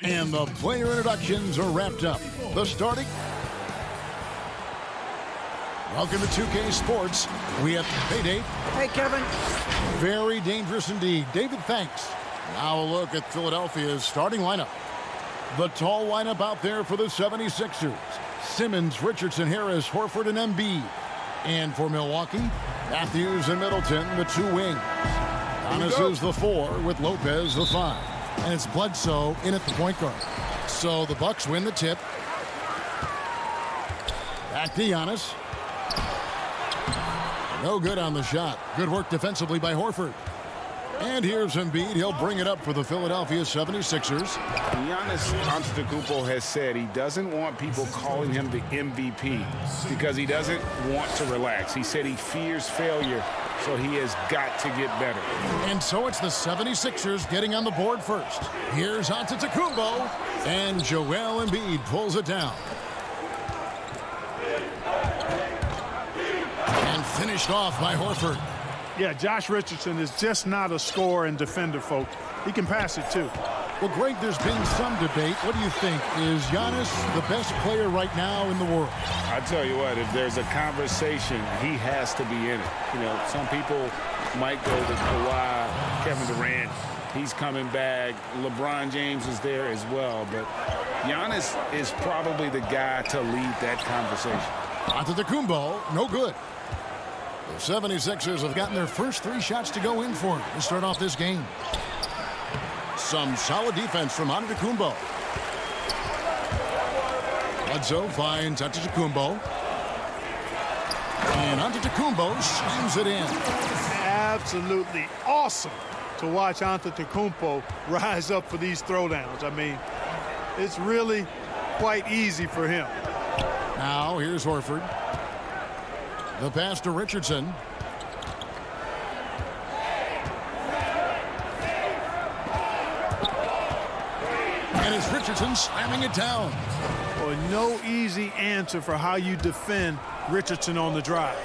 And the player introductions are wrapped up. The starting. Welcome to 2K Sports. We have payday. Hey, Kevin. Very dangerous indeed. David, thanks. Now a look at Philadelphia's starting lineup. The tall lineup out there for the 76ers. Simmons, Richardson, Harris, Horford, and Embiid. And for Milwaukee, Matthews and Middleton, the two wings. Giannis is the 4 with Lopez the 5. And it's Bledsoe in at the point guard. So the Bucks win the tip. Back to Giannis. No good on the shot. Good work defensively by Horford. And here's Embiid. He'll bring it up for the Philadelphia 76ers. Giannis Antetokounmpo has said he doesn't want people calling him the MVP because he doesn't want to relax. He said he fears failure, so he has got to get better. And so it's the 76ers getting on the board first. Here's Antetokounmpo, and Joel Embiid pulls it down. And finished off by Horford. Yeah, Josh Richardson is just not a scorer and defender, folks. He can pass it, too. Well, Greg, there's been some debate. What do you think? Is Giannis the best player right now in the world? I tell you what, if there's a conversation, he has to be in it. You know, some people might go to Kawhi, Kevin Durant. He's coming back. LeBron James is there as well. But Giannis is probably the guy to lead that conversation. Antetokounmpo, no good. The 76ers have gotten their first 3 shots to go in for him to start off this game. Some solid defense from Antetokounmpo. Bledsoe finds Antetokounmpo. And Antetokounmpo slams it in. Absolutely awesome to watch Antetokounmpo rise up for these throwdowns. I mean, it's really quite easy for him. Now here's Horford. The pass to Richardson. And it's Richardson slamming it down. Well, no easy answer for how you defend Richardson on the drive.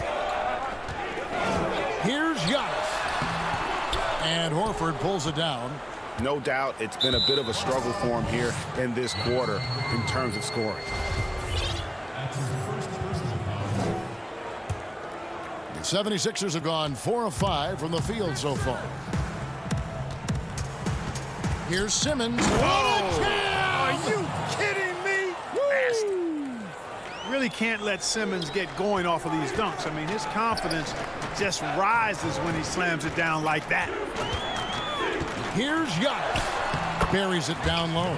Here's Giannis. And Horford pulls it down. No doubt it's been a bit of a struggle for him here in this quarter in terms of scoring. The 76ers have gone 4 of 5 from the field so far. Here's Simmons. Oh, are you kidding me? Woo! Really can't let Simmons get going off of these dunks. I mean, his confidence just rises when he slams it down like that. Here's Giannis. Buries it down low.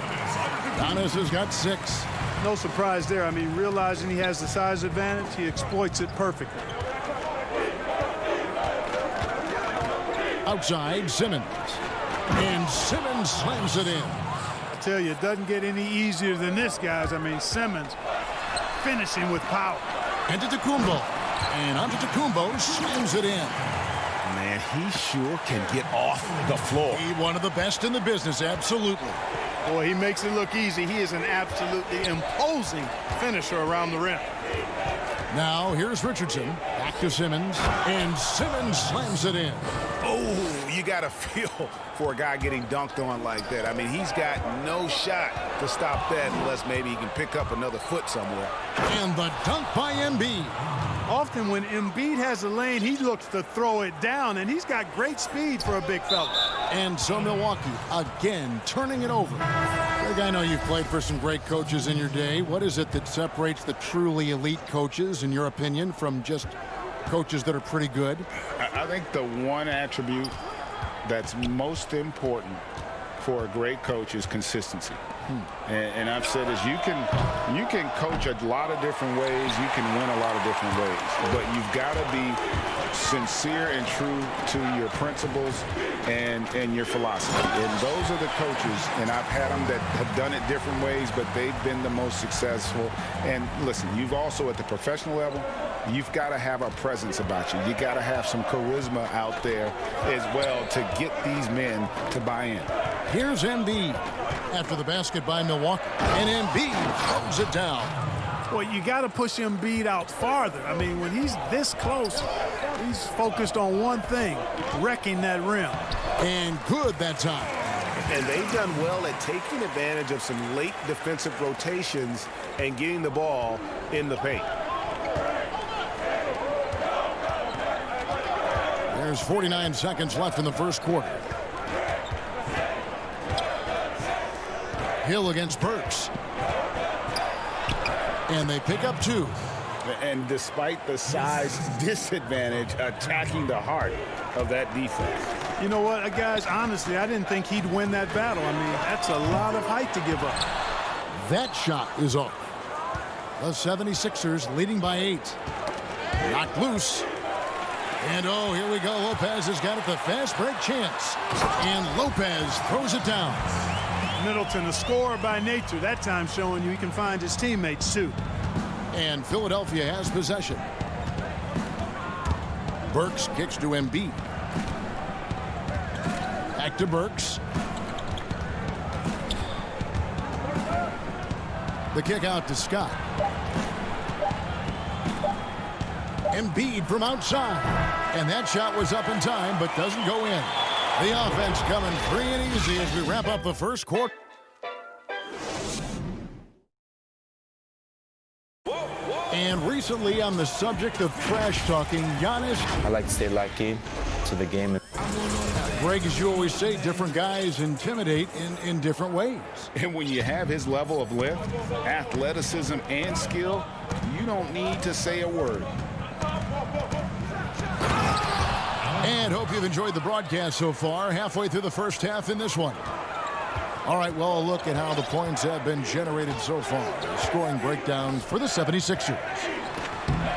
Giannis has got 6. No surprise there. I mean, realizing he has the size advantage, he exploits it perfectly. Outside, Simmons. And Simmons slams it in. I tell you, it doesn't get any easier than this, guys. I mean, Simmons finishing with power. Antetokounmpo. And Antetokounmpo slams it in. Man, he sure can get off the floor. He's one of the best in the business, absolutely. Boy, he makes it look easy. He is an absolutely imposing finisher around the rim. Now, here's Richardson. Back to Simmons. And Simmons slams it in. Oh, you got to feel for a guy getting dunked on like that. I mean, he's got no shot to stop that unless maybe he can pick up another foot somewhere. And the dunk by Embiid. Often when Embiid has a lane, he looks to throw it down, and he's got great speed for a big fella. And so Milwaukee, again, turning it over. Greg, I know you've played for some great coaches in your day. What is it that separates the truly elite coaches, in your opinion, from just coaches that are pretty good? I think the one attribute that's most important for a great coach is consistency. And I've said is you can coach a lot of different ways, you can win a lot of different ways, but you've got to be sincere and true to your principles and your philosophy. And those are the coaches, and I've had them that have done it different ways, but they've been the most successful. And listen, you've also at the professional level, you've got to have a presence about you. You got to have some charisma out there as well to get these men to buy in. Here's Embiid after the basket by Milwaukee. And Embiid throws it down. Well, you got to push Embiid out farther. I mean, when he's this close, he's focused on one thing, wrecking that rim. And good that time. And they've done well at taking advantage of some late defensive rotations and getting the ball in the paint. There's 49 seconds left in the first quarter. Hill against Burks. And they pick up 2. And despite the size disadvantage, attacking the heart of that defense. You know what, guys, honestly, I didn't think he'd win that battle. I mean, that's a lot of height to give up. That shot is off. The 76ers leading by 8. Knocked loose. And oh, here we go. Lopez has got it, the fast break chance. And Lopez throws it down. Middleton, a scorer by nature, that time showing you he can find his teammates too. And Philadelphia has possession. Burks kicks to Embiid. Back to Burks. The kick out to Scott. Embiid from outside. And that shot was up in time, but doesn't go in. The offense coming free and easy as we wrap up the first quarter. And recently, on the subject of trash talking, Giannis. I like to stay locked in to the game. Greg, as you always say, different guys intimidate in different ways. And when you have his level of lift, athleticism, and skill, you don't need to say a word. And hope you've enjoyed the broadcast so far. Halfway through the first half in this one. All right, well, a look at how the points have been generated so far. Scoring breakdown for the 76ers.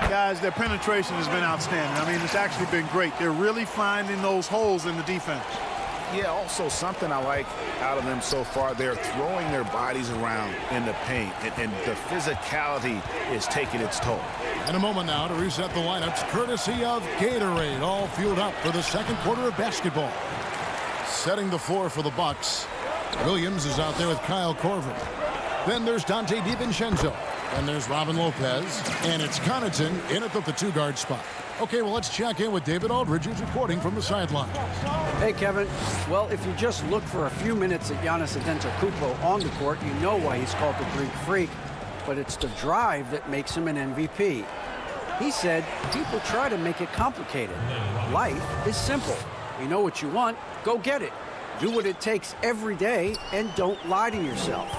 Guys, their penetration has been outstanding. I mean, it's actually been great. They're really finding those holes in the defense. Yeah, also something I like out of them so far, they're throwing their bodies around in the paint, and the physicality is taking its toll. In a moment now to reset the lineups, courtesy of Gatorade, all fueled up for the second quarter of basketball. Setting the floor for the Bucks. Williams is out there with Kyle Korver. Then there's Dante DiVincenzo. And there's Robin Lopez. And it's Connaughton in at the 2-guard spot. Okay, well, let's check in with David Aldridge, who's reporting from the sideline. Hey, Kevin. Well, if you just look for a few minutes at Giannis Antetokounmpo on the court, you know why he's called the Greek Freak. But it's the drive that makes him an MVP. He said, people try to make it complicated. Life is simple. You know what you want, go get it. Do what it takes every day and don't lie to yourself.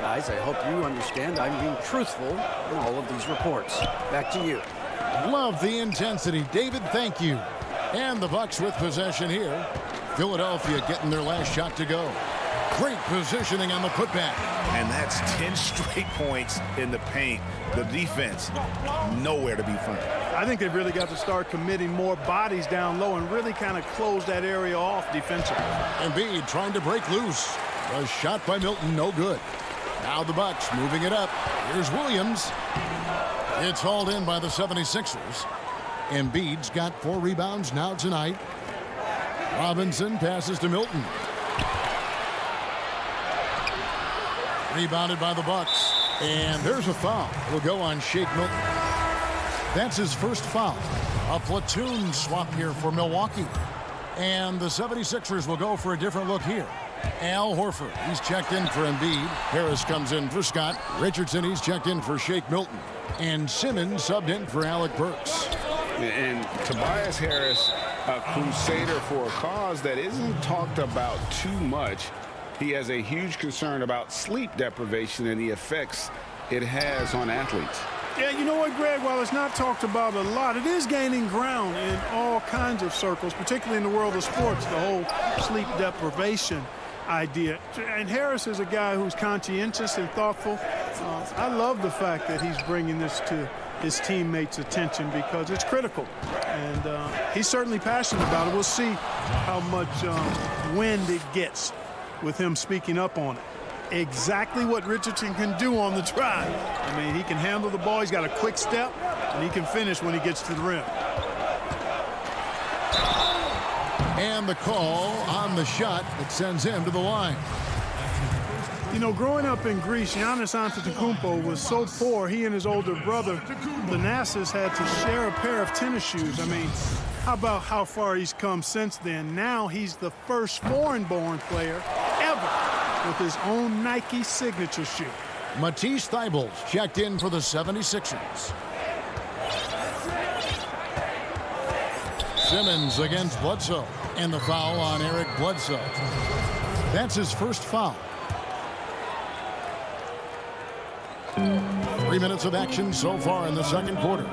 Guys, I hope you understand I'm being truthful in all of these reports. Back to you. Love the intensity. David, thank you. And the Bucks with possession here. Philadelphia getting their last shot to go. Great positioning on the putback. And that's 10 straight points in the paint. The defense, nowhere to be found. I think they've really got to start committing more bodies down low and really kind of close that area off defensively. Embiid trying to break loose. A shot by Milton, no good. Now the Bucks moving it up. Here's Williams. It's hauled in by the 76ers. Embiid's got 4 rebounds now tonight. Robinson passes to Milton. Rebounded by the Bucks. And there's a foul. It'll go on Shake Milton. That's his first foul. A platoon swap here for Milwaukee. And the 76ers will go for a different look here. Al Horford, he's checked in for Embiid. Harris comes in for Scott. Richardson, he's checked in for Shake Milton. And Simmons subbed in for Alec Burks. And Tobias Harris, a crusader for a cause that isn't talked about too much. He has a huge concern about sleep deprivation and the effects it has on athletes. Yeah, you know what, Greg? While it's not talked about a lot, it is gaining ground in all kinds of circles, particularly in the world of sports, the whole sleep deprivation idea. And Harris is a guy who's conscientious and thoughtful. I love the fact that he's bringing this to his teammates' attention because it's critical. And he's certainly passionate about it. We'll see how much wind it gets with him speaking up on it. Exactly what Richardson can do on the drive. I mean, he can handle the ball. He's got a quick step, and he can finish when he gets to the rim. And the call on the shot that sends him to the line. You know, growing up in Greece, Giannis Antetokounmpo was so poor, he and his older brother, Thanasis, had to share a pair of tennis shoes. I mean, how about how far he's come since then? Now he's the first foreign-born player covered with his own Nike signature shoe. Matisse Thybulle's checked in for the 76ers. Simmons against Bledsoe. And the foul on Eric Bledsoe. That's his first foul. 3 minutes of action so far in the second quarter.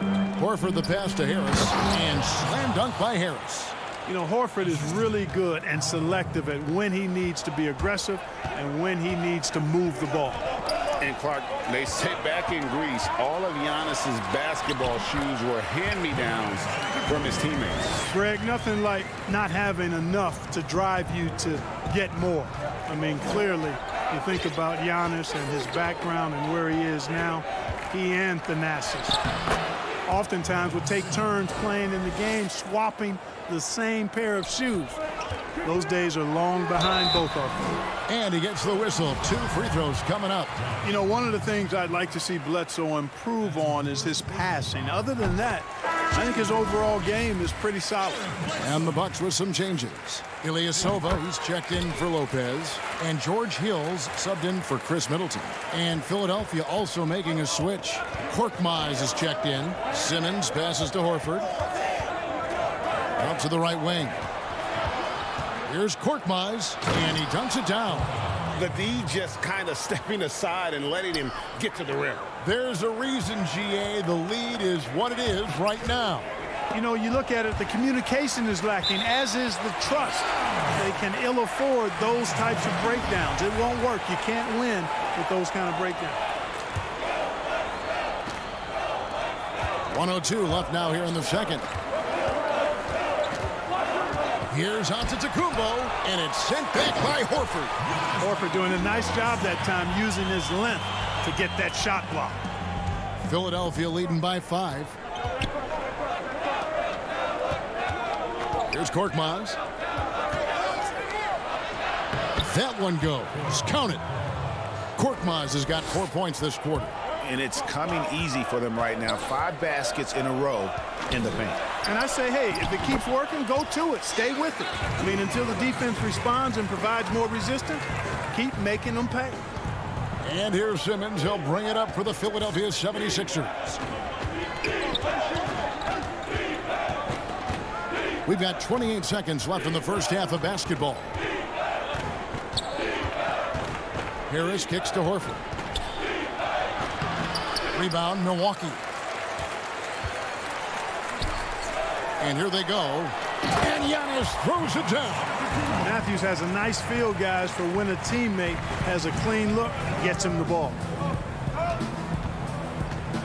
Horford the pass to Harris. And slam dunk by Harris. You know, Horford is really good and selective at when he needs to be aggressive and when he needs to move the ball. And Clark, they say back in Greece, all of Giannis's basketball shoes were hand-me-downs from his teammates. Greg, nothing like not having enough to drive you to get more. I mean, clearly, you think about Giannis and his background and where he is now, he and Thanasis oftentimes would take turns playing in the game, swapping the same pair of shoes. Those days are long behind both of them. And he gets the whistle. 2 free throws coming up. You know, one of the things I'd like to see Bledsoe improve on is his passing. Other than that, I think his overall game is pretty solid. And the Bucks with some changes. Ilyasova, he's checked in for Lopez. And George Hill's subbed in for Chris Middleton. And Philadelphia also making a switch. Korkmaz is checked in. Simmons passes to Horford. Out to the right wing. Here's Korkmaz, and he dunks it down. The D just kind of stepping aside and letting him get to the rim. There's a reason, GA, the lead is what it is right now. You know, you look at it, the communication is lacking, as is the trust. They can ill afford those types of breakdowns. It won't work. You can't win with those kind of breakdowns. 1:02 left now here in the second. Here's Antetokounmpo, and it's sent back by Horford. Horford doing a nice job that time using his length to get that shot block. Philadelphia leading by 5. Here's Korkmaz. That one goes. Count it. Korkmaz has got 4 points this quarter. And it's coming easy for them right now. 5 baskets in a row in the paint. And I say, hey, if it keeps working, go to it. Stay with it. I mean, until the defense responds and provides more resistance, keep making them pay. And here's Simmons. He'll bring it up for the Philadelphia 76ers. We've got 28 seconds left in the first half of basketball. Harris kicks to Horford. Rebound, Milwaukee. And here they go. And Giannis throws it down. Matthews has a nice feel, guys, for when a teammate has a clean look, gets him the ball.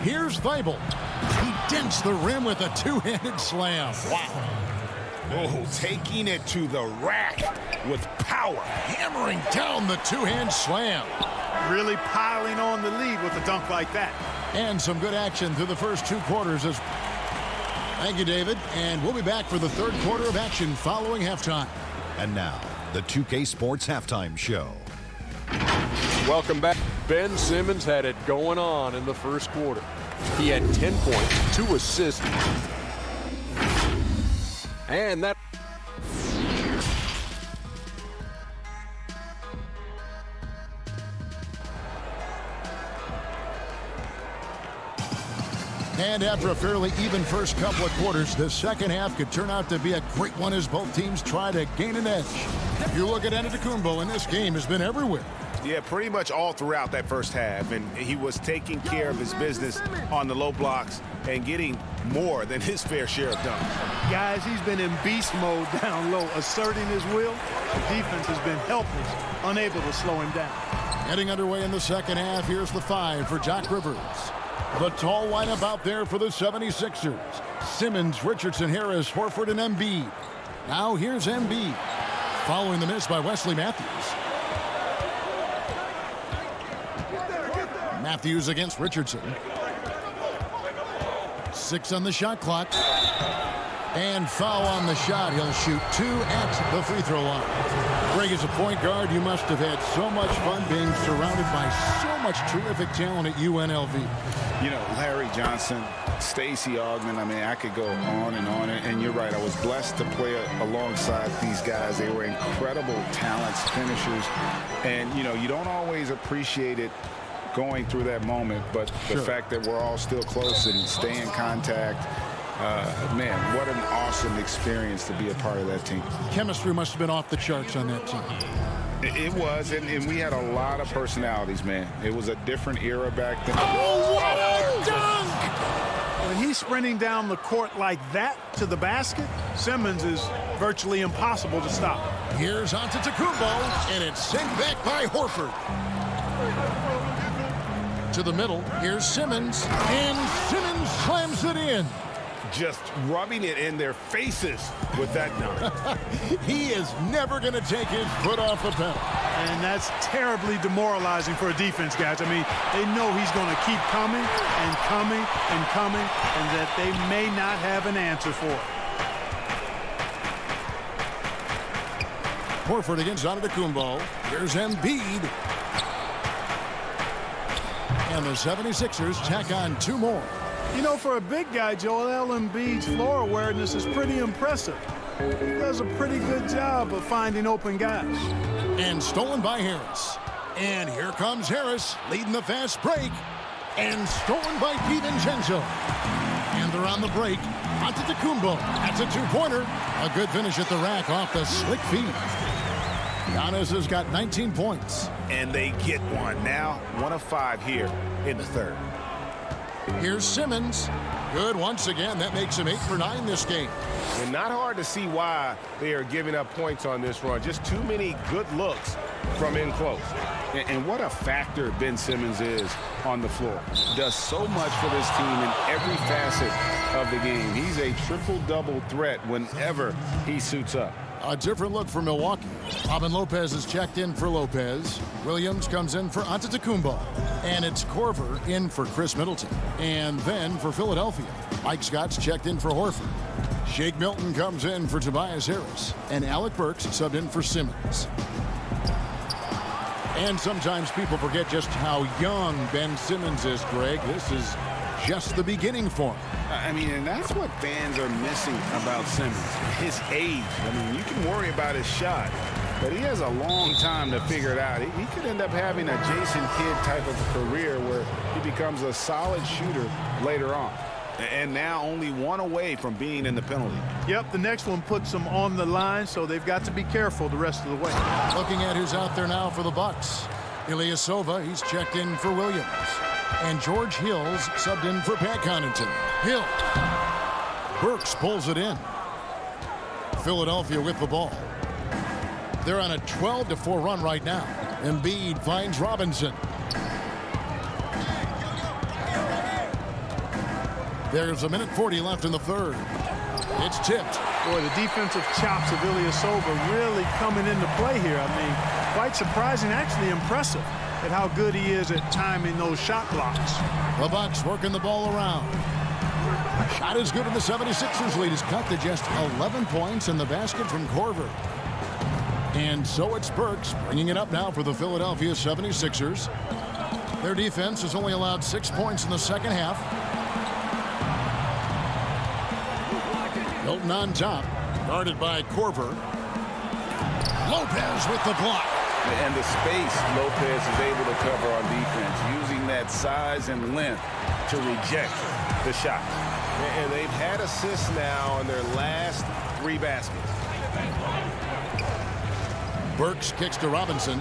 Here's Thybulle. He dents the rim with a 2-handed slam. Wow. Oh, taking it to the rack with power. Hammering down the 2-hand slam. Really piling on the lead with a dunk like that. And some good action through the first 2 quarters. Thank you, David. And we'll be back for the third quarter of action following halftime. And now, the 2K Sports Halftime Show. Welcome back. Ben Simmons had it going on in the first quarter. He had 10 points, 2 assists. And that... And after a fairly even first couple of quarters, the second half could turn out to be a great one as both teams try to gain an edge. If you look at Antetokounmpo, and this game has been everywhere. Yeah, pretty much all throughout that first half. And he was taking care of his business on the low blocks and getting more than his fair share of dunks. Guys, he's been in beast mode down low, asserting his will. The defense has been helpless, unable to slow him down. Heading underway in the second half, here's the 5 for Doc Rivers. The tall lineup out there for the 76ers. Simmons, Richardson, Harris, Horford, and Embiid. Now here's Embiid. Following the miss by Wesley Matthews. Matthews against Richardson. 6 on the shot clock. And foul on the shot. He'll shoot 2 at the free throw line. Greg, as a point guard, you must have had so much fun being surrounded by so much terrific talent at UNLV. You know, Larry Johnson, Stacey Augmon, I mean, I could go on. And you're right, I was blessed to play alongside these guys. They were incredible talents, finishers. And, you know, you don't always appreciate it going through that moment, but the fact that we're all still close and stay in contact, man, what an awesome experience to be a part of that team. Chemistry must have been off the charts on that team. It was, and we had a lot of personalities, man. It was a different era back then. Oh, what a dunk! When he's sprinting down the court like that to the basket, Simmons is virtually impossible to stop. Here's Antetokounmpo, and it's sent back by Horford. To the middle, here's Simmons, and Simmons slams it in. Just rubbing it in their faces with that dunk. He is never going to take his foot off the pedal. And that's terribly demoralizing for a defense, guys. I mean, they know he's going to keep coming and coming and coming, and that they may not have an answer for it. Horford against Antetokounmpo. Here's Embiid. And the 76ers tack on 2 more. You know, for a big guy, Joel Embiid's floor awareness is pretty impressive. He does a pretty good job of finding open guys. And stolen by Harris. And here comes Harris, leading the fast break. And stolen by DiVincenzo. And they're on the break. Antetokounmpo. That's a 2-pointer. A good finish at the rack off the slick feed. Giannis has got 19 points. And they get one. Now 1 of 5 here in the third. Here's Simmons. Good once again. That makes him 8 for 9 this game. And not hard to see why they are giving up points on this run. Just too many good looks from in close. And what a factor Ben Simmons is on the floor. Does so much for this team in every facet of the game. He's a triple-double threat whenever he suits up. A different look for Milwaukee. Robin Lopez is checked in for Lopez. Williams comes in for Antetokounmpo. And it's Korver in for Chris Middleton. And then for Philadelphia, Mike Scott's checked in for Horford. Shake Milton comes in for Tobias Harris. And Alec Burks subbed in for Simmons. And sometimes people forget just how young Ben Simmons is, Greg. This is just the beginning for him. I mean, and that's what fans are missing about Simmons, his age. I mean, you can worry about his shot, but he has a long time to figure it out. He could end up having a Jason Kidd type of career where he becomes a solid shooter later on. And now only 1 away from being in the penalty. Yep, the next one puts them on the line, so they've got to be careful the rest of the way. Looking at who's out there now for the Bucks. Ilyasova, he's checked in for Williams. And George Hill's subbed in for Pat Connaughton. Hill. Burks pulls it in. Philadelphia with the ball. They're on a 12-4 run right now. Embiid finds Robinson. There's 1:40 left in the third. It's tipped. Boy, the defensive chops of Ilyasova really coming into play here. I mean, quite surprising, actually impressive at how good he is at timing those shot blocks. The Bucks working the ball around. Shot is good, and the 76ers lead is cut to just 11 points in the basket from Korver. And so it's Burks bringing it up now for the Philadelphia 76ers. Their defense has only allowed 6 points in the second half. Milton on top, guarded by Korver. Lopez with the block. And the space Lopez is able to cover on defense, using that size and length to reject the shot. And they've had assists now on their last 3 baskets. Burks kicks to Robinson.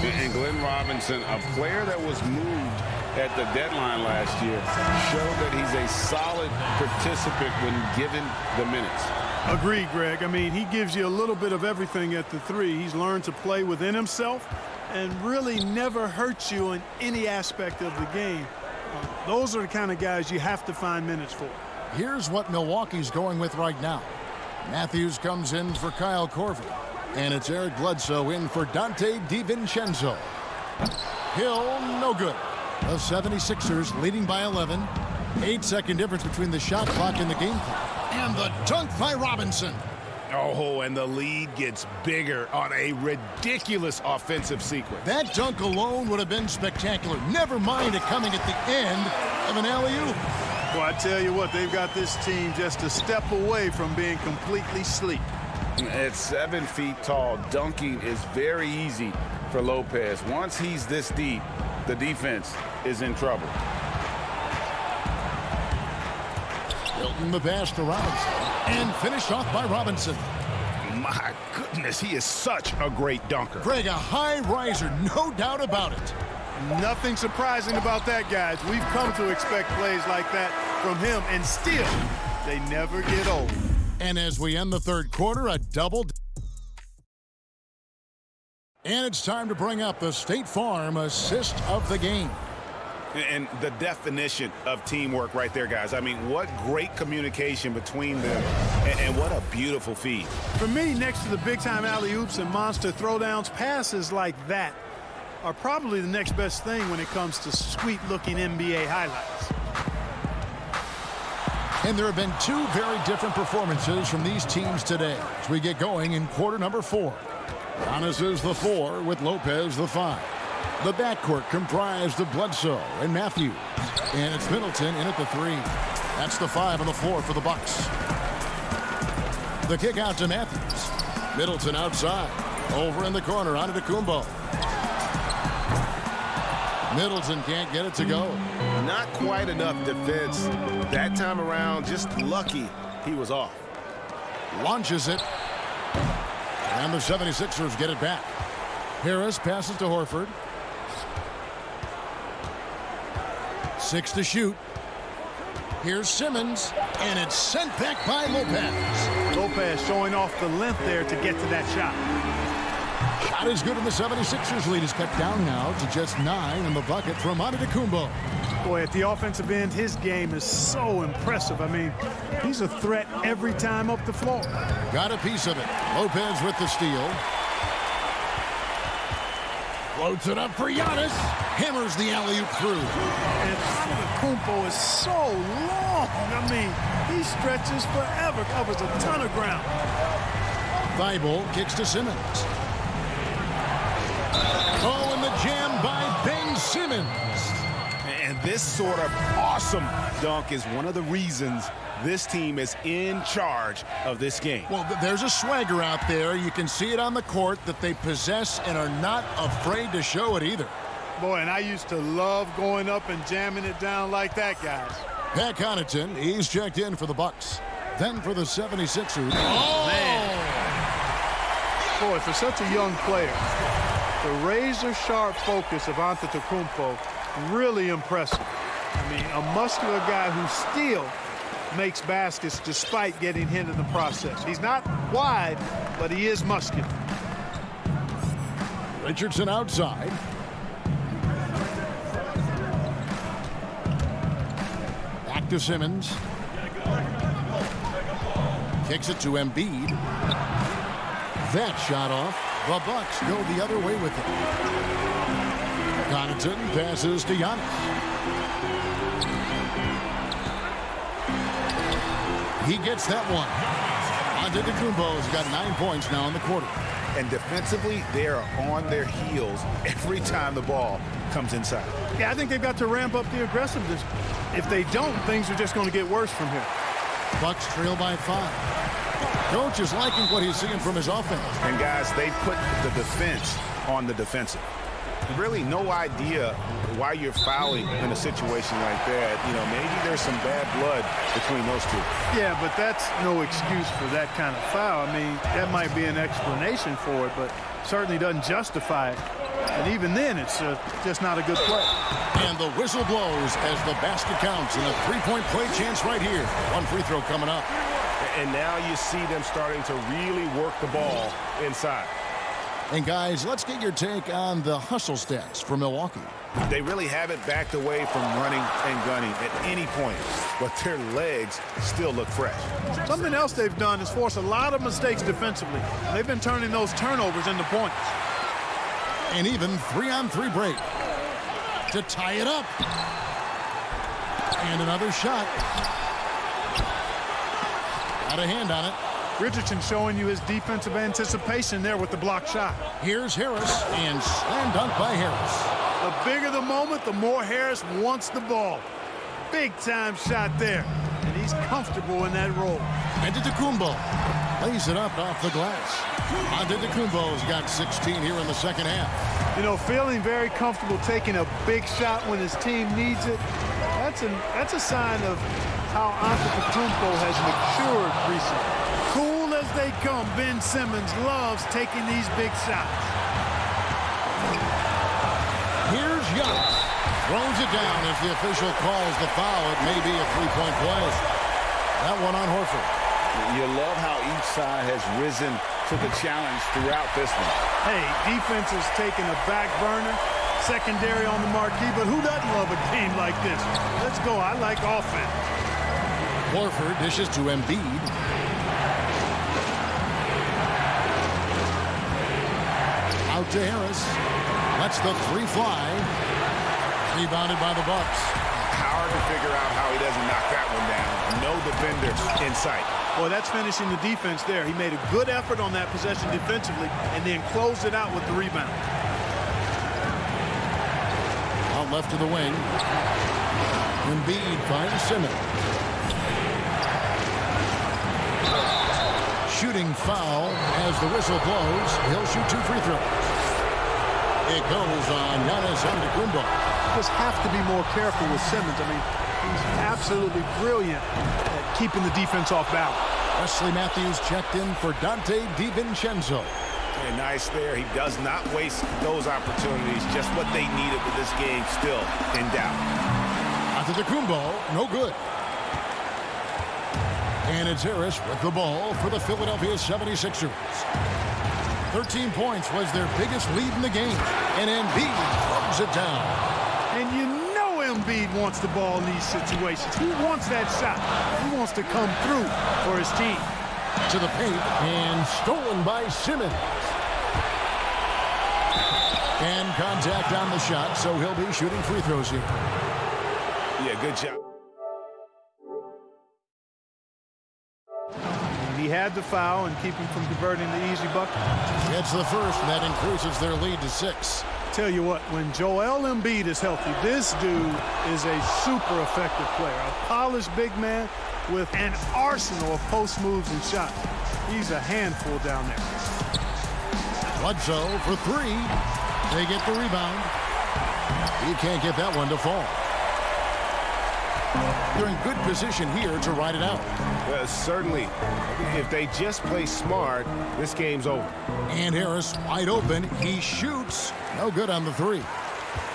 And Glenn Robinson, a player that was moved at the deadline last year, showed that he's a solid participant when given the minutes. Agreed, Greg. I mean, he gives you a little bit of everything at the 3. He's learned to play within himself and really never hurts you in any aspect of the game. Those are the kind of guys you have to find minutes for. Here's what Milwaukee's going with right now. Matthews comes in for Kyle Korver. And it's Eric Bledsoe in for Dante DiVincenzo. Hill, no good. The 76ers leading by 11. 8-second difference between the shot clock and the game clock. And the dunk by Robinson. Oh, and the lead gets bigger on a ridiculous offensive sequence. That dunk alone would have been spectacular. Never mind it coming at the end of an alley-oop. Well, I tell you what, they've got this team just a step away from being completely asleep. At 7 feet tall, dunking is very easy for Lopez. Once he's this deep, the defense is in trouble. Hilton the pass to Robinson. And finished off by Robinson. My goodness, he is such a great dunker. Greg, a high riser, no doubt about it. Nothing surprising about that, guys. We've come to expect plays like that from him, and still, they never get old. And as we end the third quarter, a double. And it's time to bring up the State Farm assist of the game. And the definition of teamwork right there, guys. I mean, what great communication between them, and what a beautiful feed. For me, next to the big-time alley-oops and monster throwdowns, passes like that are probably the next best thing when it comes to sweet-looking NBA highlights. And there have been two very different performances from these teams today as we get going in quarter number 4. Giannis is the 4 with Lopez the 5. The backcourt comprised of Bledsoe and Matthews. And it's Middleton in at the 3. That's the 5 on the floor for the Bucks. The kick out to Matthews. Middleton outside. Over in the corner, Antetokounmpo. Middleton can't get it to go. Not quite enough defense that time around. Just lucky he was off. Launches it. And the 76ers get it back. Harris passes to Horford. 6 to shoot. Here's Simmons, and it's sent back by Lopez. Lopez showing off the length there to get to that shot. Shot is good, and the 76ers lead is cut down now to just 9 in the bucket from Antetokounmpo. Boy, at the offensive end, his game is so impressive. I mean, he's a threat every time up the floor. Got a piece of it. Lopez with the steal. Floats it up for Giannis. Hammers the alley-oop through. And Antetokounmpo is so long. I mean, he stretches forever, covers a ton of ground. Thibault kicks to Simmons. Oh, and the jam by Ben Simmons. And this sort of awesome dunk is one of the reasons this team is in charge of this game. Well, there's a swagger out there. You can see it on the court that they possess and are not afraid to show it either. Boy, and I used to love going up and jamming it down like that, guys. Pat Connaughton, he's checked in for the Bucks. Then for the 76ers. Oh, man. Boy, for such a young player, the razor-sharp focus of Antetokounmpo, really impressive. I mean, a muscular guy who still makes baskets despite getting hit in the process. He's not wide, but he is muscular. Richardson outside. Back to Simmons. Kicks it to Embiid. That shot off. The Bucks go the other way with it. Connaughton passes to Giannis. He gets that one. Antetokounmpo's got 9 points now in the quarter. And defensively, they are on their heels every time the ball comes inside. Yeah, I think they've got to ramp up the aggressiveness. If they don't, things are just going to get worse from here. Bucks trail by 5. Coach is liking what he's seeing from his offense. And guys, they put the defense on the defensive. Really no idea why you're fouling in a situation like that. You know, maybe there's some bad blood between those two. Yeah, but that's no excuse for that kind of foul. I mean, that might be an explanation for it, but certainly doesn't justify it. And even then, it's just not a good play. And the whistle blows as the basket counts, and a three-point play chance right here. One free throw coming up. And now you see them starting to really work the ball inside. And guys, let's get your take on the hustle stats for Milwaukee. They really haven't backed away from running and gunning at any point, but their legs still look fresh. Something else they've done is force a lot of mistakes defensively. They've been turning those turnovers into points. And even 3-on-3 break. to tie it up. And another shot. Got a hand on it. Richardson showing you his defensive anticipation there with the block shot. Here's Harris, and slam dunk by Harris. The bigger the moment, the more Harris wants the ball. Big time shot there, and he's comfortable in that role. Antetokounmpo lays it up off the glass. Antetokounmpo's got 16 here in the second half. You know, feeling very comfortable taking a big shot when his team needs it. That's a sign of how Antetokounmpo has matured recently. Cool as they come, Ben Simmons loves taking these big shots. Here's Giannis. Throws it down as the official calls the foul. It may be a three-point play. That one on Horford. You love how each side has risen to the challenge throughout this one. Hey, defense is taking a back burner, secondary on the marquee, but who doesn't love a game like this? Let's go. I like offense. Horford dishes to Embiid. Out to Harris. Lets the three fly. Rebounded by the Bucks. Hard to figure out how he doesn't knock that one down. No defender in sight. Boy, that's finishing the defense there. He made a good effort on that possession defensively and then closed it out with the rebound. Out left to the wing. Embiid finds Simmons. Shooting foul as the whistle blows. He'll shoot 2 free throws. It goes on Giannis Antetokounmpo. Just have to be more careful with Simmons. I mean, he's absolutely brilliant at keeping the defense off balance. Wesley Matthews checked in for Dante DiVincenzo. Okay, nice there. He does not waste those opportunities. Just what they needed with this game still in doubt. Antetokounmpo, no good. And it's Harris with the ball for the Philadelphia 76ers. 13 points was their biggest lead in the game. And Embiid throws it down. And you know Embiid wants the ball in these situations. He wants that shot. He wants to come through for his team. To the paint and stolen by Simmons. And contact on the shot, so he'll be shooting free throws here. Yeah, good job. He had the foul and keep him from converting the easy bucket. It's the first, and that increases their lead to 6. Tell you what, when Joel Embiid is healthy, this dude is a super effective player. A polished big man with an arsenal of post moves and shots. He's a handful down there. Bledsoe for 3. They get the rebound. He can't get that one to fall. They're in good position here to ride it out. Well, certainly, if they just play smart, this game's over. And Harris wide open. He shoots. No good on the 3.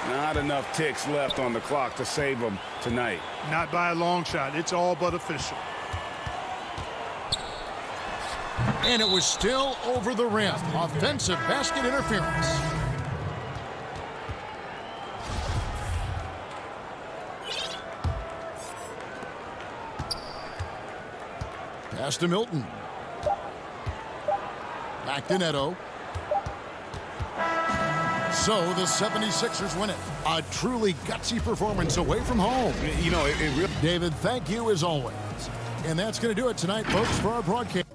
Not enough ticks left on the clock to save them tonight. Not by a long shot. It's all but official. And it was still over the rim. Offensive basket interference. Pass to Milton. Back to Neto. So the 76ers win it. A truly gutsy performance away from home. You know, it really... David, thank you as always. And that's going to do it tonight, folks, for our broadcast.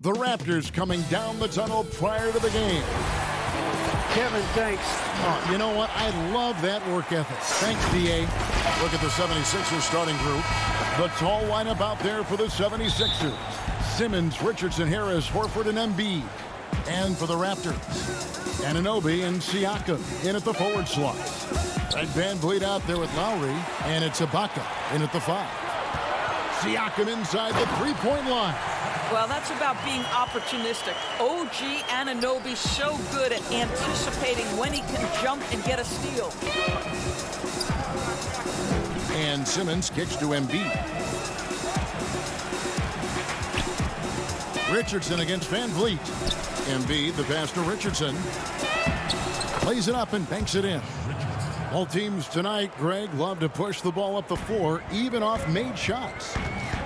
The Raptors coming down the tunnel prior to the game. Kevin, thanks. Oh, you know what? I love that work ethic. Thanks, D.A. Look at the 76ers starting group. The tall lineup out there for the 76ers. Simmons, Richardson, Harris, Horford, and Embiid. And for the Raptors, Anunoby and Siakam in at the forward slot. Red VanVleet out there with Lowry, and it's Ibaka in at the 5. Siakam inside the three-point line. Well, that's about being opportunistic. OG Anunoby so good at anticipating when he can jump and get a steal. And Simmons kicks to Embiid. Richardson against VanVleet. Embiid, the pass to Richardson. Plays it up and banks it in. All teams tonight, Greg, love to push the ball up the floor, even off made shots.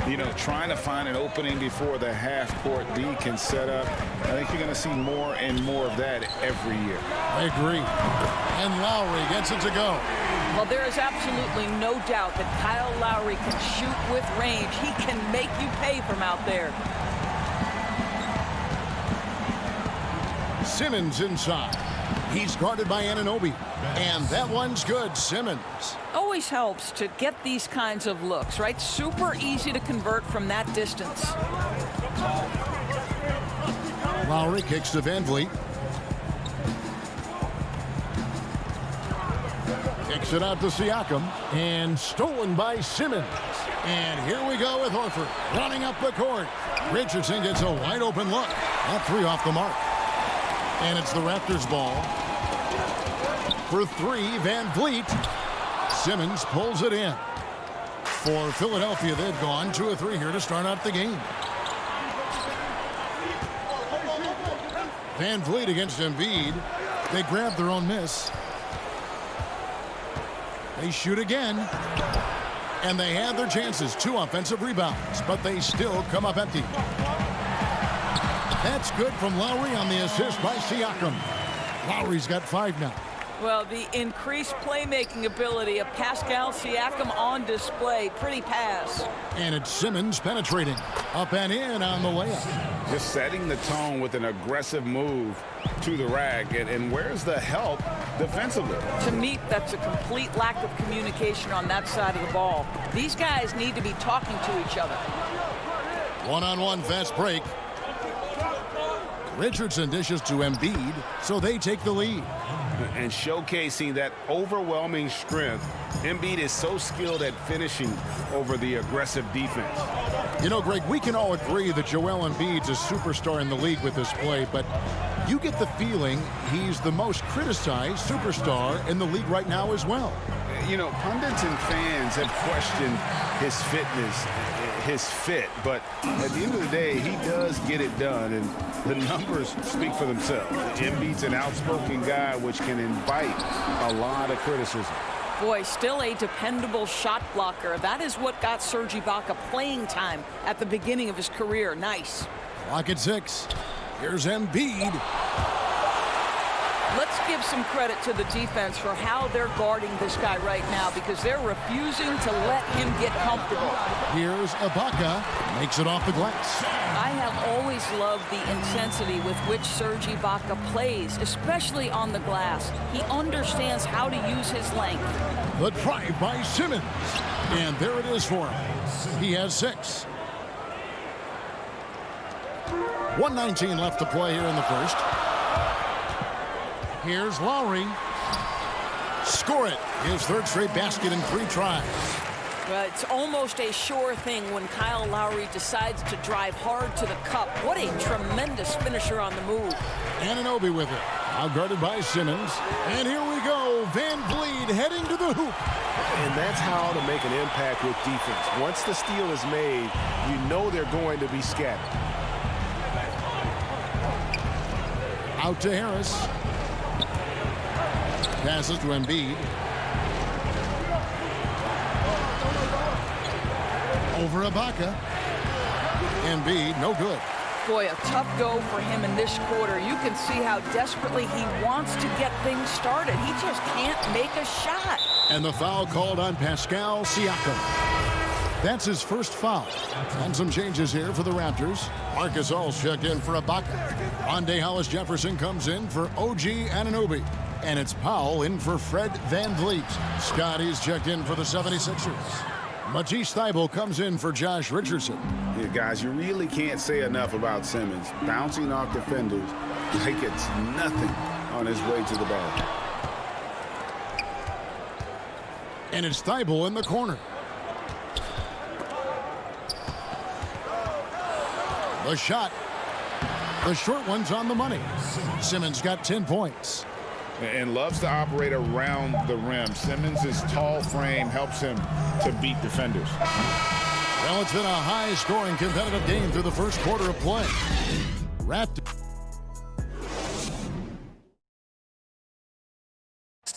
You know, trying to find an opening before the half-court D can set up. I think you're going to see more and more of that every year. I agree. And Lowry gets it to go. Well, there is absolutely no doubt that Kyle Lowry can shoot with range. He can make you pay from out there. Simmons inside. He's guarded by Anunoby. And that one's good. Simmons. Always helps to get these kinds of looks, right? Super easy to convert from that distance. Lowry kicks to VanVleet. Kicks it out to Siakam. And stolen by Simmons. And here we go with Horford running up the court. Richardson gets a wide open look. That three off the mark. And it's the Raptors ball. For 3, VanVleet. Simmons pulls it in. For Philadelphia, they've gone 2 of 3 here to start out the game. VanVleet against Embiid. They grab their own miss. They shoot again. And they have their chances. 2 offensive rebounds, but they still come up empty. That's good from Lowry on the assist by Siakam. Lowry's got 5 now. Well, the increased playmaking ability of Pascal Siakam on display. Pretty pass. And it's Simmons penetrating. Up and in on the layup. Just setting the tone with an aggressive move to the rack. And where's the help defensively? To me, that's a complete lack of communication on that side of the ball. These guys need to be talking to each other. One-on-one fast break. Richardson dishes to Embiid, so they take the lead. And showcasing that overwhelming strength, Embiid is so skilled at finishing over the aggressive defense. You know, Greg, we can all agree that Joel Embiid's a superstar in the league with this play, but you get the feeling he's the most criticized superstar in the league right now as well. You know, pundits and fans have questioned his fitness, his fit, but at the end of the day, he does get it done, and the numbers speak for themselves. Embiid's an outspoken guy, which can invite a lot of criticism. Boy, still a dependable shot blocker. That is what got Serge Ibaka playing time at the beginning of his career. Nice. Clock at 6. Here's Embiid. Let's give some credit to the defense for how they're guarding this guy right now, because they're refusing to let him get comfortable. Here's Ibaka. Makes it off the glass. I have always loved the intensity with which Serge Ibaka plays, especially on the glass. He understands how to use his length. The drive by Simmons. And there it is for him. He has 6. 1:19 left to play here in the first. Here's Lowry. Score it. His 3rd straight basket in 3 tries. Well, it's almost a sure thing when Kyle Lowry decides to drive hard to the cup. What a tremendous finisher on the move. Anunoby with it. Now guarded by Simmons. And here we go. VanVleet heading to the hoop. And that's how to make an impact with defense. Once the steal is made, you know they're going to be scattered. Out to Harris. Passes to Embiid. Over Ibaka. Embiid, no good. Boy, a tough go for him in this quarter. You can see how desperately he wants to get things started. He just can't make a shot. And the foul called on Pascal Siakam. That's his first foul. And some changes here for the Raptors. Marcus All's checked in for Ibaka. Rondé Hollis-Jefferson comes in for OG Anunoby. And it's Powell in for Fred VanVleet. Scotty's checked in for the 76ers. Matisse Thybulle comes in for Josh Richardson. Yeah, guys, you really can't say enough about Simmons. Bouncing off defenders like it's nothing on his way to the ball. And it's Thybulle in the corner. The shot. The short one's on the money. Simmons got 10 points. And loves to operate around the rim. Simmons' tall frame helps him to beat defenders. Well, it's been a high-scoring competitive game through the first quarter of play. Raptors.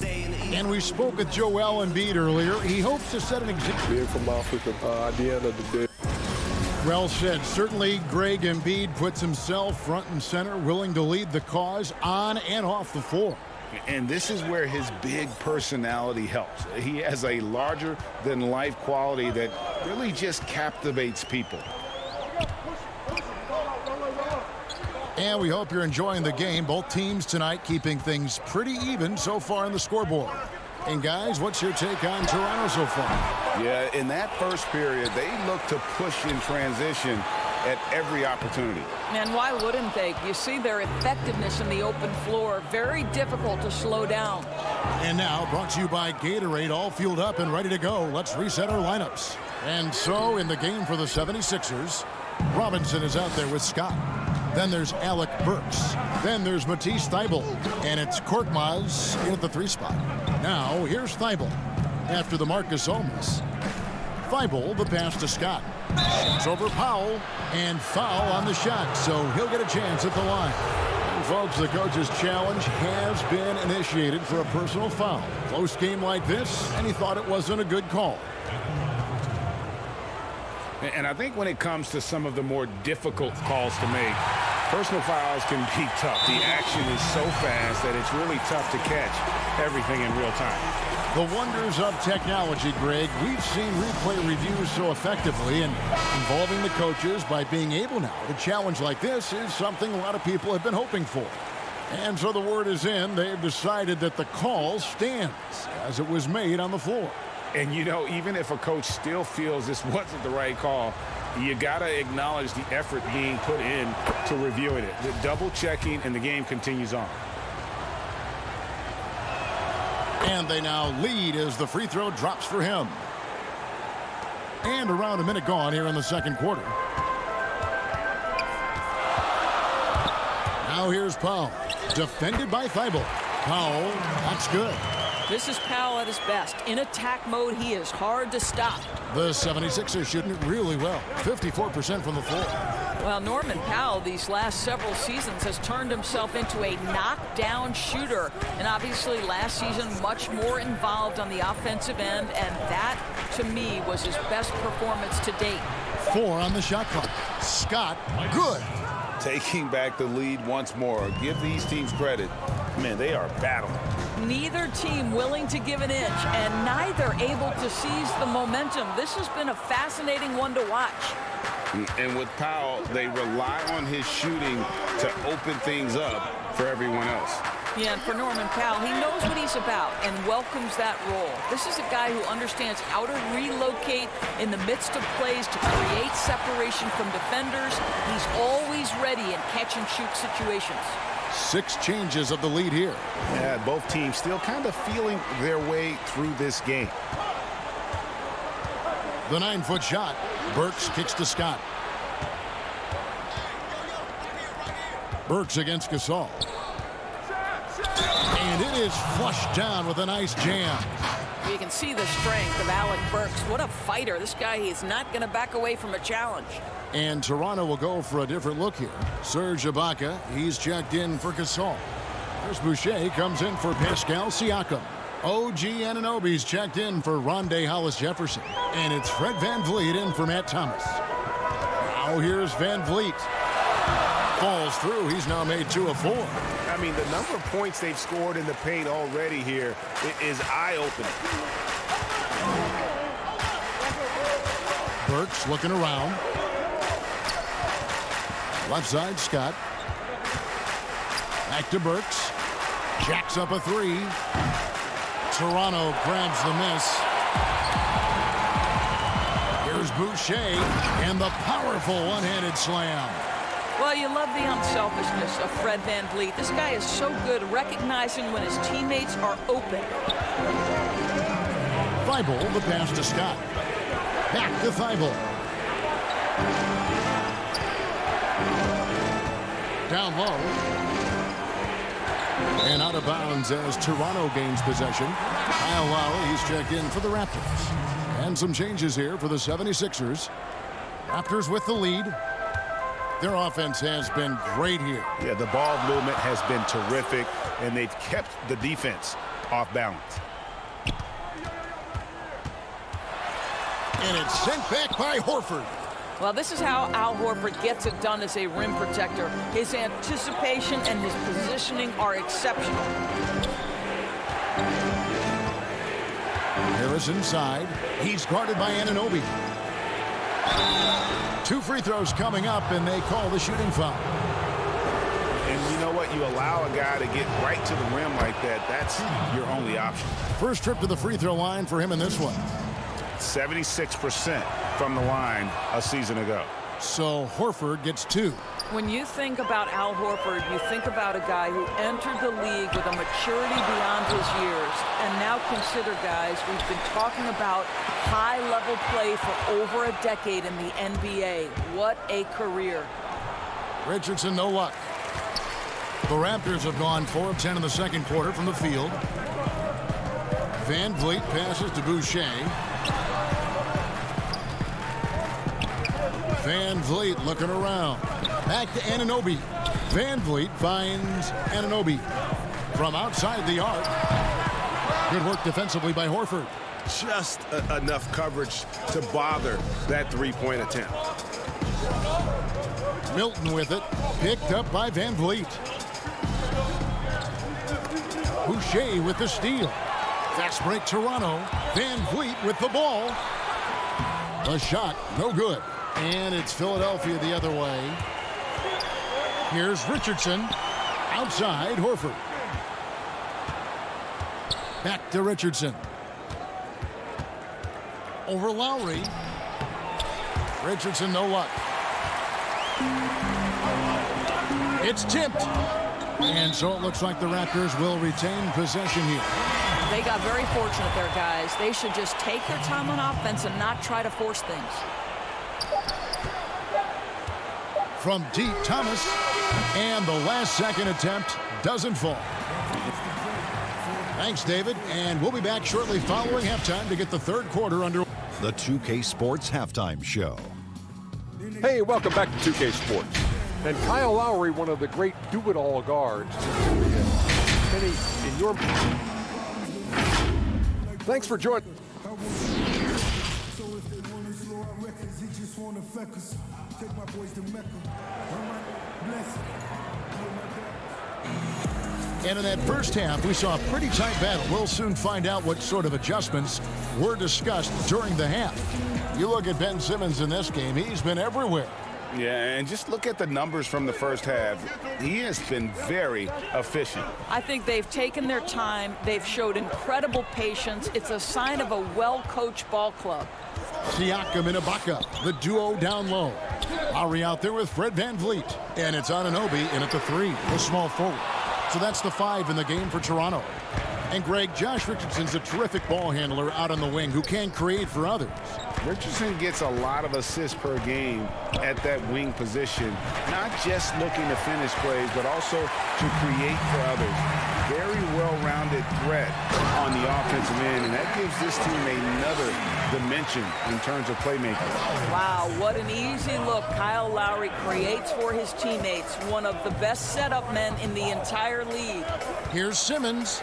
And we spoke with Joel Embiid earlier. He hopes to set an example. From Africa at the end of the day. Well said. Certainly, Greg Embiid puts himself front and center, willing to lead the cause on and off the floor. And this is where his big personality helps. He has a larger-than-life quality that really just captivates people. And we hope you're enjoying the game. Both teams tonight keeping things pretty even so far in the scoreboard. And guys, what's your take on Toronto so far? Yeah, in that first period, they look to push in transition at every opportunity. And why wouldn't they? You see their effectiveness in the open floor. Very difficult to slow down. And now, brought to you by Gatorade, all fueled up and ready to go. Let's reset our lineups. And so, in the game for the 76ers, Robinson is out there with Scott. Then there's Alec Burks. Then there's Matisse Thybulle. And it's Korkmaz in at the 3 spot. Now, here's Thybulle after the Marcus Almas. Thybulle, the pass to Scott. It's over Powell, and foul on the shot, so he'll get a chance at the line. And folks, the coach's challenge has been initiated for a personal foul. Close game like this, and he thought it wasn't a good call. And I think when it comes to some of the more difficult calls to make, personal fouls can be tough. The action is so fast that it's really tough to catch everything in real time. The wonders of technology, Greg. We've seen replay reviews so effectively, and involving the coaches by being able now to challenge like this is something a lot of people have been hoping for. And so the word is in. They've decided that the call stands as it was made on the floor. And, you know, even if a coach still feels this wasn't the right call, you got to acknowledge the effort being put in to reviewing it. The double checking, and the game continues on. And they now lead as the free throw drops for him. And around a minute gone here in the second quarter. Now here's Powell. Defended by Thybulle. Powell, that's good. This is Powell at his best. In attack mode, he is hard to stop. The 76ers shooting it really well. 54% from the floor. Well, Norman Powell these last several seasons has turned himself into a knockdown shooter. And obviously last season much more involved on the offensive end. And that, to me, was his best performance to date. 4 on the shot clock. Scott, good. Taking back the lead once more. Give these teams credit. Man, they are battling. Neither team willing to give an inch, and neither able to seize the momentum. This has been a fascinating one to watch. And with Powell, they rely on his shooting to open things up for everyone else. Yeah, and for Norman Powell, he knows what he's about and welcomes that role. This is a guy who understands how to relocate in the midst of plays to create separation from defenders. He's always ready in catch-and-shoot situations. 6 changes of the lead here. Yeah, both teams still kind of feeling their way through this game. The 9-foot shot. Burks kicks to Scott. Burks against Gasol. And it is flushed down with a nice jam. You can see the strength of Alec Burks. What a fighter. This guy, he is not going to back away from a challenge. And Toronto will go for a different look here. Serge Ibaka, he's checked in for Gasol. There's Boucher, comes in for Pascal Siakam. OG Anunoby's checked in for Rondé Hollis-Jefferson. And it's Fred VanVleet in for Matt Thomas. Now here's VanVleet. Falls through. He's now made 2 of 4. I mean, the number of points they've scored in the paint already here is eye-opening. Burks looking around. Left side, Scott. Back to Burks. Jacks up a three. Toronto grabs the miss. Here's Boucher and the powerful one-handed slam. Well, you love the unselfishness of Fred VanVleet. This guy is so good recognizing when his teammates are open. Thibault, the pass to Scott. Back to Thibault. Down low. And out of bounds as Toronto gains possession. Kyle Lowry, he's checked in for the Raptors. And some changes here for the 76ers. Raptors with the lead. Their offense has been great here. Yeah, the ball movement has been terrific, and they've kept the defense off balance. And it's sent back by Horford. Well, this is how Al Horford gets it done as a rim protector. His anticipation and his positioning are exceptional. Harris inside. He's guarded by Anunoby. 2 free throws coming up, and they call the shooting foul. And you know what? You allow a guy to get right to the rim like that. That's your only option. First trip to the free throw line for him in this one. 76% from the line a season ago. So Horford gets 2. When you think about Al Horford, you think about a guy who entered the league with a maturity beyond his years. And now consider, guys, we've been talking about high-level play for over a decade in the NBA. What a career. Richardson, no luck. The Raptors have gone 4 of 10 in the second quarter from the field. VanVleet passes to Boucher. VanVleet looking around. Back to Anunoby. VanVleet finds Anunoby from outside the arc. Good work defensively by Horford. Just enough coverage to bother that three-point attempt. Milton with it. Picked up by VanVleet. Boucher with the steal. Fast break Toronto. VanVleet with the ball. The shot, no good. And it's Philadelphia the other way. Here's Richardson. Outside, Horford. Back to Richardson. Over Lowry. Richardson, no luck. It's tipped. And so it looks like the Raptors will retain possession here. They got very fortunate there, guys. They should just take their time on offense and not try to force things. From deep, Thomas. And the last second attempt doesn't fall. Thanks, David. And we'll be back shortly following halftime to get the third quarter under. The 2K Sports Halftime Show. Hey, welcome back to 2K Sports. And Kyle Lowry, one of the great do-it-all guards. Kenny, in your... Thanks for joining. And in that first half, we saw a pretty tight battle. We'll soon find out what sort of adjustments were discussed during the half. You look at Ben Simmons in this game, he's been everywhere. Yeah, and just look at the numbers from the first half. He has been very efficient. I think they've taken their time. They've showed incredible patience. It's a sign of a well-coached ball club. Siakam and Ibaka, the duo down low. Lowry out there with Fred VanVleet. And it's Anunoby in at the 3, the small forward. So that's the 5 in the game for Toronto. And Greg, Josh Richardson's a terrific ball handler out on the wing who can create for others. Richardson gets a lot of assists per game at that wing position, not just looking to finish plays, but also to create for others. Very well-rounded threat on the offensive end, and that gives this team another dimension in terms of playmaking. Wow, what an easy look. Kyle Lowry creates for his teammates. One of the best setup men in the entire league. Here's Simmons.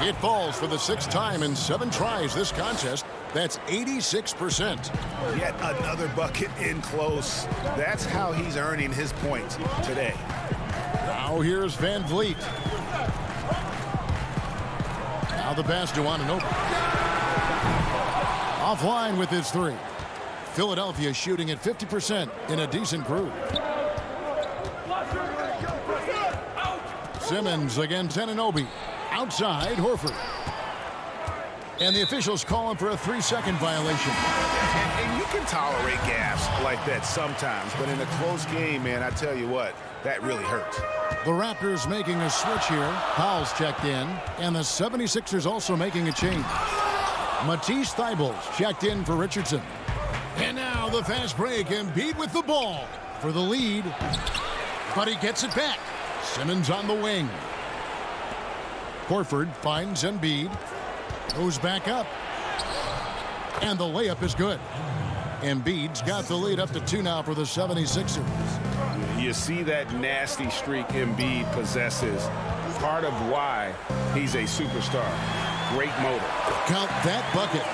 It falls for the 6th time in 7 tries this contest. That's 86%. Yet another bucket in close. That's how he's earning his points today. Now here's VanVleet. Now the pass to Anunoby. Offline with his 3. Philadelphia shooting at 50% in a decent group. Simmons against Anunoby. Outside, Horford. And the officials call him for a 3-second violation. And you can tolerate gaffes like that sometimes, but in a close game, man, I tell you what, that really hurts. The Raptors making a switch here. Powell's checked in, and the 76ers also making a change. Matisse Thybulle's checked in for Richardson. And now the fast break. Embiid with the ball for the lead, but he gets it back. Simmons on the wing. Horford finds Embiid. Goes back up. And the layup is good. Embiid's got the lead up to 2 now for the 76ers. You see that nasty streak Embiid possesses. Part of why he's a superstar. Great motor. Count that bucket.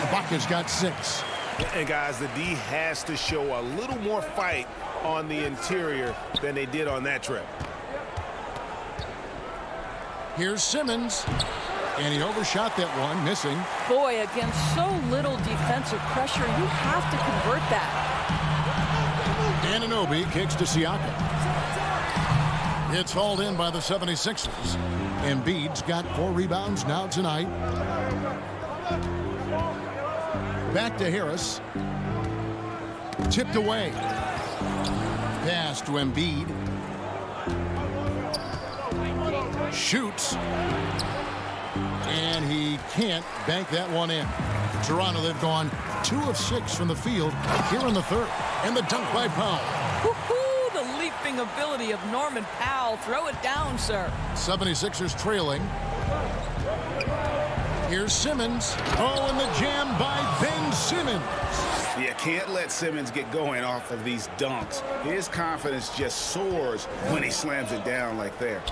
Bucket's got 6. And guys, the D has to show a little more fight on the interior than they did on that trip. Here's Simmons. And he overshot that one, missing. Boy, against so little defensive pressure, you have to convert that. Anunoby kicks to Siakam. It's hauled in by the 76ers. Embiid's got 4 rebounds now tonight. Back to Harris. Tipped away. Pass to Embiid. Shoots. And he can't bank that one in. Toronto, they've gone 2 of 6 from the field here in the third. And the dunk by Powell. Woo-hoo, the leaping ability of Norman Powell. Throw it down, sir. 76ers trailing. Here's Simmons. Oh, and the jam by Ben Simmons. You can't let Simmons get going off of these dunks. His confidence just soars when he slams it down like there.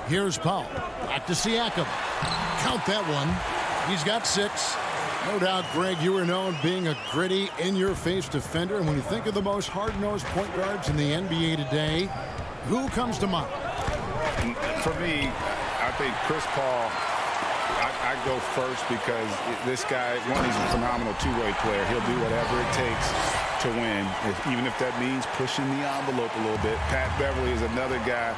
Here's Powell. Back to Siakam. Count that one. He's got 6. No doubt, Greg, you are known being a gritty, in-your-face defender. And when you think of the most hard-nosed point guards in the NBA today, who comes to mind? For me, I think Chris Paul, I go first because this guy, one, he's a phenomenal two-way player. He'll do whatever it takes to win, even if that means pushing the envelope a little bit. Pat Beverly is another guy,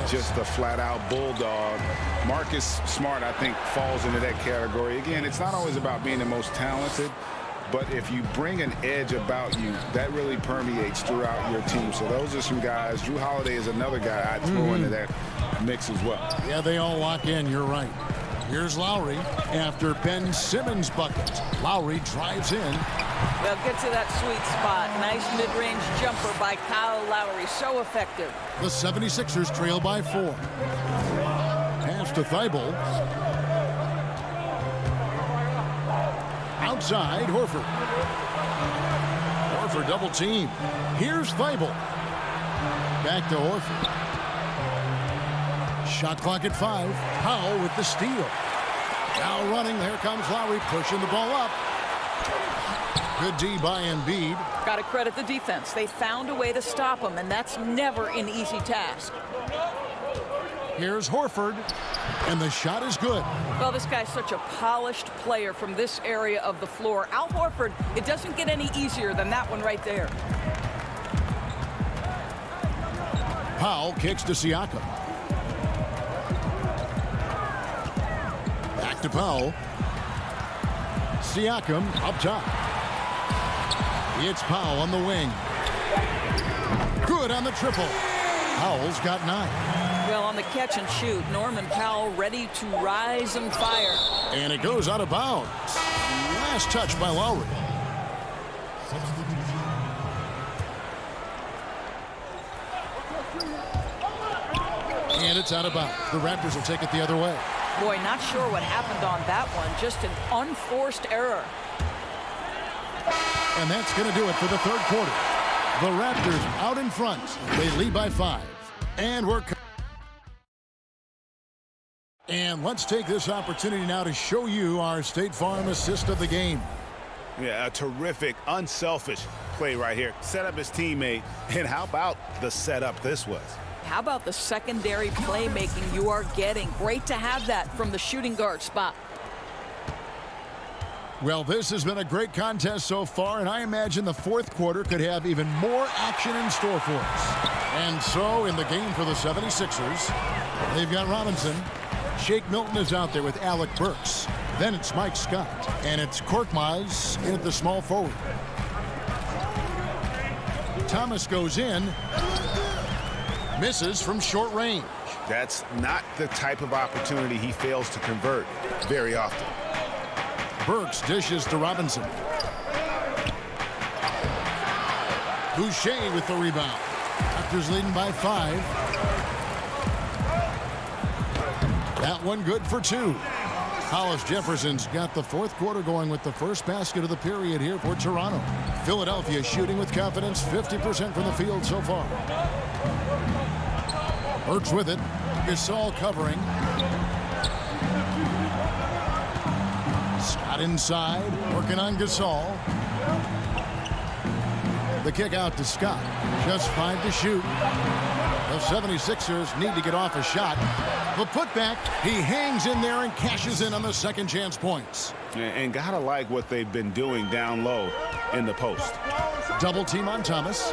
just a flat-out bulldog. Marcus Smart, I think, falls into that category. Again, it's not always about being the most talented, but if you bring an edge about you, that really permeates throughout your team. So those are some guys. Drew Holiday is another guy I'd throw into that mix as well. Yeah, they all lock in. You're right. Here's Lowry after Ben Simmons' bucket. Lowry drives in. Well, get to that sweet spot. Nice mid-range jumper by Kyle Lowry. So effective. The 76ers trail by 4. Pass to Thibault. Outside, Horford. Horford double team. Here's Thibault. Back to Horford. Shot clock at 5. Powell with the steal. Now running. There comes Lowry pushing the ball up. Good D by Embiid. Got to credit the defense. They found a way to stop him, and that's never an easy task. Here's Horford. And the shot is good. Well, this guy's such a polished player from this area of the floor. Al Horford, it doesn't get any easier than that one right there. Powell kicks to Siakam. Back to Powell. Siakam up top. It's Powell on the wing. Good on the triple. Powell's got 9. Well, on the catch and shoot, Norman Powell ready to rise and fire. And it goes out of bounds. Last touch by Lowry. And it's out of bounds. The Raptors will take it the other way. Boy, not sure what happened on that one. Just an unforced error. And that's going to do it for the third quarter. The Raptors out in front. They lead by 5. And let's take this opportunity now to show you our State Farm assist of the game. Yeah, a terrific, unselfish play right here. Set up his teammate. And how about the setup this was? How about the secondary playmaking you are getting? Great to have that from the shooting guard spot. Well, this has been a great contest so far, and I imagine the fourth quarter could have even more action in store for us. And so, in the game for the 76ers, they've got Robinson. Shake Milton is out there with Alec Burks. Then it's Mike Scott. And it's Korkmaz in at the small forward. Thomas goes in. Misses from short range. That's not the type of opportunity he fails to convert very often. Burks dishes to Robinson. Boucher with the rebound. Raptors leading by 5. That one good for 2. Hollis Jefferson's got the fourth quarter going with the first basket of the period here for Toronto. Philadelphia shooting with confidence, 50% from the field so far. Burks with it. Gasol covering. Scott inside, working on Gasol. The kick out to Scott. Just 5 to shoot. The 76ers need to get off a shot. The putback, he hangs in there and cashes in on the second chance points. And gotta like what they've been doing down low in the post. Double team on Thomas.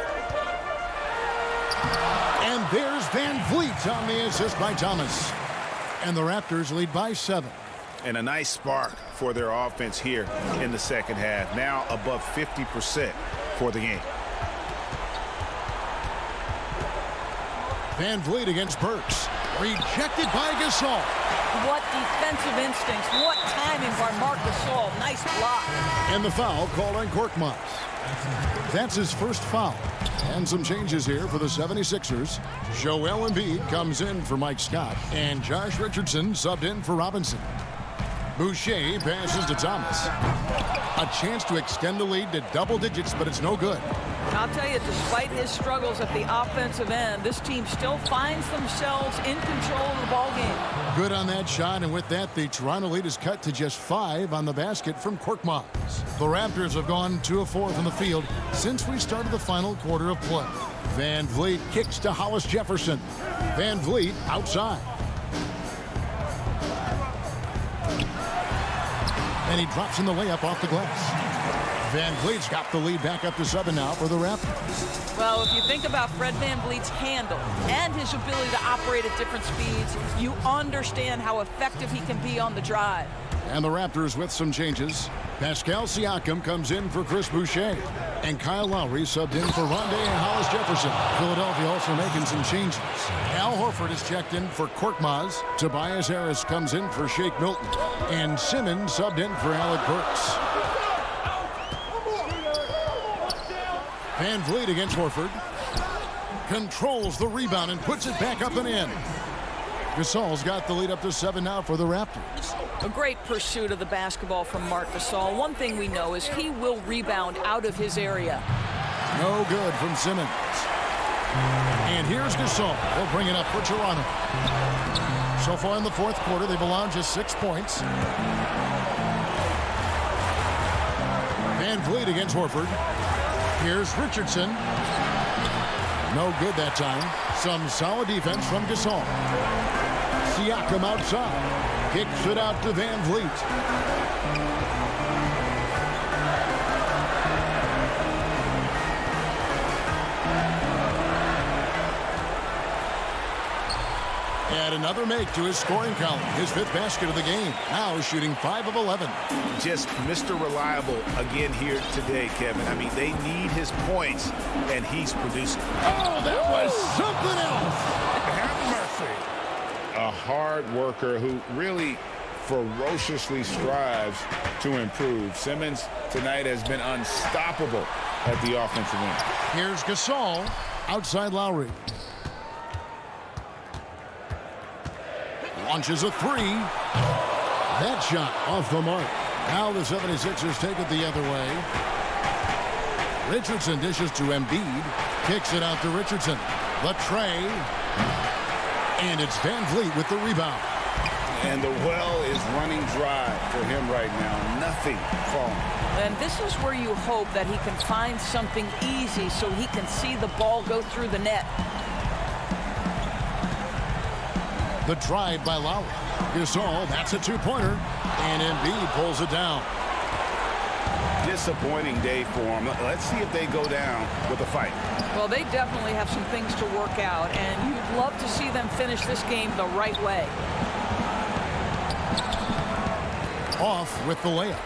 And there's Van Vliet on the assist by Thomas. And the Raptors lead by 7. And a nice spark for their offense here in the second half. Now above 50% for the game. Van Vliet against Burks. Rejected by Gasol. What defensive instincts. What timing by Marc Gasol. Nice block. And the foul called on Korkmaz. That's his first foul. And some changes here for the 76ers. Joel Embiid comes in for Mike Scott. And Josh Richardson subbed in for Robinson. Boucher passes to Thomas. A chance to extend the lead to double digits, but it's no good. I'll tell you, despite his struggles at the offensive end, this team still finds themselves in control of the ball game. Good on that shot, and with that, the Toronto lead is cut to just 5 on the basket from Korkmaz. The Raptors have gone 2 of 4 from the field since we started the final quarter of play. Van Vliet kicks to Hollis Jefferson. Van Vliet outside. And he drops in the layup off the glass. Van Vliet's got the lead back up to 7 now for the Raptors. Well, if you think about Fred Van Vliet's handle and his ability to operate at different speeds, you understand how effective he can be on the drive. And the Raptors with some changes. Pascal Siakam comes in for Chris Boucher. And Kyle Lowry subbed in for Rondé and Hollis Jefferson. Philadelphia also making some changes. Al Horford is checked in for Korkmaz. Tobias Harris comes in for Shake Milton. And Simmons subbed in for Alec Burks. Van Vliet against Horford. Controls the rebound and puts it back up and in. Gasol's got the lead up to 7 now for the Raptors. A great pursuit of the basketball from Marc Gasol. One thing we know is he will rebound out of his area. No good from Simmons. And here's Gasol. He'll bring it up for Toronto. So far in the fourth quarter, they've allowed just 6 points. Van Vliet against Horford. Here's Richardson. No good that time. Some solid defense from Gasol. Siakam outside. Kicks it out to Van Vliet. Add another make to his scoring column. His 5th basket of the game. Now shooting 5 of 11. Just Mr. Reliable again here today, Kevin. I mean, they need his points, and he's producing. Oh, that was something else. Have mercy. A hard worker who really ferociously strives to improve. Simmons tonight has been unstoppable at the offensive end. Here's Gasol. Outside Lowry. Launches a 3. That shot off the mark. Now the 76ers take it the other way. Richardson dishes to Embiid. Kicks it out to Richardson. The tray. And it's Van Vliet with the rebound. And the well is running dry for him right now. Nothing falling. And this is where you hope that he can find something easy so he can see the ball go through the net. The drive by Lowry. Gasol, that's a 2-pointer. And Embiid pulls it down. disappointing day for them. Let's see if they go down with a fight. Well, they definitely have some things to work out, and you'd love to see them finish this game the right way. Off with the layup.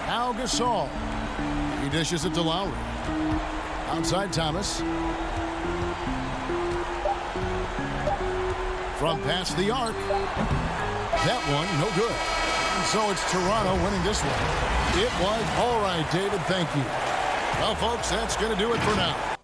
Al Gasol. He dishes it to Lowry. Outside Thomas. From past the arc. That one, no good. And so it's Toronto winning this one. It was all right, David. Thank you. Well, folks, that's going to do it for now.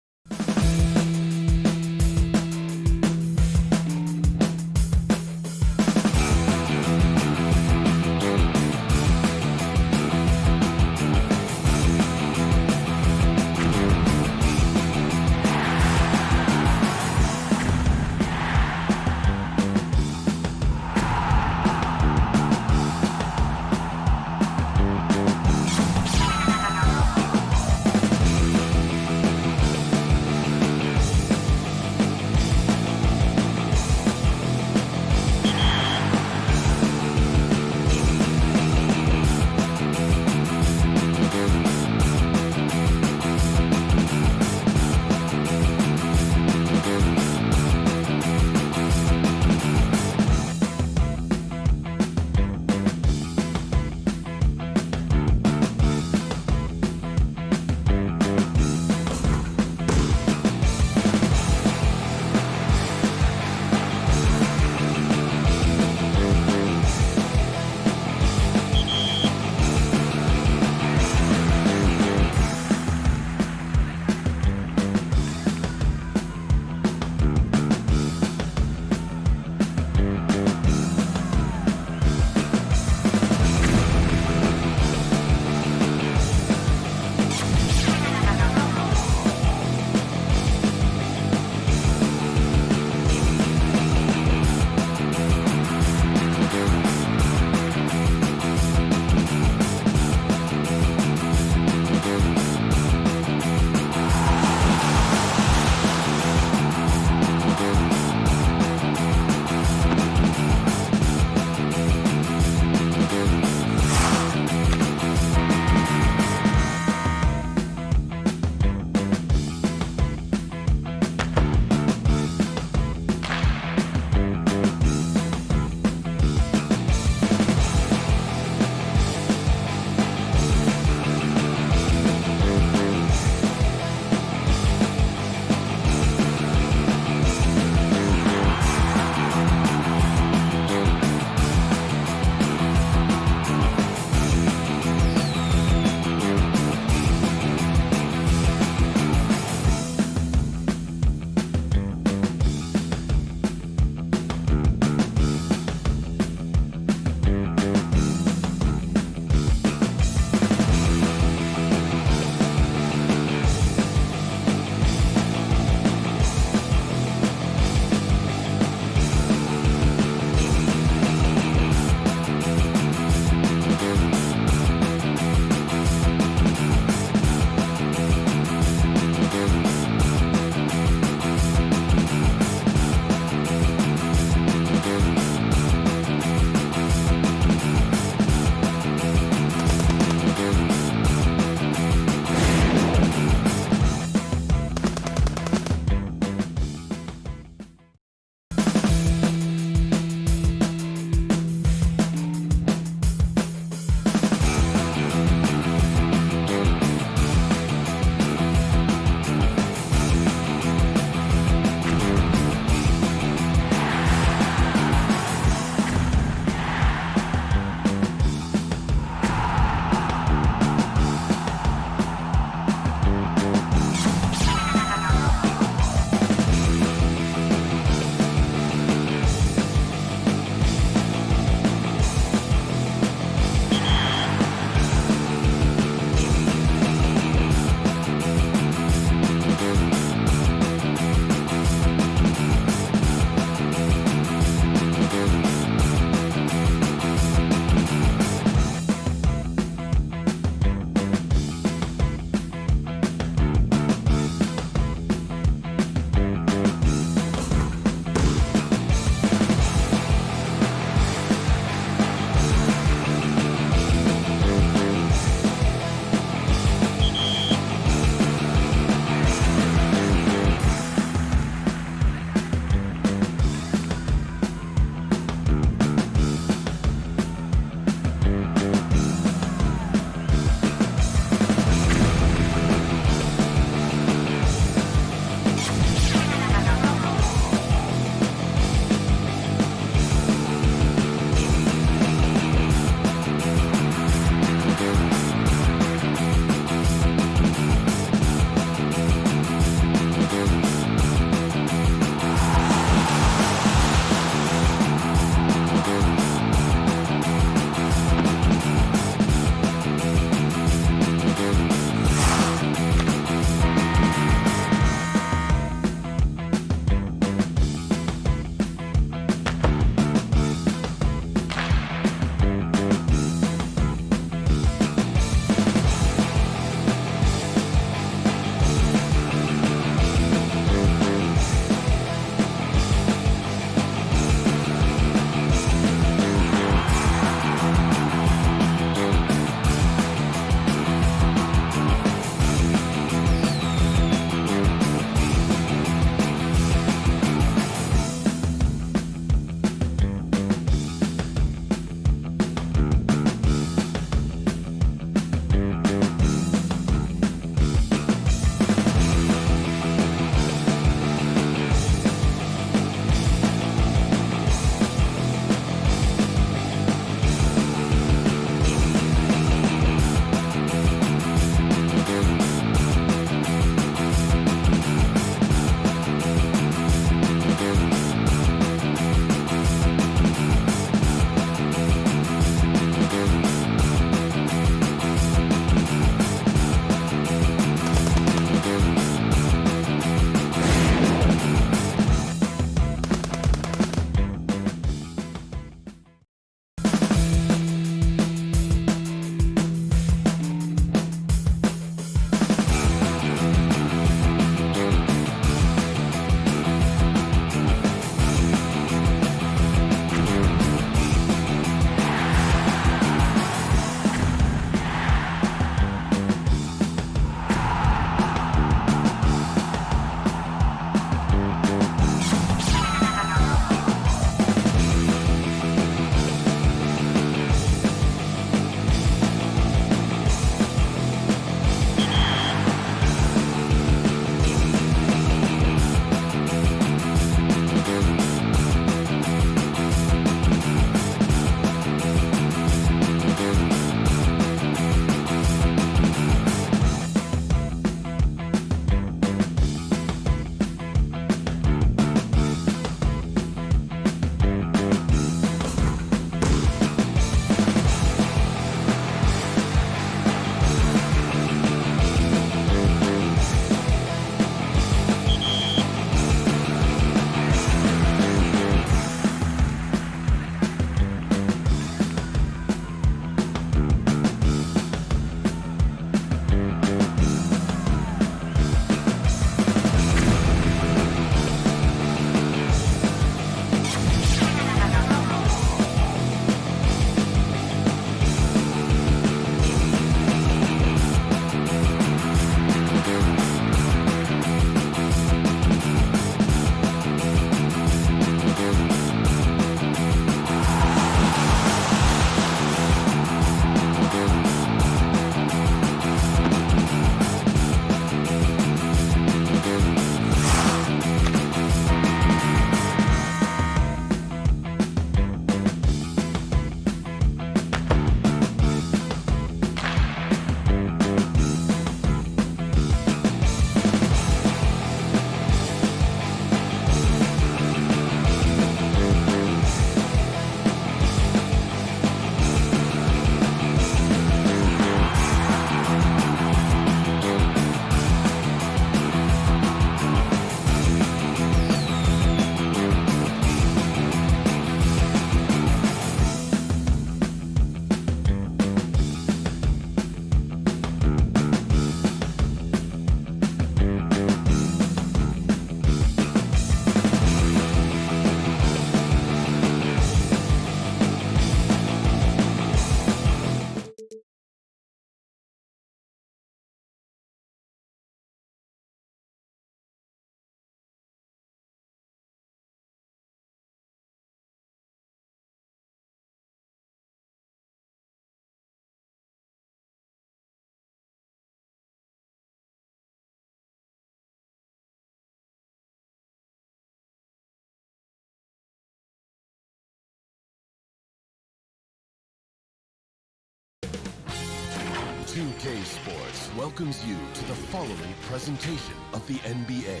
2K Sports welcomes you to the following presentation of the NBA.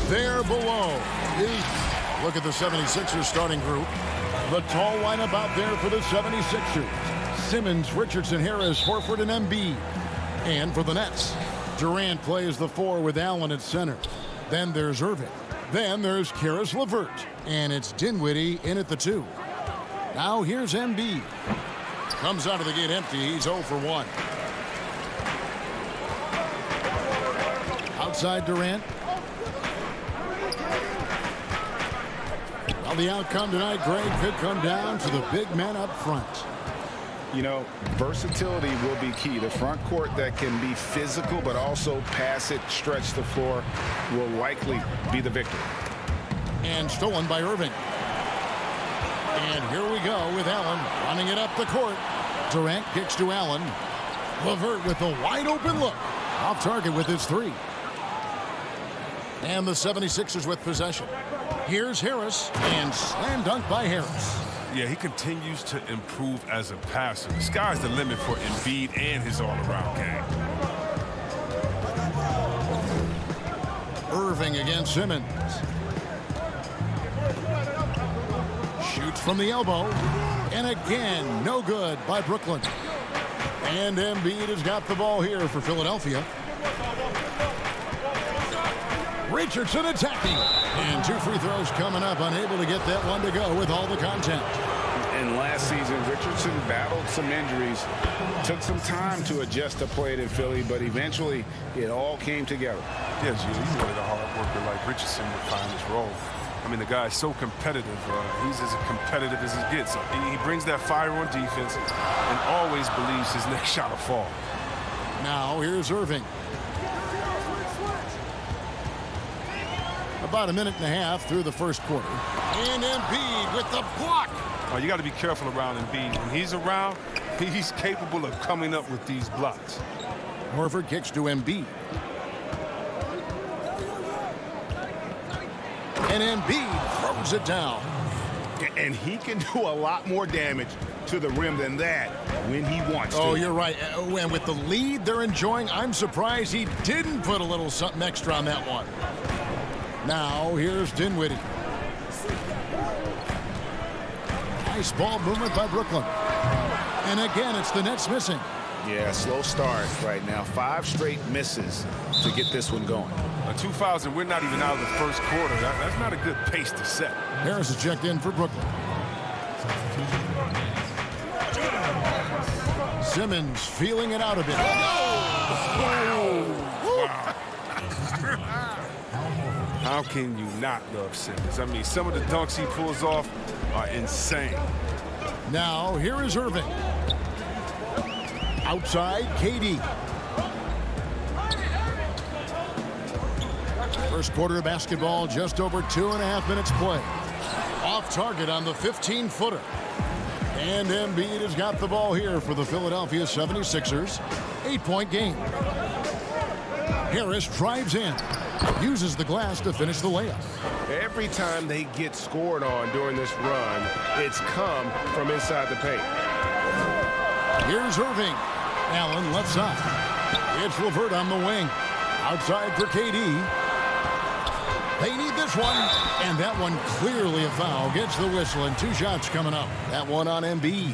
There below is, look at the 76ers starting group. The tall lineup out there for the 76ers. Simmons, Richardson, Harris, Horford, and Embiid. And for the Nets, Durant plays the 4 with Allen at center. Then there's Irving. Then there's Karis LeVert. And it's Dinwiddie in at the 2. Now here's Embiid. Comes out of the gate empty. He's 0 for 1. Outside Durant. Well, the outcome tonight, Greg, could come down to the big man up front. You know, versatility will be key. The front court that can be physical but also pass it, stretch the floor, will likely be the victor. And stolen by Irving. And here we go with Allen running it up the court. Durant kicks to Allen. LeVert with a wide open look. Off target with his 3. And the 76ers with possession. Here's Harris, and slam dunk by Harris. Yeah, he continues to improve as a passer. The sky's the limit for Embiid and his all-around game. Irving against Simmons. Shoots from the elbow. And again, no good by Brooklyn. And Embiid has got the ball here for Philadelphia. Richardson attacking. And 2 free throws coming up, unable to get that one to go with all the contact. And last season, Richardson battled some injuries. Took some time to adjust to play it in Philly, but eventually it all came together. Yeah, he's one of the hard worker like Richardson would find his role. I mean, the guy is so competitive. He's as competitive as he gets. He brings that fire on defense and always believes his next shot will fall. Now here's Irving. About a minute and a half through the first quarter. And Embiid with the block. Oh, you got to be careful around Embiid. When he's around, he's capable of coming up with these blocks. Horford kicks to Embiid. And Embiid throws it down. And he can do a lot more damage to the rim than that when he wants to. Oh, you're right. And with the lead they're enjoying, I'm surprised he didn't put a little something extra on that one. Now, here's Dinwiddie. Nice ball movement by Brooklyn. And again, it's the Nets missing. Yeah, slow start right now. 5 straight misses to get this one going. 2 fouls, and we're not even out of the first quarter. That's not a good pace to set. Harris is checked in for Brooklyn. Simmons feeling it out a bit. Wow. How can you not love Simmons? I mean, some of the dunks he pulls off are insane. Now, here is Irving. Outside, KD. First quarter of basketball, just over 2.5 minutes play. Off target on the 15-footer. And Embiid has got the ball here for the Philadelphia 76ers. 8-point game. Harris drives in. Uses the glass to finish the layup. Every time they get scored on during this run, it's come from inside the paint. Here's Irving. Allen left side. It's LeVert on the wing. Outside for KD. They need this one. And that one clearly a foul. Gets the whistle and 2 shots coming up. That one on Embiid.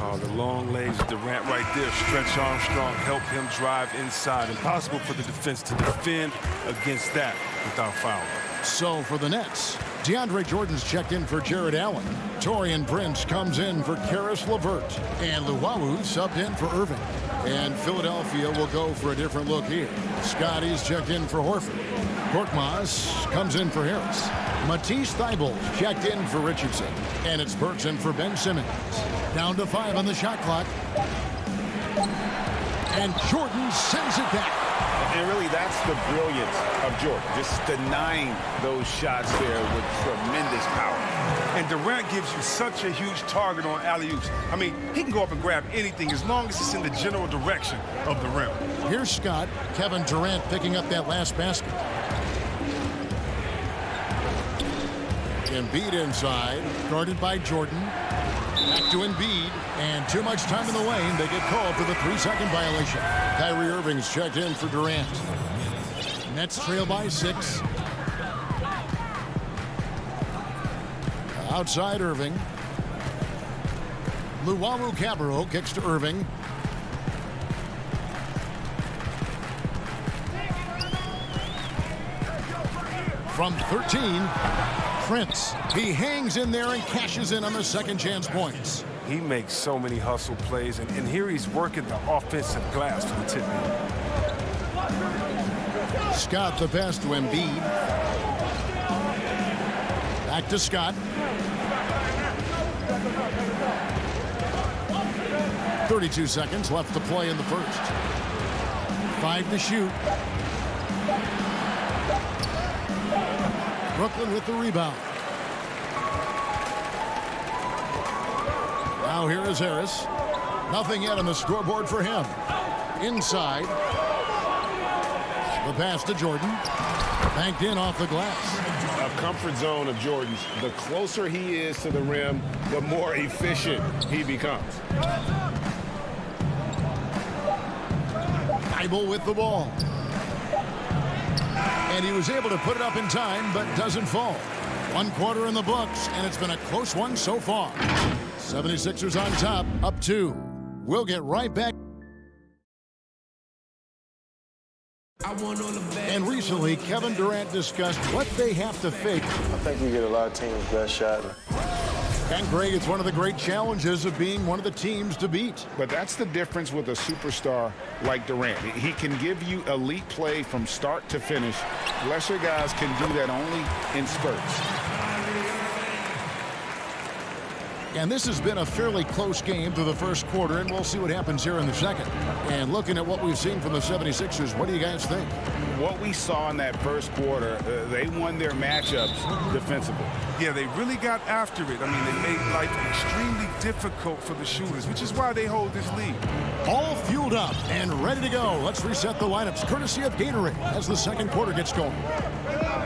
Oh, the long legs of Durant right there. Stretch Armstrong help him drive inside. Impossible for the defense to defend against that without fouling. So for the Nets, DeAndre Jordan's checked in for Jared Allen. Taurean Prince comes in for Karis LeVert. And Luwawu subbed in for Irving. And Philadelphia will go for a different look here. Scotty's checked in for Horford. Korkmaz comes in for Harris. Matisse Thybulle checked in for Richardson. And it's Bergson for Ben Simmons. Down to 5 on the shot clock. And Jordan sends it back. And really, that's the brilliance of Jordan, just denying those shots there with tremendous power. And Durant gives you such a huge target on alley-oops. I mean, he can go up and grab anything as long as it's in the general direction of the rim. Here's Scott. Kevin Durant picking up that last basket. Embiid inside, guarded by Jordan. Back to Embiid, and too much time in the lane. They get called for the 3-second violation. Kyrie Irving's checked in for Durant. Nets trail by 6. Outside Irving. Luwawu-Cabarrot kicks to Irving. From 13, Prince. He hangs in there and cashes in on the second chance points. He makes so many hustle plays, and here he's working the offensive glass for the tip in. Scott the pass to Embiid. Back to Scott. 32 seconds left to play in the first. 5 to shoot. Brooklyn with the rebound. Now here is Harris. Nothing yet on the scoreboard for him. Inside. The pass to Jordan. Banked in off the glass. A comfort zone of Jordan's. The closer he is to the rim, the more efficient he becomes. Bible with the ball. And he was able to put it up in time, but doesn't fall. 1 quarter in the books, and it's been a close one so far. 76ers on top, up 2. We'll get right back. And recently, Kevin Durant discussed what they have to fake. I think we get a lot of teams' best shot. And Greg, it's one of the great challenges of being one of the teams to beat. But that's the difference with a superstar like Durant. He can give you elite play from start to finish. Lesser guys can do that only in spurts. And this has been a fairly close game through the first quarter, and we'll see what happens here in the second. And looking at what we've seen from the 76ers, what do you guys think? What we saw in that first quarter, they won their matchups defensively. Yeah, they really got after it. I mean, they made life extremely difficult for the shooters, which is why they hold this lead. All fueled up and ready to go. Let's reset the lineups, courtesy of Gatorade, as the second quarter gets going.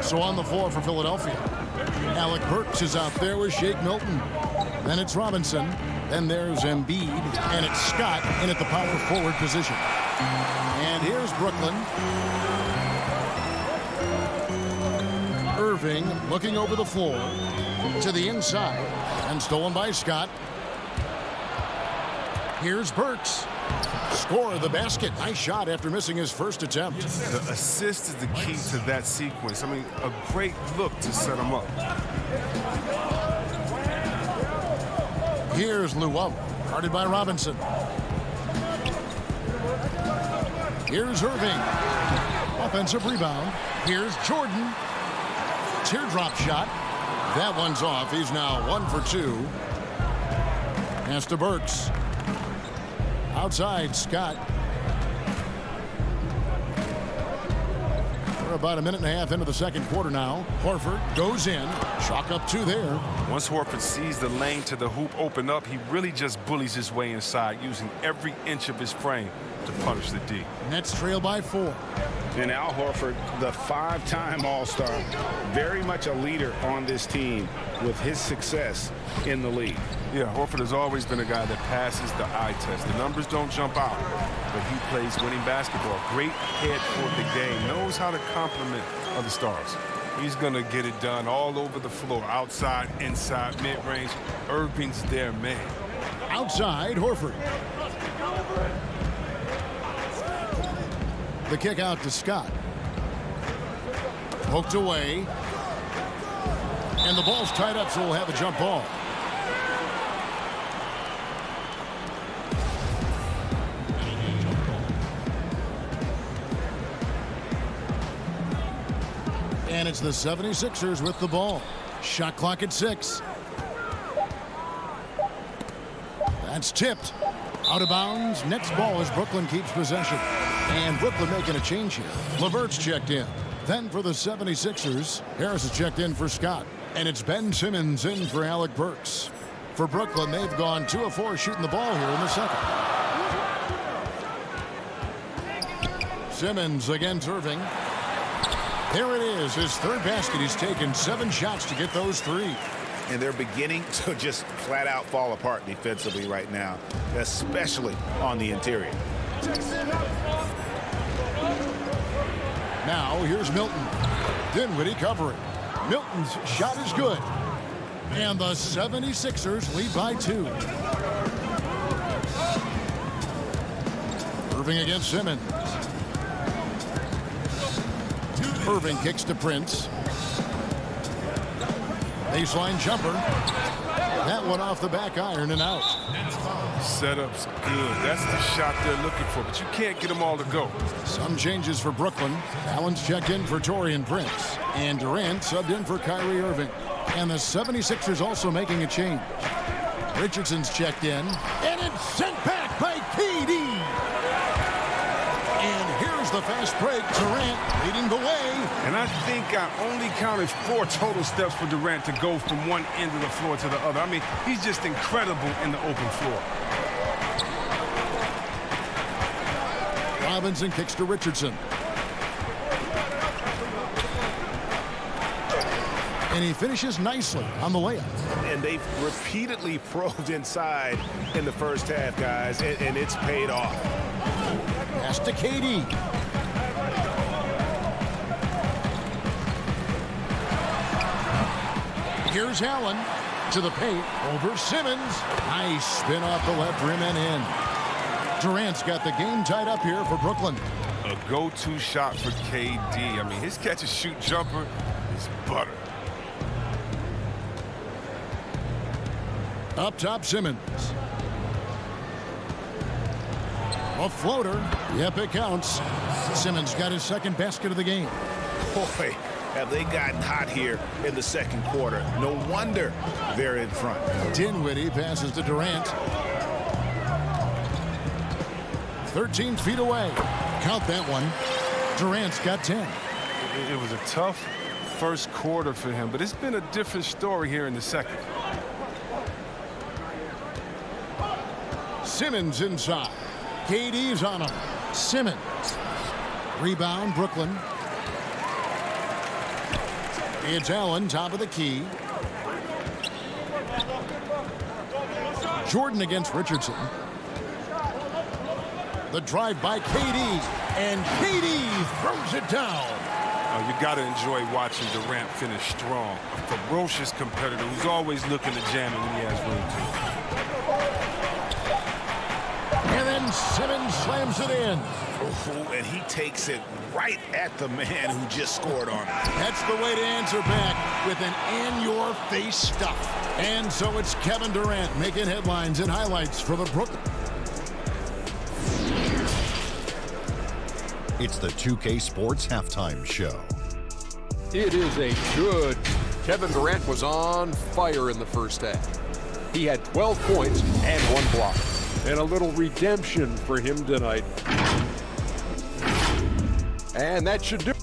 So on the floor for Philadelphia, Alec Burks is out there with Shake Milton. Then it's Robinson. Then there's Embiid. And it's Scott in at the power forward position. And here's Brooklyn. Irving looking over the floor to the inside. And stolen by Scott. Here's Burks. Score the basket. Nice shot after missing his first attempt. The assist is the key to that sequence. I mean, a great look to set him up. Here's Luwawu, guarded by Robinson. Here's Irving. Offensive rebound. Here's Jordan. Teardrop shot. That one's off. He's now 1 for 2. Pass to Burks. Outside, Scott. We're about a minute and a half into the second quarter now. Horford goes in. Chalk up 2 there. Once Horford sees the lane to the hoop open up, he really just bullies his way inside, using every inch of his frame to punish the D. Nets trail by 4. And Al Horford, the 5-time All-Star, very much a leader on this team with his success in the league. Yeah, Horford has always been a guy that passes the eye test. The numbers don't jump out, but he plays winning basketball. Great head for the game. Knows how to complement other stars. He's going to get it done all over the floor. Outside, inside, mid-range. Irving's their man. Outside, Horford. The kick out to Scott. Poked away. And the ball's tied up, so we'll have a jump ball. And it's the 76ers with the ball. Shot clock at 6. That's tipped. Out of bounds. Next ball as Brooklyn keeps possession. And Brooklyn making a change here. LeVert's checked in. Then for the 76ers, Harris has checked in for Scott. And it's Ben Simmons in for Alec Burks. For Brooklyn, they've gone 2 of 4 shooting the ball here in the second. Simmons against Irving. There it is, his third basket. He's taken 7 shots to get those 3. And they're beginning to just flat out fall apart defensively right now, especially on the interior. Now here's Milton. Dinwiddie covering. Milton's shot is good. And the 76ers lead by 2. Irving against Simmons. Irving kicks to Prince. Baseline jumper. That one off the back iron and out. Setup's good. That's the shot they're looking for, but you can't get them all to go. Some changes for Brooklyn. Allen's checked in for Taurean Prince. And Durant subbed in for Kyrie Irving. And the 76ers also making a change. Richardson's checked in. And it's sent back by KD. And here's the fast break. Durant leading the way. And I think I only counted 4 total steps for Durant to go from one end of the floor to the other. I mean, he's just incredible in the open floor. Robinson kicks to Richardson. And he finishes nicely on the layup. And they've repeatedly probed inside in the first half, guys, and it's paid off. Pass to KD. Here's Allen to the paint over Simmons. Nice spin off the left rim and in. Durant's got the game tied up here for Brooklyn. A go-to shot for KD. I mean, his catch-and-shoot jumper is butter. Up top, Simmons. A floater. Yep, it counts. Simmons got his second basket of the game. Boy, have they gotten hot here in the second quarter. No wonder they're in front. Dinwiddie passes to Durant. 13 feet away. Count that one. Durant's got 10. It was a tough first quarter for him, but it's been a different story here in the second. Simmons inside. KD's on him. Simmons. Rebound, Brooklyn. It's Allen, top of the key. Jordan against Richardson. The drive by KD. And KD throws it down. You got to enjoy watching Durant finish strong. A ferocious competitor who's always looking to jam it when he has room to. And then Simmons slams it in. Oh, and he takes it right at the man who just scored on him. That's the way to answer back with an in-your-face stuff. And so it's Kevin Durant making headlines and highlights for the Brooklyn. It's the 2K Sports Halftime Show. It is a good. Kevin Durant was on fire in the first half. He had 12 points and 1 block. And a little redemption for him tonight. And that should do it.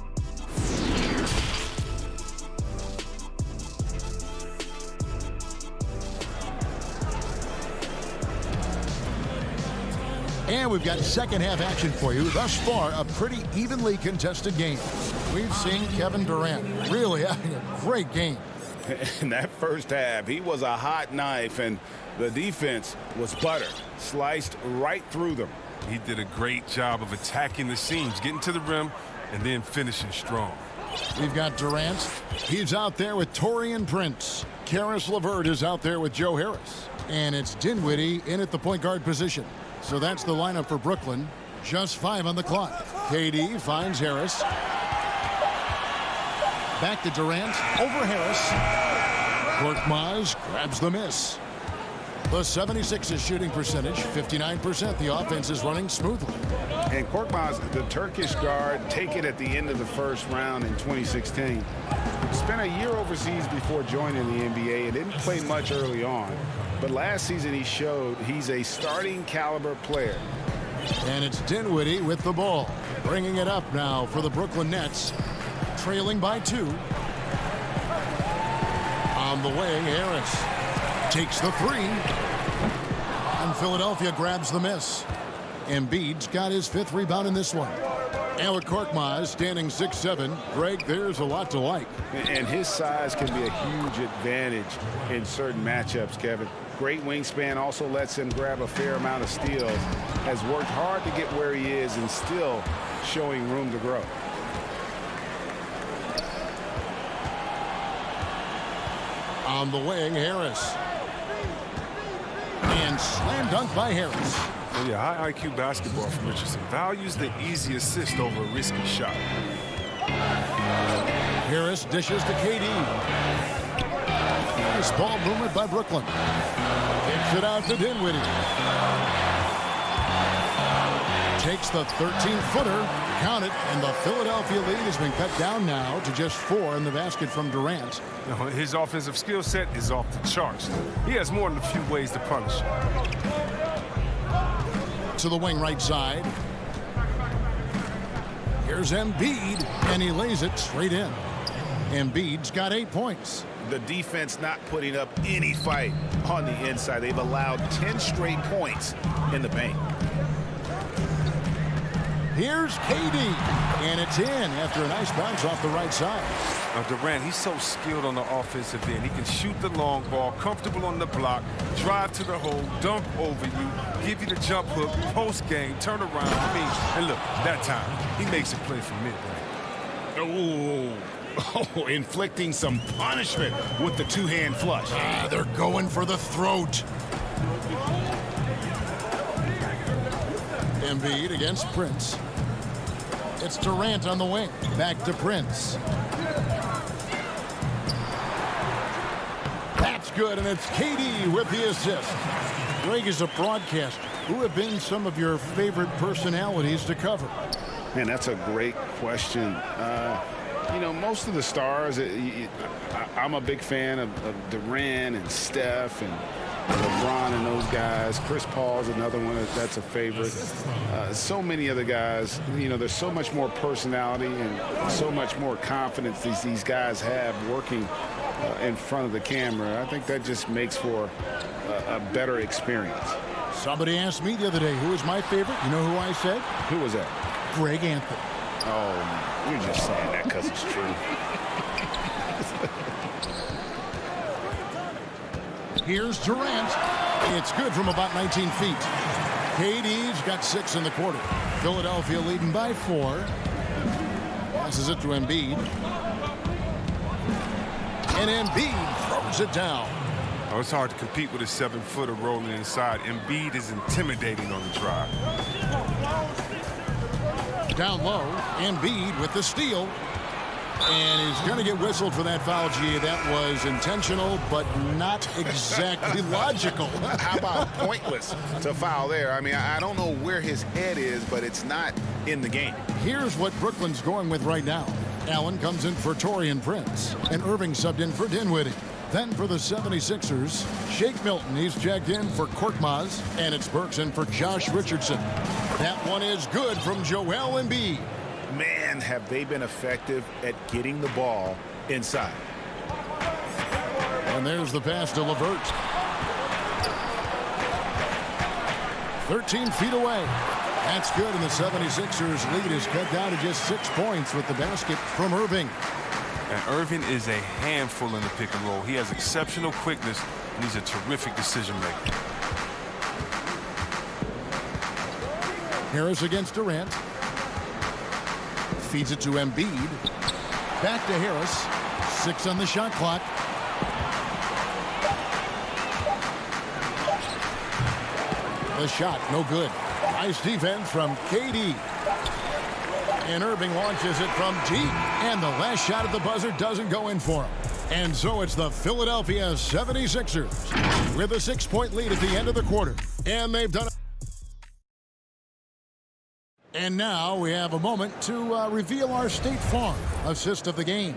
And we've got second half action for you. Thus far, a pretty evenly contested game. We've seen Kevin Durant really having a great game. In that first half, he was a hot knife, and the defense was butter. Sliced right through them. He did a great job of attacking the seams, getting to the rim, and then finishing strong. We've got Durant. He's out there with Taurean Prince. Karis LeVert is out there with Joe Harris. And it's Dinwiddie in at the point guard position. So that's the lineup for Brooklyn. Just 5 on the clock. KD finds Harris. Back to Durant. Over Harris. Korkmaz grabs the miss. The 76ers shooting percentage, 59%. The offense is running smoothly. And Korkmaz, the Turkish guard, taken at the end of the first round in 2016. Spent a year overseas before joining the NBA and didn't play much early on. But last season he showed he's a starting caliber player. And it's Dinwiddie with the ball. Bringing it up now for the Brooklyn Nets. Trailing by 2. On the way, Harris takes the 3. And Philadelphia grabs the miss. Embiid's got his 5th rebound in this one. And with Korkmaz standing 6'7", Greg, there's a lot to like. And his size can be a huge advantage in certain matchups, Kevin. Great wingspan, also lets him grab a fair amount of steals. Has worked hard to get where he is and still showing room to grow. On the wing, Harris. And slam dunk by Harris. Oh, yeah, high IQ basketball from Richardson. Values the easy assist over a risky shot. Harris dishes to KD. Nice ball movement by Brooklyn. Kicks it out to Dinwiddie. Takes the 13-footer. Count it, and the Philadelphia lead has been cut down now to just 4 in the basket from Durant. His offensive skill set is off the charts. He has more than a few ways to punish. To the wing right side. Here's Embiid, and he lays it straight in. Embiid's got 8 points. The defense not putting up any fight on the inside. They've allowed 10 straight points in the paint. Here's KD, and it's in after a nice bounce off the right side. Durant, he's so skilled on the offensive end. He can shoot the long ball, comfortable on the block, drive to the hole, dunk over you, give you the jump hook, post game, turn around. And look, that time, he makes a play from mid-range. Oh, inflicting some punishment with the two-hand flush. They're going for the throat. Embiid against Prince. It's Durant on the wing. Back to Prince. That's good, and it's KD with the assist. Greg, is a broadcaster. Who have been some of your favorite personalities to cover? Man, that's a great question. You know, most of the stars, I'm a big fan of Durant and Steph and LeBron and those guys. Chris Paul's another one that's a favorite. So many other guys, you know, there's so much more personality and so much more confidence these guys have working in front of the camera. I think that just makes for a better experience. Somebody asked me the other day, who is my favorite? You know who I said? Who was that? Greg Anthony. Oh, you're just saying that because it's true. Here's Durant. It's good from about 19 feet. KD's got 6 in the quarter. Philadelphia leading by 4. Passes it to Embiid. And Embiid throws it down. Oh, it's hard to compete with a 7-footer rolling inside. Embiid is intimidating on the drive. Down low, Embiid with the steal. And he's going to get whistled for that foul, G. That was intentional, but not exactly logical. How about pointless to foul there? I mean, I don't know where his head is, but it's not in the game. Here's what Brooklyn's going with right now. Allen comes in for Taurean Prince, and Irving subbed in for Dinwiddie. Then for the 76ers, Shake Milton, he's checked in for Korkmaz, and it's Burks in for Josh Richardson. That one is good from Joel Embiid. Man, have they been effective at getting the ball inside. And there's the pass to LeVert. 13 feet away. That's good, and the 76ers lead is cut down to just 6 points with the basket from Irving. And Irving is a handful in the pick and roll. He has exceptional quickness, and he's a terrific decision maker. Harris against Durant. Feeds it to Embiid. Back to Harris. 6 on the shot clock. The shot, no good. Nice defense from KD. And Irving launches it from deep. And the last shot at the buzzer doesn't go in for him. And so it's the Philadelphia 76ers with a 6-point lead at the end of the quarter. And they've done it. And now we have a moment to reveal our State Farm assist of the game.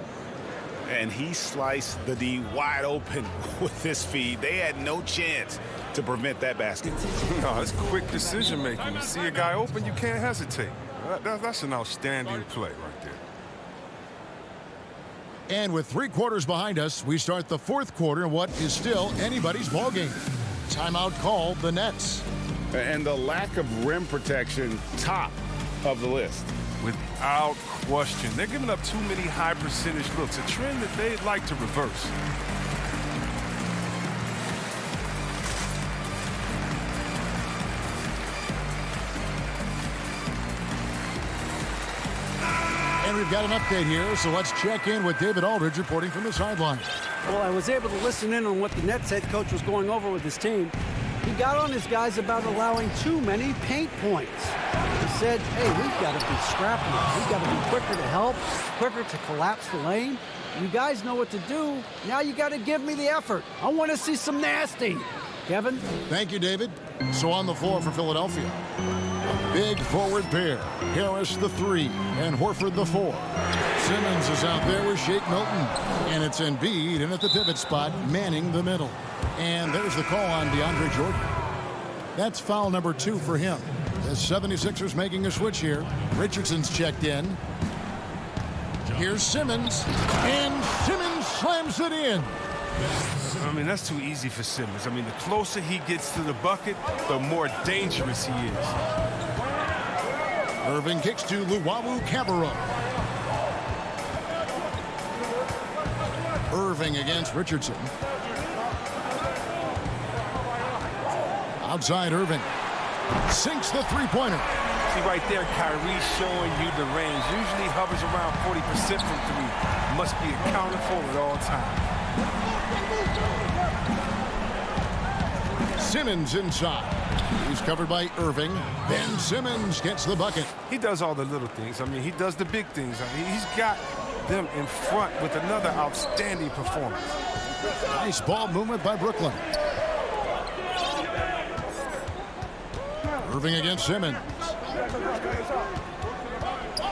And he sliced the D wide open with this feed. They had no chance to prevent that basket. No, it's quick decision making. You see a guy open, you can't hesitate. That's an outstanding play right there. And with 3 quarters behind us, we start the 4th quarter in what is still anybody's ballgame. Timeout called the Nets. And the lack of rim protection, top of the list. without question. They're giving up too many high percentage looks, a trend that they'd like to reverse. And we've got an update here, so let's check in with David Aldridge reporting from the sideline. Well, I was able to listen in on what the Nets head coach was going over with his team. He got on his guys about allowing too many paint points. He said, hey, we've got to be scrappier. We've got to be quicker to help, quicker to collapse the lane. You guys know what to do. Now you got to give me the effort. I want to see some nasty. Kevin? Thank you, David. So on the floor for Philadelphia, big forward pair. Harris the 3 and Horford the 4. Simmons is out there with Shake Milton. And it's Embiid in at the pivot spot, manning the middle. And there's the call on DeAndre Jordan. That's foul number 2 for him. The 76ers making a switch here. Richardson's checked in. Here's Simmons. And Simmons slams it in. I mean, that's too easy for Simmons. I mean, the closer he gets to the bucket, the more dangerous he is. Irving kicks to Luwawu-Cabarrot. Irving against Richardson. Outside Irving. Sinks the three-pointer. See right there, Kyrie showing you the range. Usually hovers around 40% from 3. Must be accounted for at all times. Simmons inside. He's covered by Irving. Ben Simmons gets the bucket. He does all the little things. I mean, he does the big things. I mean, he's got them in front with another outstanding performance. Nice ball movement by Brooklyn. Irving against Simmons.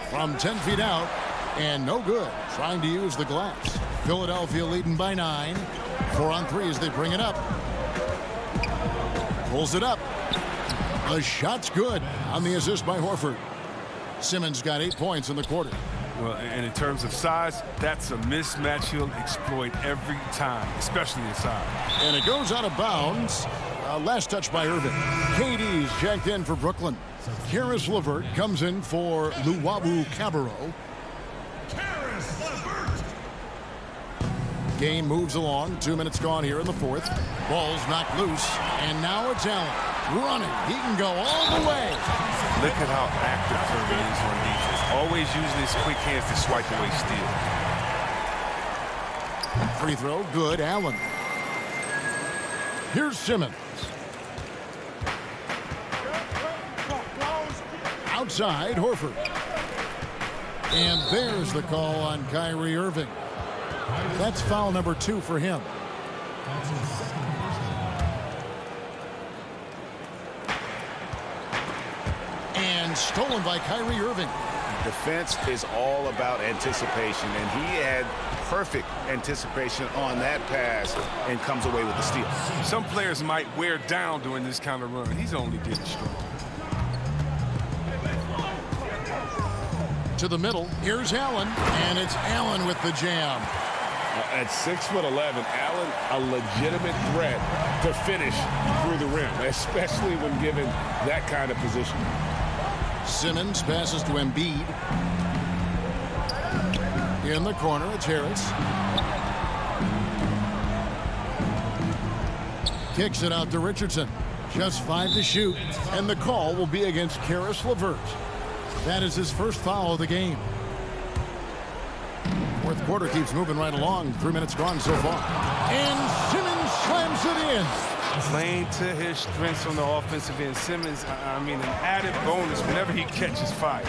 From 10 feet out, and no good. Trying to use the glass. Philadelphia leading by 9. 4 on 3 as they bring it up. Pulls it up. The shot's good on the assist by Horford. Simmons got 8 points in the quarter. Well, and in terms of size, that's a mismatch he'll exploit every time, especially inside. And it goes out of bounds. Last touch by Irving. KD's checked in for Brooklyn. Karis LeVert comes in for Luwawu-Cabarrot. Game moves along. 2 minutes gone here in the fourth. Ball's knocked loose. And now it's Allen. Running. He can go all the way. Look at how active Kirby is on defense. Always using his quick hands to swipe away steal. Free throw. Good. Allen. Here's Simmons. Outside, Horford. And there's the call on Kyrie Irving. That's foul number 2 for him. And stolen by Kyrie Irving. Defense is all about anticipation, and he had perfect anticipation on that pass and comes away with the steal. Some players might wear down during this kind of run. He's only getting strong. To the middle. Here's Allen. And it's Allen with the jam. At 6'11", Allen, a legitimate threat to finish through the rim, especially when given that kind of position. Simmons passes to Embiid. In the corner, it's Harris. Kicks it out to Richardson. Just 5 to shoot. And the call will be against Karis LeVert. That is his first foul of the game. Fourth quarter keeps moving right along. 3 minutes gone so far. And Simmons slams it in. Playing to his strengths on the offensive end. Simmons, I mean, an added bonus whenever he catches fire.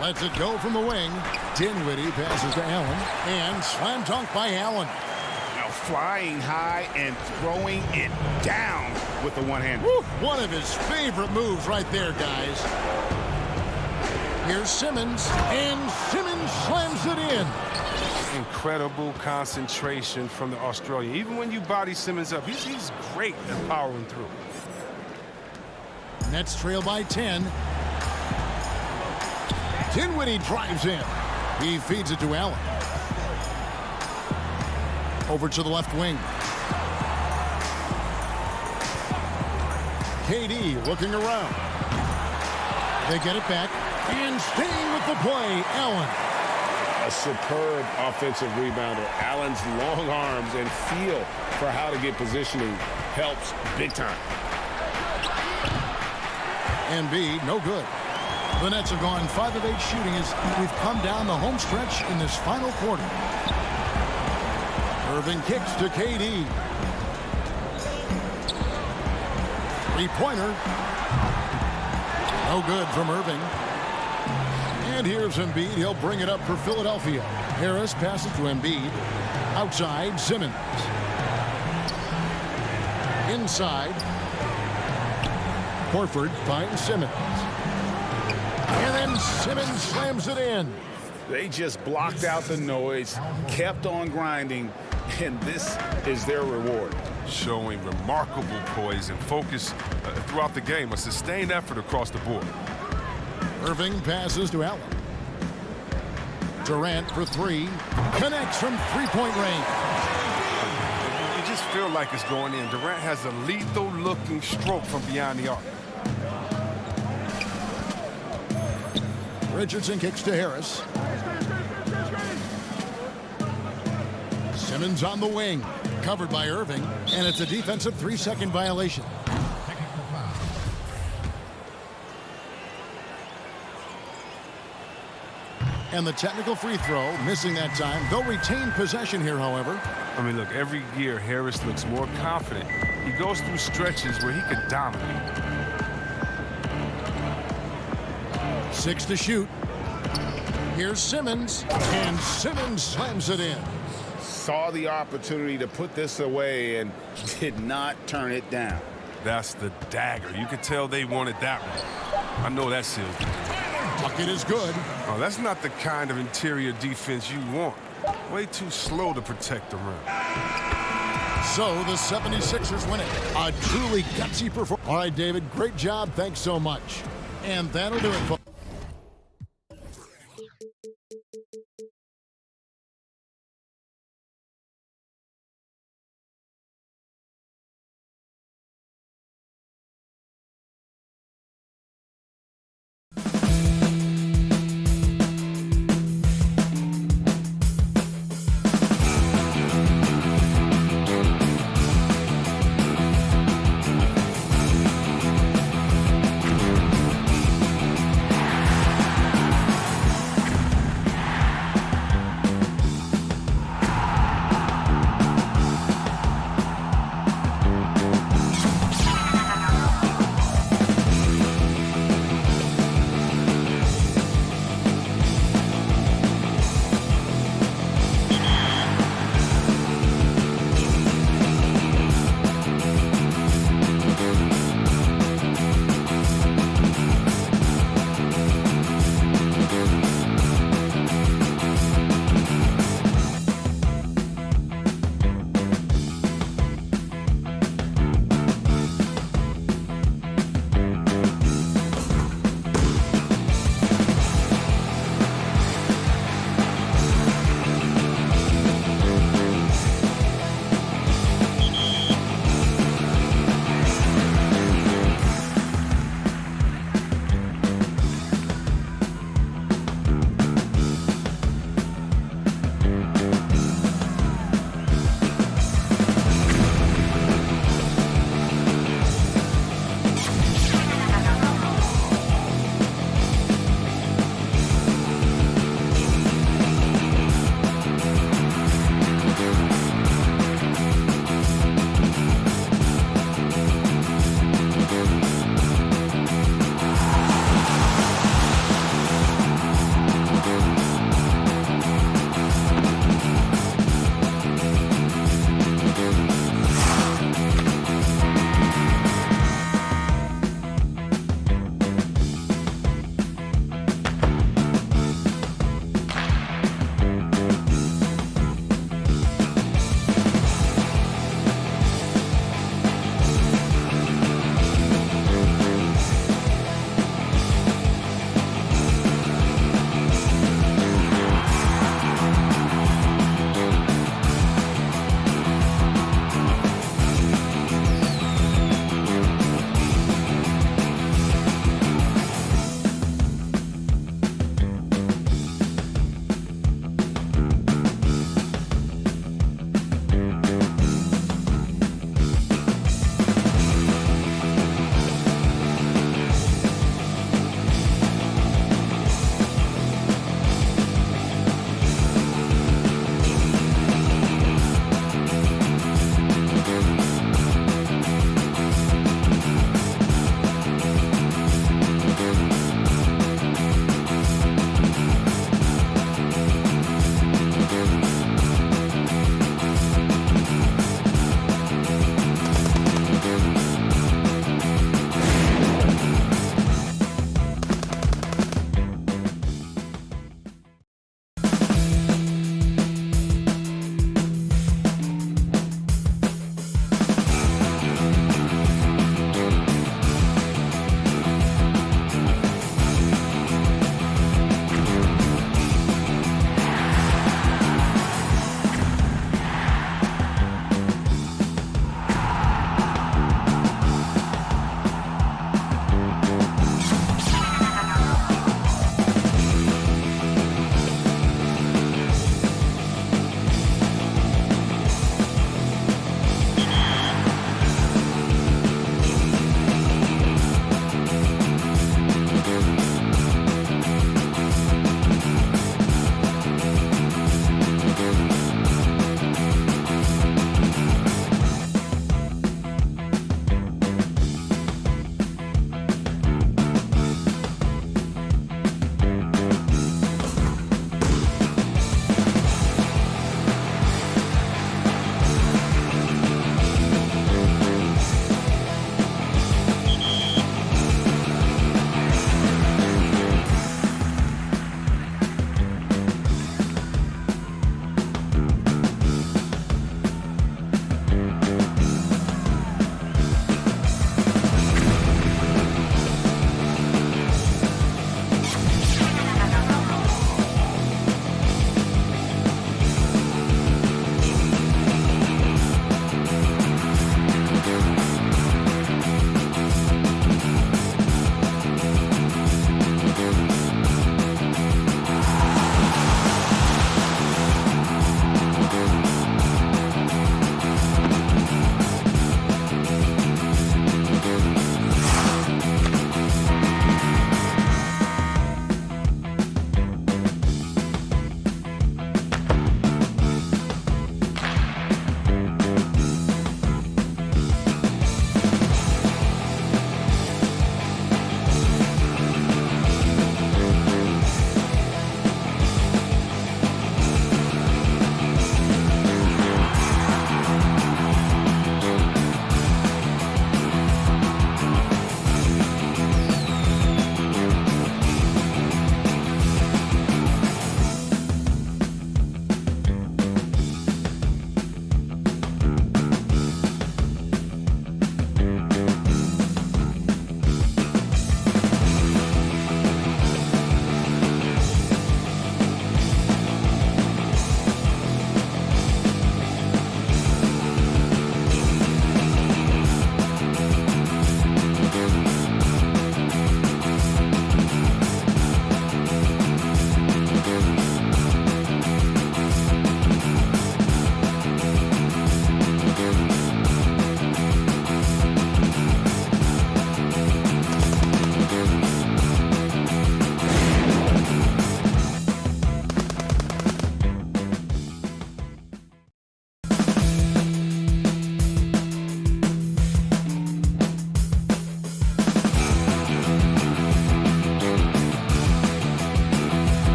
Lets it go from the wing. Dinwiddie passes to Allen. And slam dunk by Allen. Now flying high and throwing it down with the one-hander. One of his favorite moves right there, guys. Here's Simmons. And Simmons slams it in. Incredible concentration from the Australian. Even when you body Simmons up, he's great at powering through. Nets trail by 10. Dinwiddie drives in. He feeds it to Allen. Over to the left wing. KD looking around. They get it back. And staying with the play, Allen. A superb offensive rebounder. Allen's long arms and feel for how to get positioning helps big time. Embiid, no good. The Nets have gone 5 of 8 shooting as we've come down the home stretch in this final quarter. Irving kicks to KD. Three-pointer. No good from Irving. And here's Embiid. He'll bring it up for Philadelphia. Harris passes to Embiid. Outside, Simmons. Inside. Horford finds Simmons. And then Simmons slams it in. They just blocked out the noise, kept on grinding, and this is their reward. Showing remarkable poise and focus throughout the game. A sustained effort across the board. Irving passes to Allen. Durant for three. Connects from three-point range. You just feel like it's going in. Durant has a lethal-looking stroke from beyond the arc. Richardson kicks to Harris. Simmons on the wing. Covered by Irving. And it's a defensive 3-second violation. And the technical free throw, missing that time. They'll retain possession here, however. I mean, look, every year Harris looks more confident. He goes through stretches where he can dominate. 6 to shoot. Here's Simmons. And Simmons slams it in. Saw the opportunity to put this away and did not turn it down. That's the dagger. You could tell they wanted that one. I know that seals the deal. Bucket is good. Oh, that's not the kind of interior defense you want. Way too slow to protect the rim. So the 76ers win it. A truly gutsy performance. All right, David, great job. Thanks so much. And that'll do it, folks.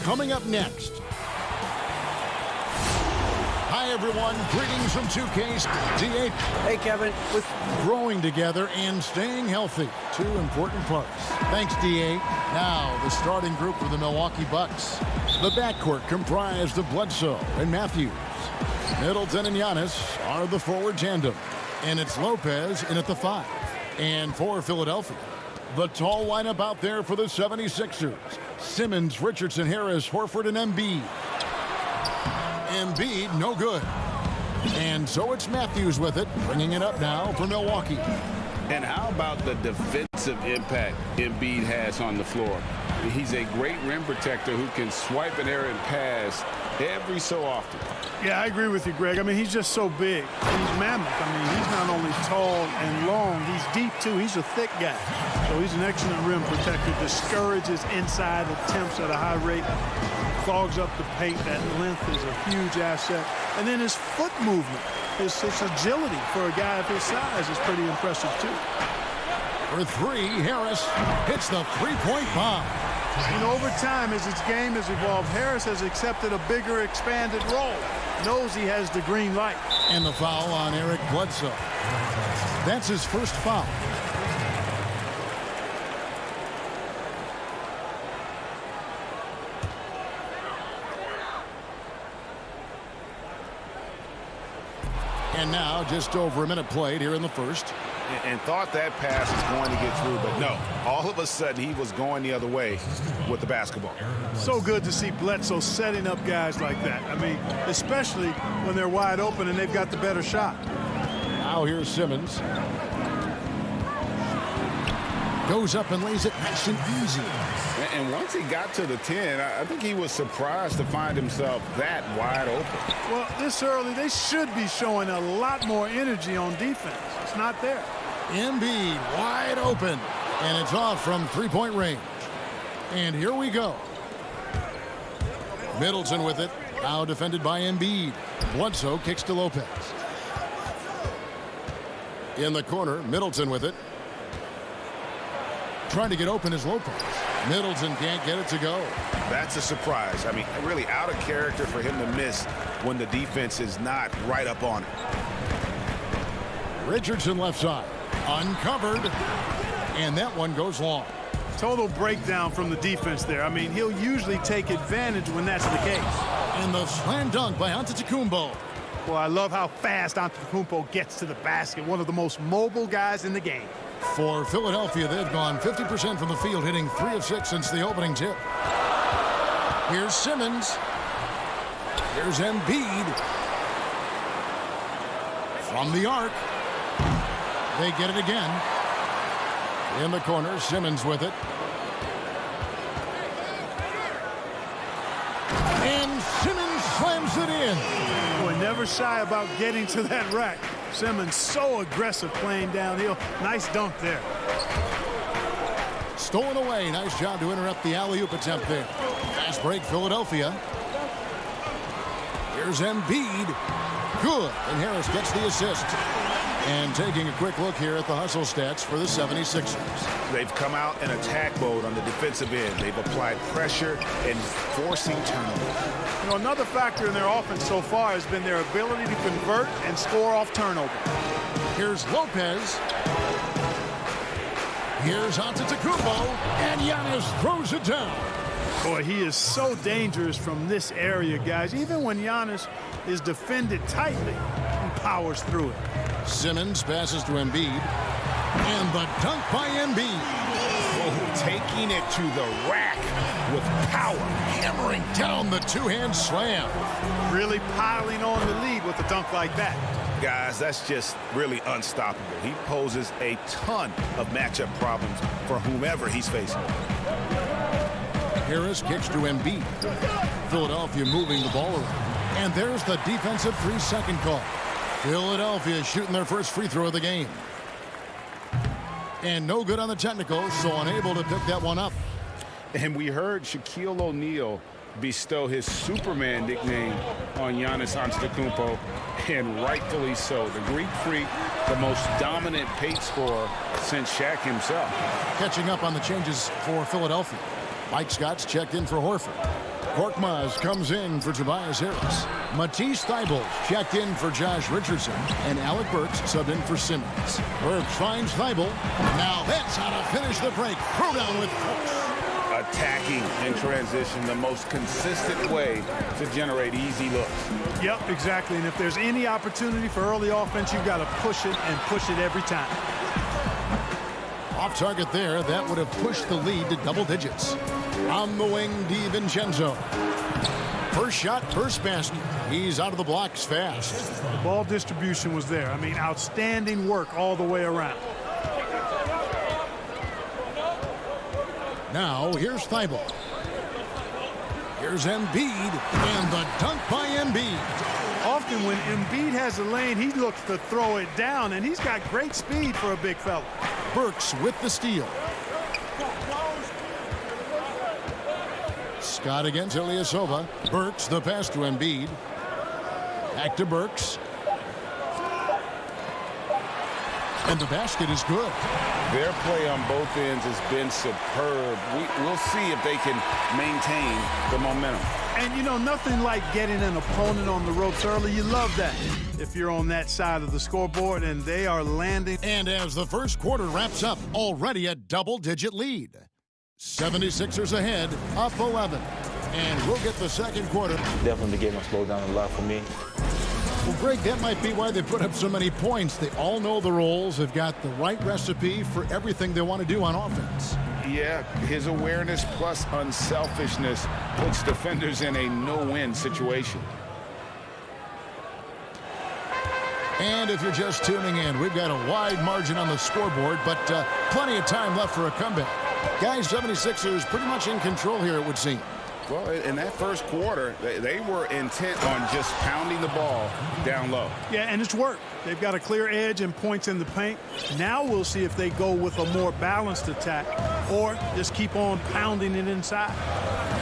coming up next. Hi, everyone. Greetings from 2K's D8. Hey, Kevin. With growing together and staying healthy, two important parts. Thanks, D8. Now, the starting group for the Milwaukee Bucks. The backcourt comprised of Bledsoe and Matthews. Middleton and Giannis are the forward tandem. And it's Lopez in at the 5. And for Philadelphia, the tall lineup out there for the 76ers. Simmons, Richardson, Harris, Horford, and Embiid. Embiid, no good. And so it's Matthews with it, bringing it up now for Milwaukee. And how about the defensive impact Embiid has on the floor? He's a great rim protector who can swipe an errant pass every so often. Yeah, I agree with you, Greg. I mean, he's just so big. He's mammoth. I mean, he's not only tall and long, he's deep, too. He's a thick guy. So he's an excellent rim protector. Discourages inside attempts at a high rate. Clogs up the paint. That length is a huge asset. And then his foot movement, his agility for a guy of his size is pretty impressive, too. For 3, Harris hits the three-point bomb. You know, over time, as his game has evolved, Harris has accepted a bigger, expanded role. Knows he has the green light. And the foul on Eric Bledsoe. That's his first foul. And now just over a minute played here in the first. And thought that pass was going to get through, but no. All of a sudden, he was going the other way with the basketball. So good to see Bledsoe setting up guys like that. I mean, especially when they're wide open and they've got the better shot. Now here's Simmons. Goes up and lays it nice and easy. And once he got to the 10, I think he was surprised to find himself that wide open. Well, this early, they should be showing a lot more energy on defense. It's not there. Embiid wide open. And it's off from three-point range. And here we go. Middleton with it. Now defended by Embiid. Bledsoe kicks to Lopez. In the corner, Middleton with it. Trying to get open is Lopez. Middleton can't get it to go. That's a surprise. I mean, really out of character for him to miss when the defense is not right up on it. Richardson left side. Uncovered. And that one goes long. Total breakdown from the defense there. I mean, he'll usually take advantage when that's the case. And the slam dunk by Antetokounmpo. Well, I love how fast Antetokounmpo gets to the basket. One of the most mobile guys in the game. For Philadelphia, they've gone 50% from the field, hitting 3 of 6 since the opening tip. Here's Simmons. Here's Embiid. From the arc. They get it again. In the corner, Simmons with it. And Simmons slams it in. Boy, never shy about getting to that rack. Simmons so aggressive playing downhill. Nice dunk there. Stolen away. Nice job to interrupt the alley-oop attempt there. Fast break, Philadelphia. Here's Embiid. Good. And Harris gets the assist. And taking a quick look here at the hustle stats for the 76ers. They've come out in attack mode on the defensive end. They've applied pressure and forcing turnovers. You know, another factor in their offense so far has been their ability to convert and score off turnover. Here's Lopez. Here's Antetokounmpo. And Giannis throws it down. Boy, he is so dangerous from this area, guys. Even when Giannis is defended tightly, he powers through it. Simmons passes to Embiid. And the dunk by Embiid. Oh, taking it to the rack with power. Hammering down the two-hand slam. Really piling on the lead with a dunk like that. Guys, that's just really unstoppable. He poses a ton of matchup problems for whomever he's facing. Harris kicks to Embiid. Philadelphia moving the ball around. And there's the defensive 3-second call. Philadelphia shooting their first free throw of the game. And no good on the technical, so unable to pick that one up. And we heard Shaquille O'Neal bestow his Superman nickname on Giannis Antetokounmpo, and rightfully so. The Greek Freak, the most dominant paint scorer since Shaq himself. Catching up on the changes for Philadelphia. Mike Scott's checked in for Horford. Korkmaz comes in for Tobias Harris. Matisse Thybulle checked in for Josh Richardson. And Alec Burks subbed in for Simmons. Burks finds Thybulle. Now that's how to finish the break. Throw down with force. Attacking in transition, the most consistent way to generate easy looks. Yep, exactly. And if there's any opportunity for early offense, you've got to push it and push it every time. Off target there, that would have pushed the lead to double digits. On the wing, DiVincenzo. First shot, first basket. He's out of the blocks fast. The ball distribution was there. I mean, outstanding work all the way around. Now, here's Thybulle. Here's Embiid, and the dunk by Embiid. Often when Embiid has a lane, he looks to throw it down, and he's got great speed for a big fella. Burks with the steal. Scott against Ilyasova. Burks the pass to Embiid. Back to Burks. And the basket is good. Their play on both ends has been superb. We'll see if they can maintain the momentum. And, you know, nothing like getting an opponent on the ropes early. You love that if you're on that side of the scoreboard, and they are landing. And as the first quarter wraps up, already a double-digit lead. 76ers ahead, up 11. And we'll get the second quarter. Definitely the game will slow down a lot for me. Well, Greg, that might be why they put up so many points. They all know the roles. They've got the right recipe for everything they want to do on offense. Yeah, his awareness plus unselfishness puts defenders in a no-win situation. And if you're just tuning in, we've got a wide margin on the scoreboard, but plenty of time left for a comeback. Guys, 76ers pretty much in control here, it would seem. Well, in that first quarter, they were intent on just pounding the ball down low. Yeah, and it's worked. They've got a clear edge and points in the paint. Now we'll see if they go with a more balanced attack or just keep on pounding it inside.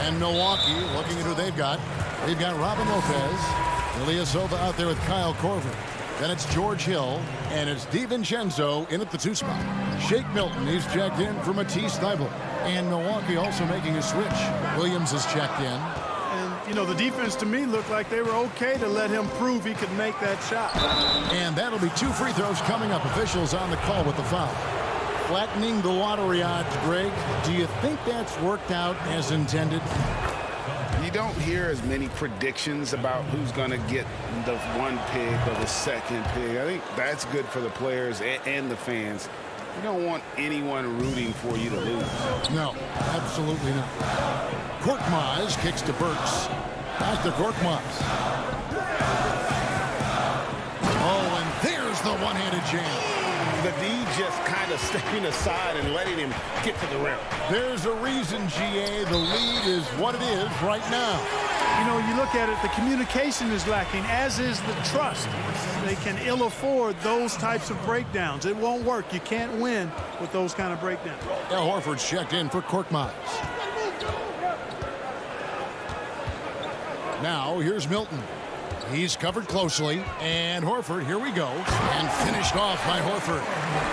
And Milwaukee, looking at who they've got. They've got Robin Lopez, Ilyasova out there with Kyle Korver. Then it's George Hill, and it's DiVincenzo in at the 2 spot. Shake Milton, he's checked in for Matisse Thybulle. And Milwaukee also making a switch. Williams is checked in. And, you know, the defense to me looked like they were okay to let him prove he could make that shot. And that'll be 2 free throws coming up. Officials on the call with the foul. Flattening the lottery odds, Greg. Do you think that's worked out as intended? You don't hear as many predictions about who's going to get the 1 pick or the 2nd pick. I think that's good for the players and the fans. You don't want anyone rooting for you to lose. No, absolutely not. Korkmaz kicks to Burks. Back to Korkmaz. Oh, and there's the one-handed jam. The D just kind of stepping aside and letting him get to the rim. There's a reason, GA. The lead is what it is right now. You know, you look at it, the communication is lacking, as is the trust. They can ill afford those types of breakdowns. It won't work. You can't win with those kind of breakdowns. Al Horford's checked in for Korkmaz. Now, here's Milton. He's covered closely. And Horford, here we go. And finished off by Horford.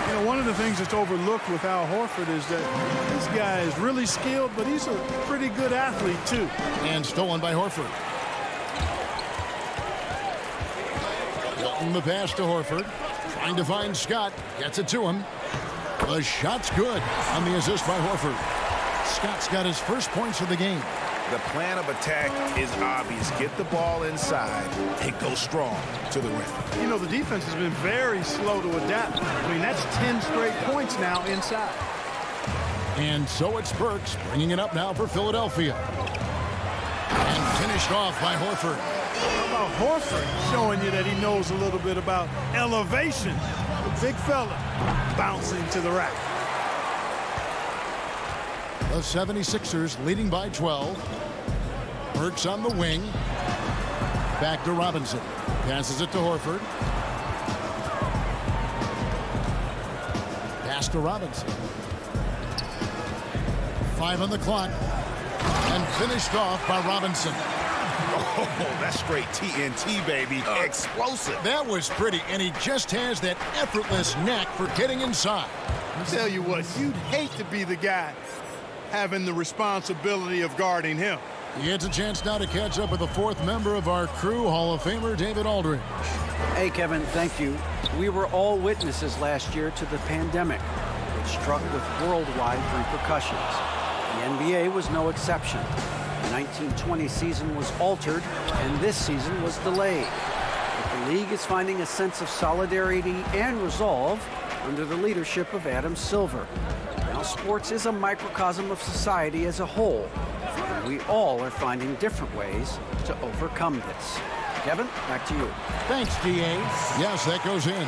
You know, one of the things that's overlooked with Al Horford is that this guy is really skilled, but he's a pretty good athlete, too. And stolen by Horford. Milton the pass to Horford. Trying to find Scott. Gets it to him. The shot's good on the assist by Horford. Scott's got his first points of the game. The plan of attack is obvious. Get the ball inside and go strong to the rim. You know, the defense has been very slow to adapt. I mean, that's 10 straight points now inside. And so it's Burks bringing it up now for Philadelphia. And finished off by Horford. How about Horford showing you that he knows a little bit about elevation? The big fella bouncing to the rack. The 76ers leading by 12. Burks on the wing. Back to Robinson. Passes it to Horford. Pass to Robinson. 5 on the clock. And finished off by Robinson. Oh, that's straight TNT, baby. Explosive. That was pretty, and he just has that effortless knack for getting inside. I tell you what, you'd hate to be the guy having the responsibility of guarding him. It's a chance now to catch up with the fourth member of our crew, Hall of Famer David Aldridge. Hey, Kevin, thank you. We were all witnesses last year to the pandemic, which struck with worldwide repercussions. The NBA was no exception. The 1920 season was altered, and this season was delayed. But the league is finding a sense of solidarity and resolve under the leadership of Adam Silver. Now, sports is a microcosm of society as a whole, and we all are finding different ways to overcome this. Kevin, back to you. Thanks, D.A. Yes, that goes in.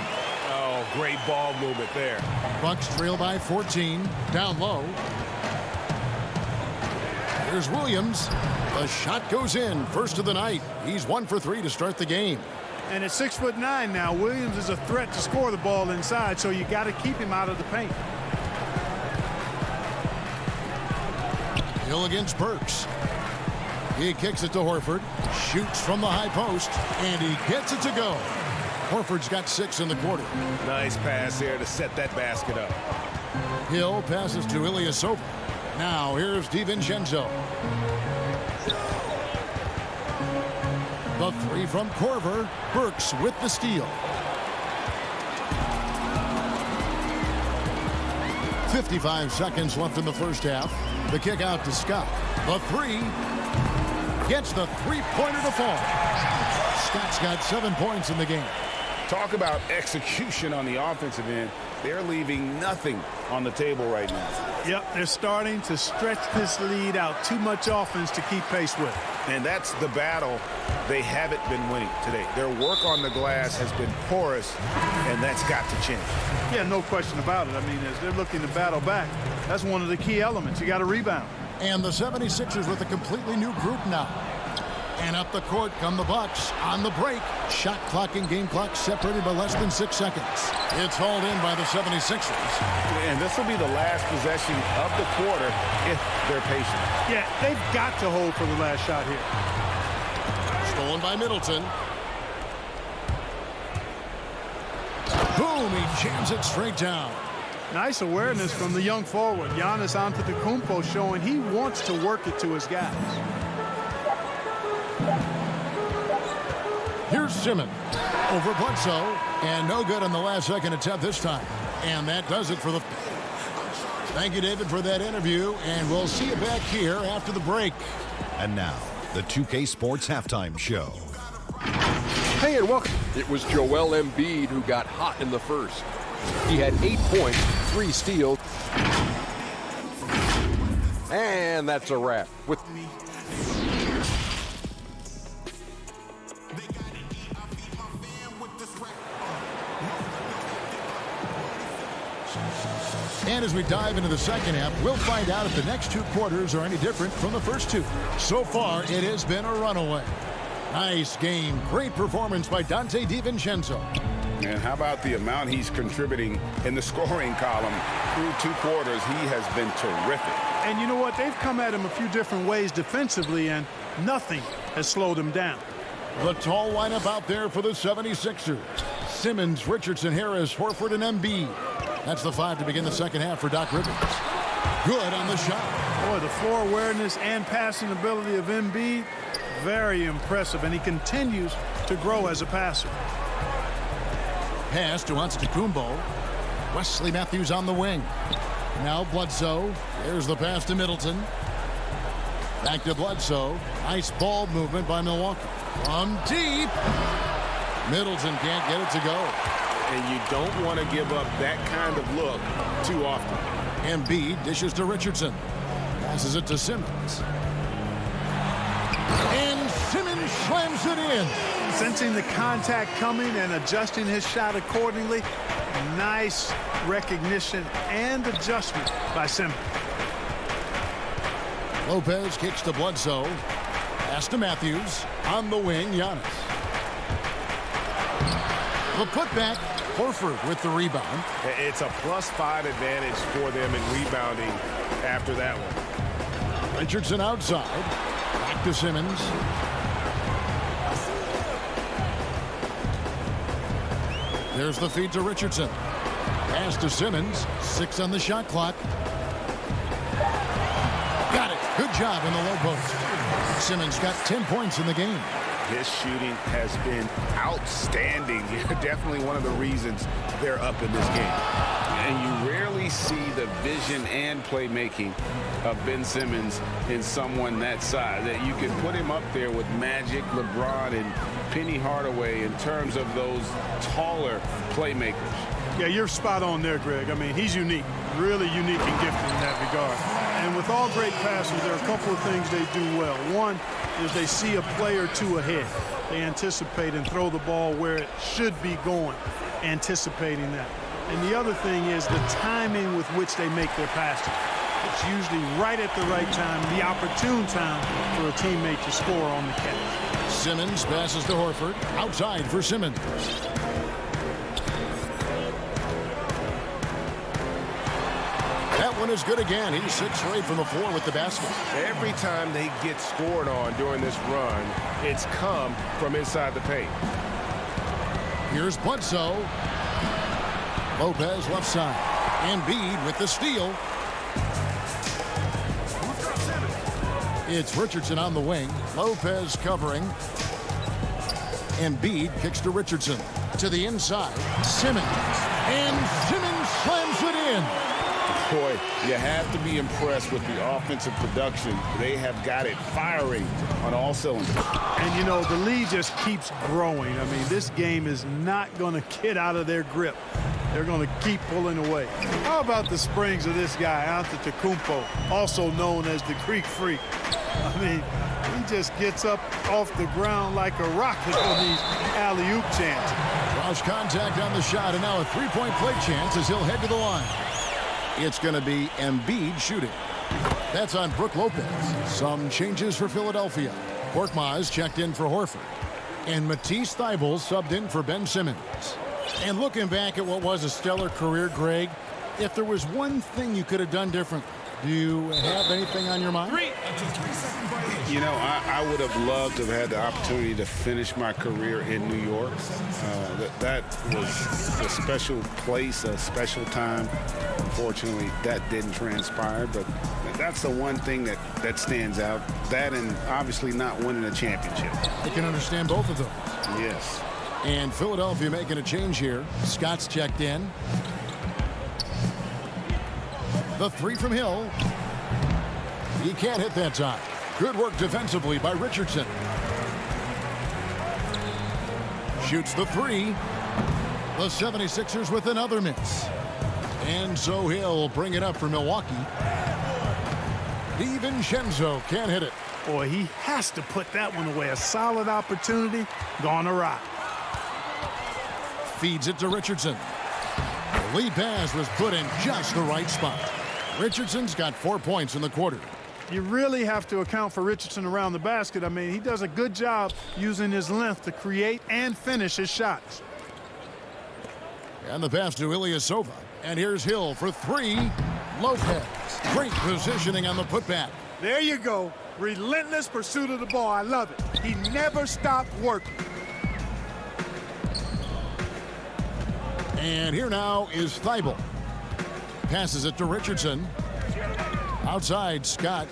Oh, great ball movement there. Bucks trail by 14. Down low. Here's Williams. The shot goes in. First of the night. He's 1 for 3 to start the game. And at 6'9" now, Williams is a threat to score the ball inside, so you got to keep him out of the paint. Hill against Burks. He kicks it to Horford. Shoots from the high post, and he gets it to go. Horford's got 6 in the quarter. Nice pass there to set that basket up. Hill passes to Ilyasova. Now here's DiVincenzo. The 3 from Korver. Burks with the steal. 55 seconds left in the first half. The kick out to Scott. The 3 gets the three-pointer to fall. Scott's got 7 points in the game. Talk about execution on the offensive end. They're leaving nothing on the table right now. Yep, they're starting to stretch this lead out. Too much offense to keep pace with. And that's the battle they haven't been winning today. Their work on the glass has been porous, and that's got to change. Yeah, no question about it. I mean, as they're looking to battle back, that's one of the key elements. You got to rebound. And the 76ers with a completely new group now. And up the court come the Bucks on the break. Shot clock and game clock separated by less than 6 seconds. It's hauled in by the 76ers. And this will be the last possession of the quarter if they're patient. Yeah, they've got to hold for the last shot here. Stolen by Middleton. Boom, he jams it straight down. Nice awareness from the young forward. Giannis Antetokounmpo showing he wants to work it to his guys. Here's Simmons over Bledsoe, and no good on the last second attempt this time. And that does it for the... Thank you, David, for that interview, and we'll see you back here after the break. And now, the 2K Sports Halftime Show. Hey, and welcome. It was Joel Embiid who got hot in the first. He had 8 points, 3 steals, and that's a wrap. And as we dive into the second half, we'll find out if the next 2 quarters are any different from the first 2. So far, it has been a runaway. Nice game. Great performance by Dante DiVincenzo. And how about the amount he's contributing in the scoring column through 2 quarters? He has been terrific. And you know what? They've come at him a few different ways defensively, and nothing has slowed him down. The tall lineup out there for the 76ers. Simmons, Richardson, Harris, Horford, and Embiid. That's the 5 to begin the second half for Doc Rivers. Good on the shot. Boy, the floor awareness and passing ability of Embiid, very impressive, and he continues to grow as a passer. Pass to Antetokounmpo. Wesley Matthews on the wing. Now Bledsoe. There's the pass to Middleton. Back to Bledsoe. Nice ball movement by Milwaukee. From deep. Middleton can't get it to go. And you don't want to give up that kind of look too often. Embiid dishes to Richardson. Passes it to Simmons. And Simmons slams it in. Sensing the contact coming and adjusting his shot accordingly. Nice recognition and adjustment by Simmons. Lopez kicks to Bledsoe. Pass to Matthews. On the wing, Giannis. The putback, Horford with the rebound. It's a +5 advantage for them in rebounding after that one. Richardson outside. Back to Simmons. There's the feed to Richardson. Pass to Simmons. 6 on the shot clock. Got it. Good job in the low post. Simmons got 10 points in the game. His shooting has been outstanding. Definitely one of the reasons they're up in this game. And you rarely see the vision and playmaking of Ben Simmons in someone that size. That you can put him up there with Magic, LeBron, and Penny Hardaway in terms of those taller playmakers. Yeah, you're spot on there, Greg. I mean, he's unique, really unique and gifted in that regard. And with all great passers, there are a couple of things they do well. One is they see a play or two ahead. They anticipate and throw the ball where it should be going, anticipating that. And the other thing is the timing with which they make their passes. It's usually right at the right time, the opportune time for a teammate to score on the catch. Simmons passes to Horford. Outside for Simmons. That one is good again. He's 6 straight from the floor with the basket. Every time they get scored on during this run, it's come from inside the paint. Here's Bledsoe. Lopez left side. Embiid with the steal. It's Richardson on the wing. Lopez covering. Embiid kicks to Richardson. To the inside. Simmons. And Simmons slams it in. Boy, you have to be impressed with the offensive production. They have got it firing on all cylinders. And, you know, the lead just keeps growing. I mean, this game is not going to get out of their grip. They're going to keep pulling away. How about the springs of this guy, Antetokounmpo, also known as the Greek Freak? I mean, he just gets up off the ground like a rocket on these alley-oop chances. Cross contact on the shot, and now a three-point play chance as he'll head to the line. It's going to be Embiid shooting. That's on Brook Lopez. Some changes for Philadelphia. Korkmaz checked in for Horford. And Matisse Thybulle subbed in for Ben Simmons. And looking back at what was a stellar career, Greg, if there was one thing you could have done different, do you have anything on your mind? You know, I would have loved to have had the opportunity to finish my career in New York. That was a special place, a special time. Unfortunately, that didn't transpire, but that's the one thing that stands out. That and obviously not winning a championship. I can understand both of those. Yes. And Philadelphia making a change here. Scott's checked in. The three from Hill. He can't hit that time. Good work defensively by Richardson. Shoots the three. The 76ers with another miss. And so Hill bring it up for Milwaukee. DiVincenzo can't hit it. Boy, he has to put that one away. A solid opportunity gone awry. Feeds it to Richardson. The lead pass was put in just the right spot. Richardson's got 4 points in the quarter. You really have to account for Richardson around the basket. I mean, he does a good job using his length to create and finish his shots. And the pass to Ilyasova. And here's Hill for three. Lopez. Great positioning on the putback. There you go. Relentless pursuit of the ball. I love it. He never stopped working. And here now is Thybulle. Passes it to Richardson. Outside, Scott.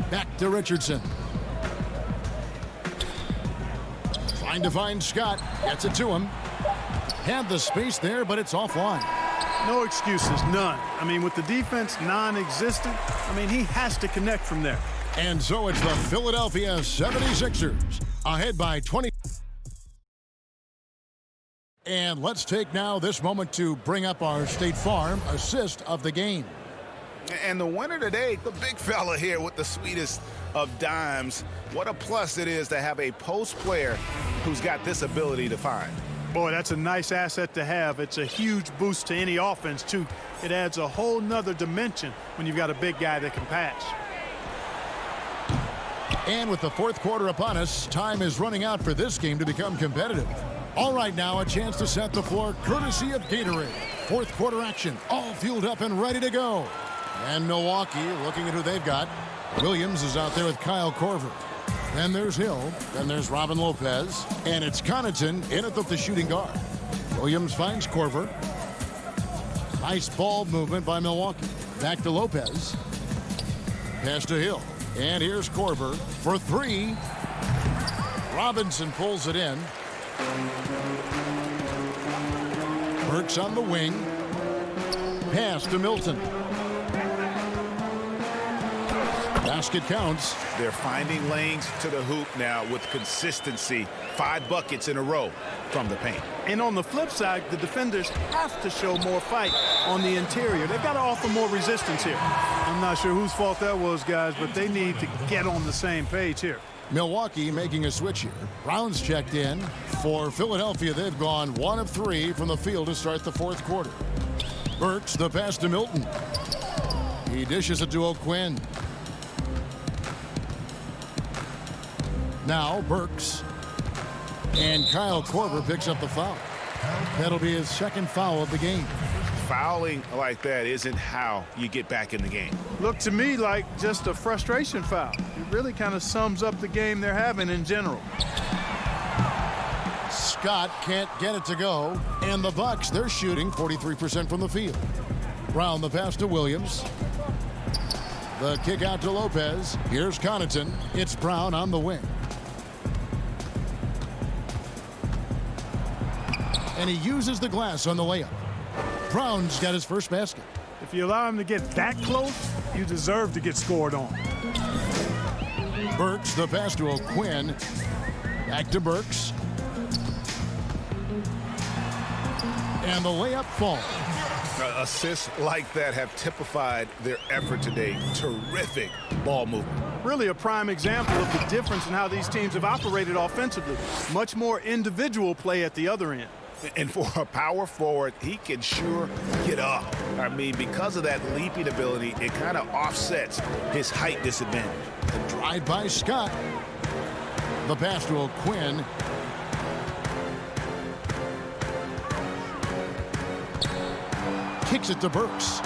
Back to Richardson. Trying to find Scott. Gets it to him. Had the space there, but it's offline. No excuses, none. I mean, with the defense non-existent, I mean, he has to connect from there. And so it's the Philadelphia 76ers ahead by 20. And let's take now this moment to bring up our State Farm assist of the game. And the winner today, the big fella here with the sweetest of dimes. What a plus it is to have a post player who's got this ability to find. Boy, that's a nice asset to have. It's a huge boost to any offense, too. It adds a whole nother dimension when you've got a big guy that can pass. And with the fourth quarter upon us, time is running out for this game to become competitive. All right, now a chance to set the floor courtesy of Gatorade. Fourth quarter action, all fueled up and ready to go. And Milwaukee looking at who they've got. Williams is out there with Kyle Korver. Then there's Hill. Then there's Robin Lopez. And it's Connaughton in at the shooting guard. Williams finds Korver. Nice ball movement by Milwaukee. Back to Lopez. Pass to Hill. And here's Korver for three. Robinson pulls it in. Burks on the wing. Pass to Milton. Basket counts. They're finding lanes to the hoop now with consistency. 5 buckets in a row from the paint. And on the flip side, the defenders have to show more fight on the interior. They've got to offer more resistance here. I'm not sure whose fault that was, guys, but they need to get on the same page here. Milwaukee making a switch here. Brown's checked in. For Philadelphia, they've gone 1 of 3 from the field to start the fourth quarter. Burks, the pass to Milton. He dishes it to O'Quinn. Now Burks. And Kyle Korver picks up the foul. That'll be his second foul of the game. Fouling like that isn't how you get back in the game. Looked to me like just a frustration foul. It really kind of sums up the game they're having in general. Scott can't get it to go. And the Bucks, they're shooting 43% from the field. Brown the pass to Williams. The kick out to Lopez. Here's Connaughton. It's Brown on the wing. And he uses the glass on the layup. Brown's got his first basket. If you allow him to get that close, you deserve to get scored on. Burks, the pass to O'Quinn. Back to Burks. And the layup falls. Assists like that have typified their effort today. Terrific ball movement. Really a prime example of the difference in how these teams have operated offensively. Much more individual play at the other end. And for a power forward, he can sure get up. I mean, because of that leaping ability, it kind of offsets his height disadvantage. The drive by Scott. The pass to O'Quinn. Kicks it to Burks.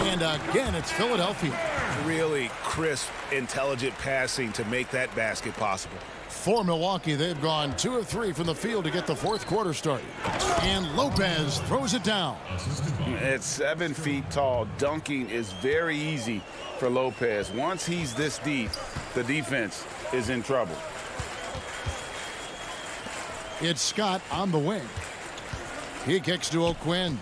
And again, it's Philadelphia. Really crisp, intelligent passing to make that basket possible. For Milwaukee, they've gone 2 of 3 from the field to get the fourth quarter started. And Lopez throws it down. At 7 feet tall, dunking is very easy for Lopez. Once he's this deep, the defense is in trouble. It's Scott on the wing. He kicks to O'Quinn.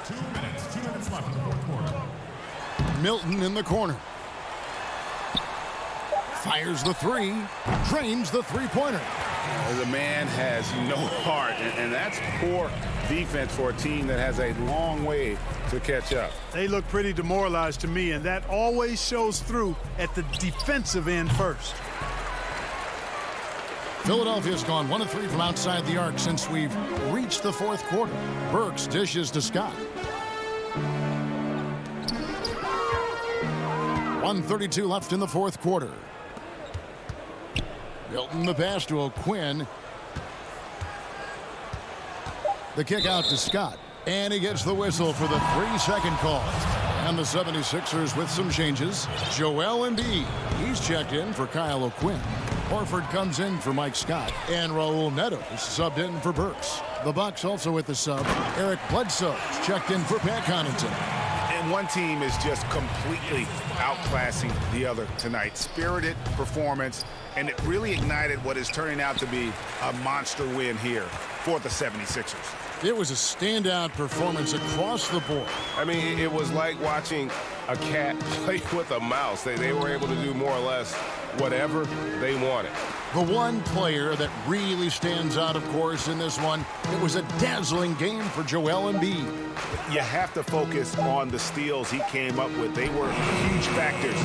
2 minutes left in the fourth quarter. Milton in the corner. Fires the three. Drains the three-pointer. The man has no heart, and that's poor defense for a team that has a long way to catch up. They look pretty demoralized to me, and that always shows through at the defensive end first. Philadelphia's gone 1 of 3 from outside the arc since we've reached the fourth quarter. Burks dishes to Scott. 1:32 left in the fourth quarter. Milton the pass to O'Quinn. The kick out to Scott. And he gets the whistle for the 3-second call. And the 76ers with some changes. Joel Embiid. He's checked in for Kyle O'Quinn. Horford comes in for Mike Scott. And Raul Neto is subbed in for Burks. The Bucks also with the sub. Eric Bledsoe checked in for Pat Connaughton. And one team is just completely outclassing the other tonight. Spirited performance, and it really ignited what is turning out to be a monster win here for the 76ers. It was a standout performance across the board. I mean, it was like watching a cat play with a mouse. They were able to do more or less whatever they wanted. The one player that really stands out, of course, in this one, it was a dazzling game for Joel Embiid. You have to focus on the steals he came up with. They were huge factors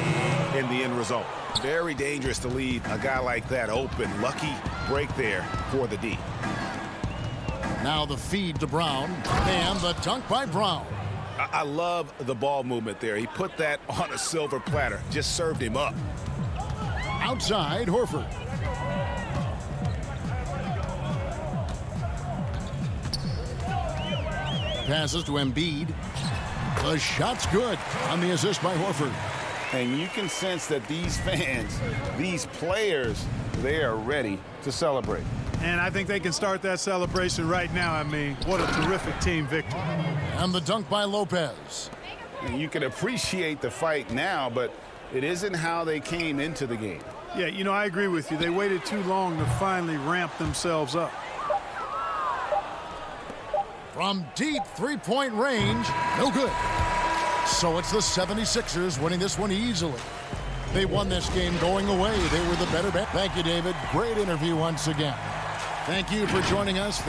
in the end result. Very dangerous to leave a guy like that open. Lucky break there for the D. Now the feed to Brown, and the dunk by Brown. I love the ball movement there. He put that on a silver platter, just served him up. Outside, Horford. Passes to Embiid. The shot's good on the assist by Horford. And you can sense that these fans, these players, they are ready to celebrate. And I think they can start that celebration right now. I mean, what a terrific team victory. And the dunk by Lopez. And you can appreciate the fight now, but it isn't how they came into the game. Yeah, you know, I agree with you. They waited too long to finally ramp themselves up. From deep three-point range, no good. So it's the 76ers winning this one easily. They won this game going away. They were the better bet. Thank you, David. Great interview once again. Thank you for joining us.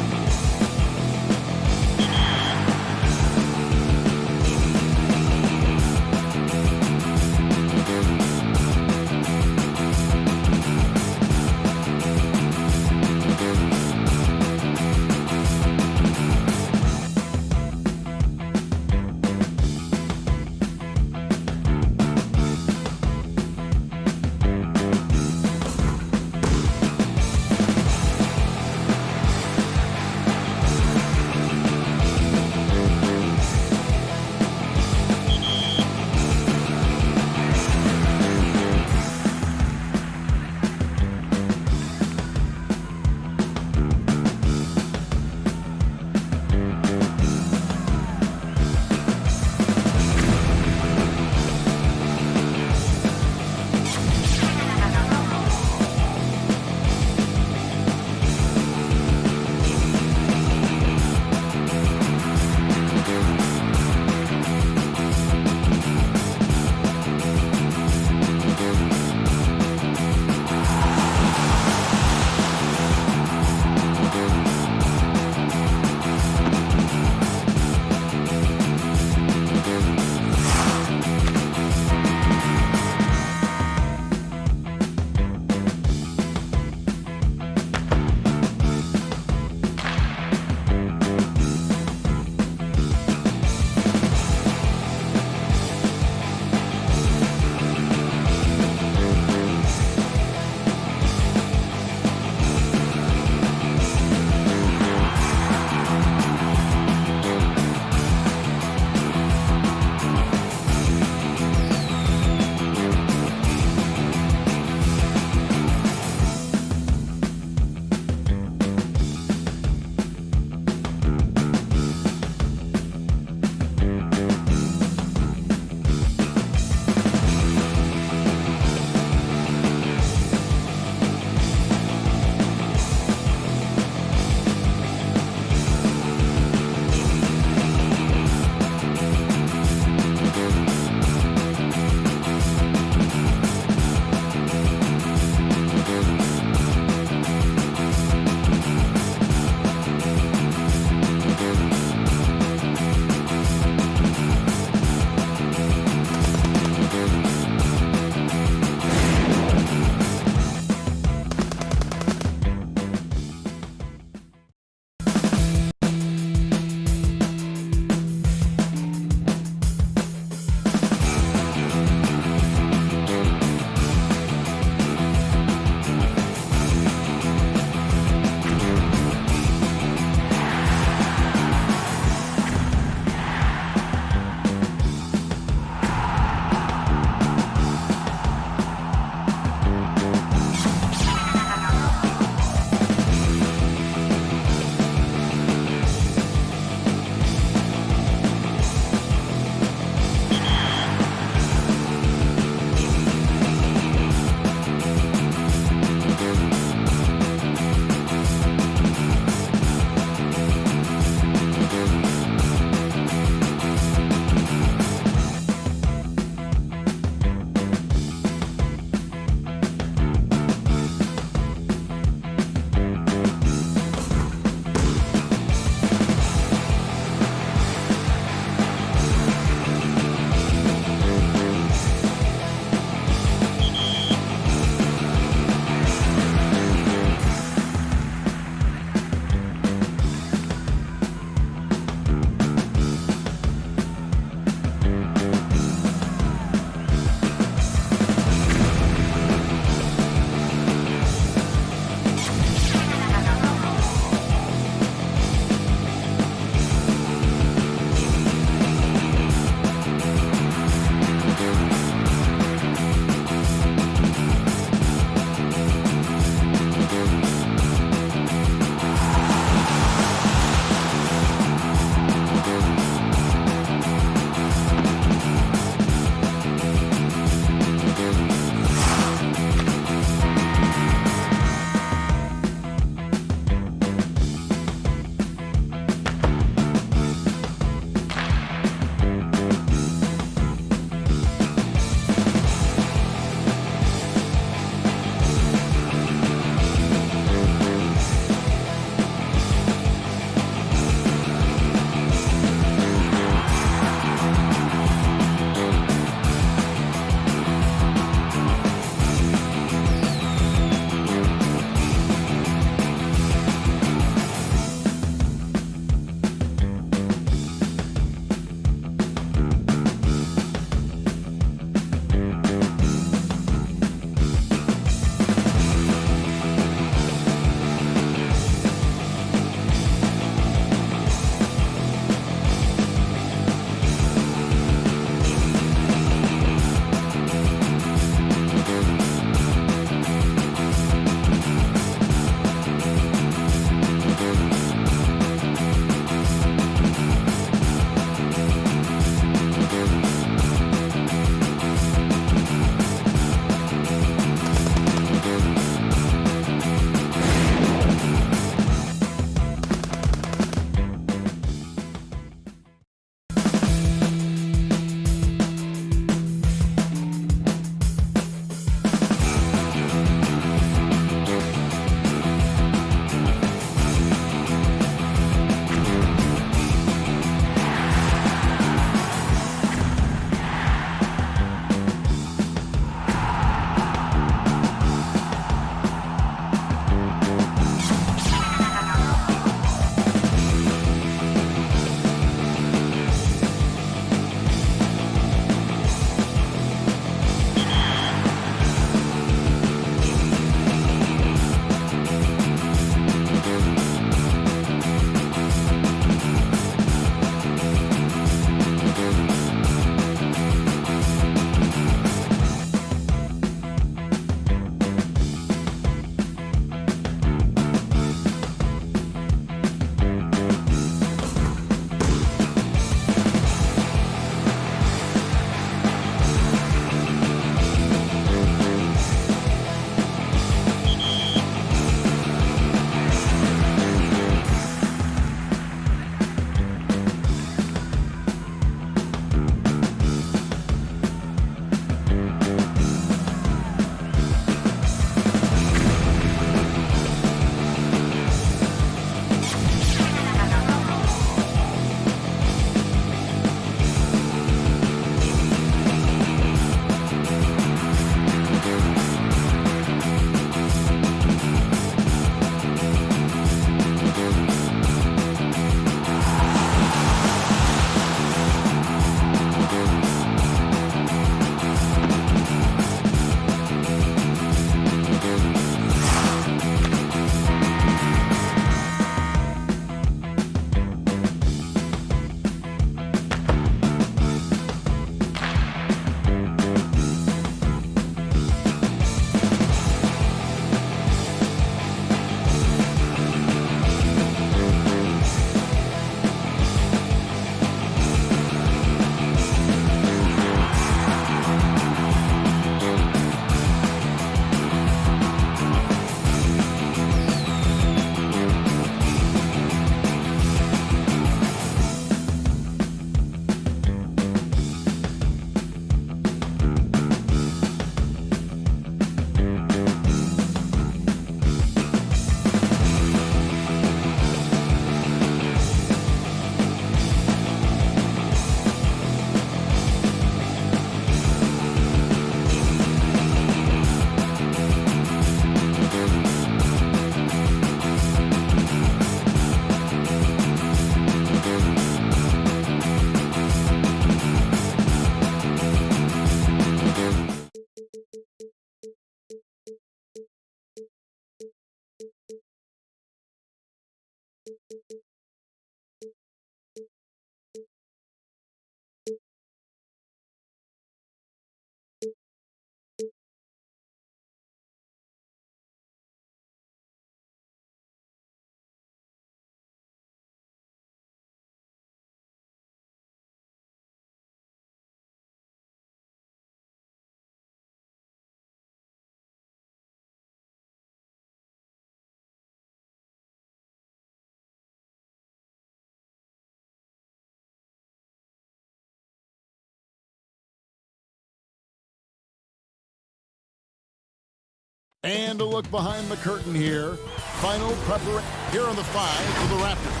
And a look behind the curtain here. Final preparation here on the 5 for the Raptors.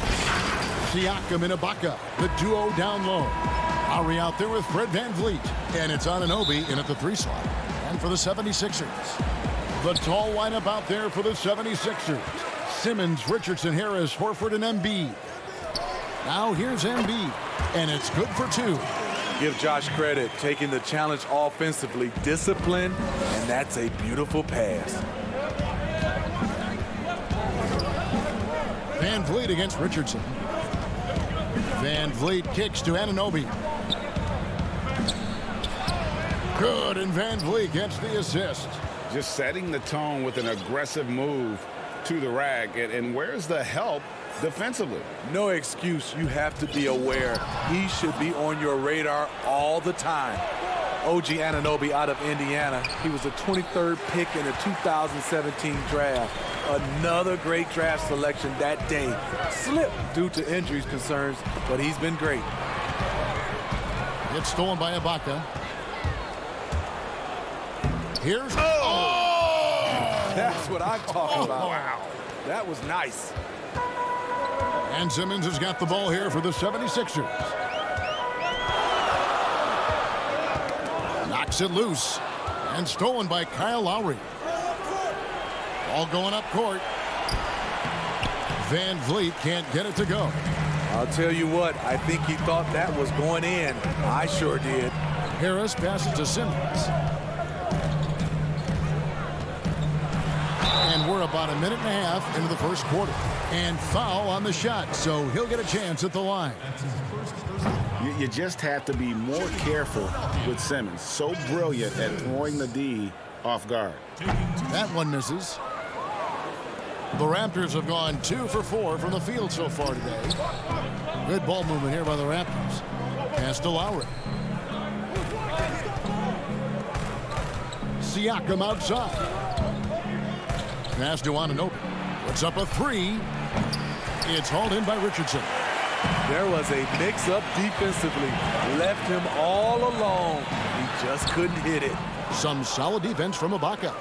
Siakam and Ibaka, the duo down low. Lowry out there with Fred VanVleet. And it's Anunoby in at the 3 slot. And for the 76ers. The tall lineup out there for the 76ers. Simmons, Richardson, Harris, Horford, and Embiid. Now here's Embiid. And it's good for 2. Give Josh credit, taking the challenge offensively, discipline, and that's a beautiful pass. VanVleet against Richardson. VanVleet kicks to Anunoby. Good, and VanVleet gets the assist. Just setting the tone with an aggressive move to the rack. And where's the help defensively? No excuse. You have to be aware. He should be on your radar all the time. OG Anunoby out of Indiana. He was a 23rd pick in the 2017 draft. Another great draft selection that day. Slipped due to injuries concerns, but he's been great. It's stolen by Ibaka. Here's... That's what I'm talking about. Wow. That was nice. And Simmons has got the ball here for the 76ers. Knocks it loose. And stolen by Kyle Lowry. Ball going up court. VanVleet can't get it to go. I'll tell you what, I think he thought that was going in. I sure did. Harris passes to Simmons. And we're about a minute and a half into the first quarter. And foul on the shot, so he'll get a chance at the line. You just have to be more careful with Simmons. So brilliant at throwing the D off guard. That one misses. The Raptors have gone 2 for 4 from the field so far today. Good ball movement here by the Raptors. Pass to Lowry. Siakam outside. Pass to Anunoby. Puts up a 3. It's hauled in by Richardson. There was a mix-up defensively. Left him all alone. He just couldn't hit it. Some solid defense from Ibaka.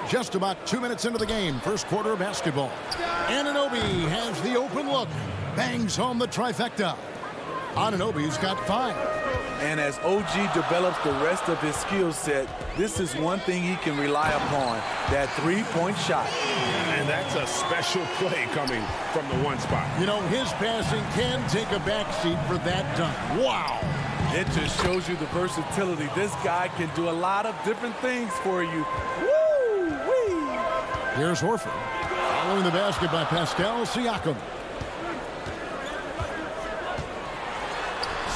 Just about 2 minutes into the game. First quarter of basketball. Anunoby has the open look. Bangs home the trifecta. Anunoby's got 5. And as OG develops the rest of his skill set, this is one thing he can rely upon, that three-point shot. And that's a special play coming from the 1 spot. You know, his passing can take a backseat for that dunk. Wow. It just shows you the versatility. This guy can do a lot of different things for you. Woo-wee. Here's Horford. Following the basket by Pascal Siakam.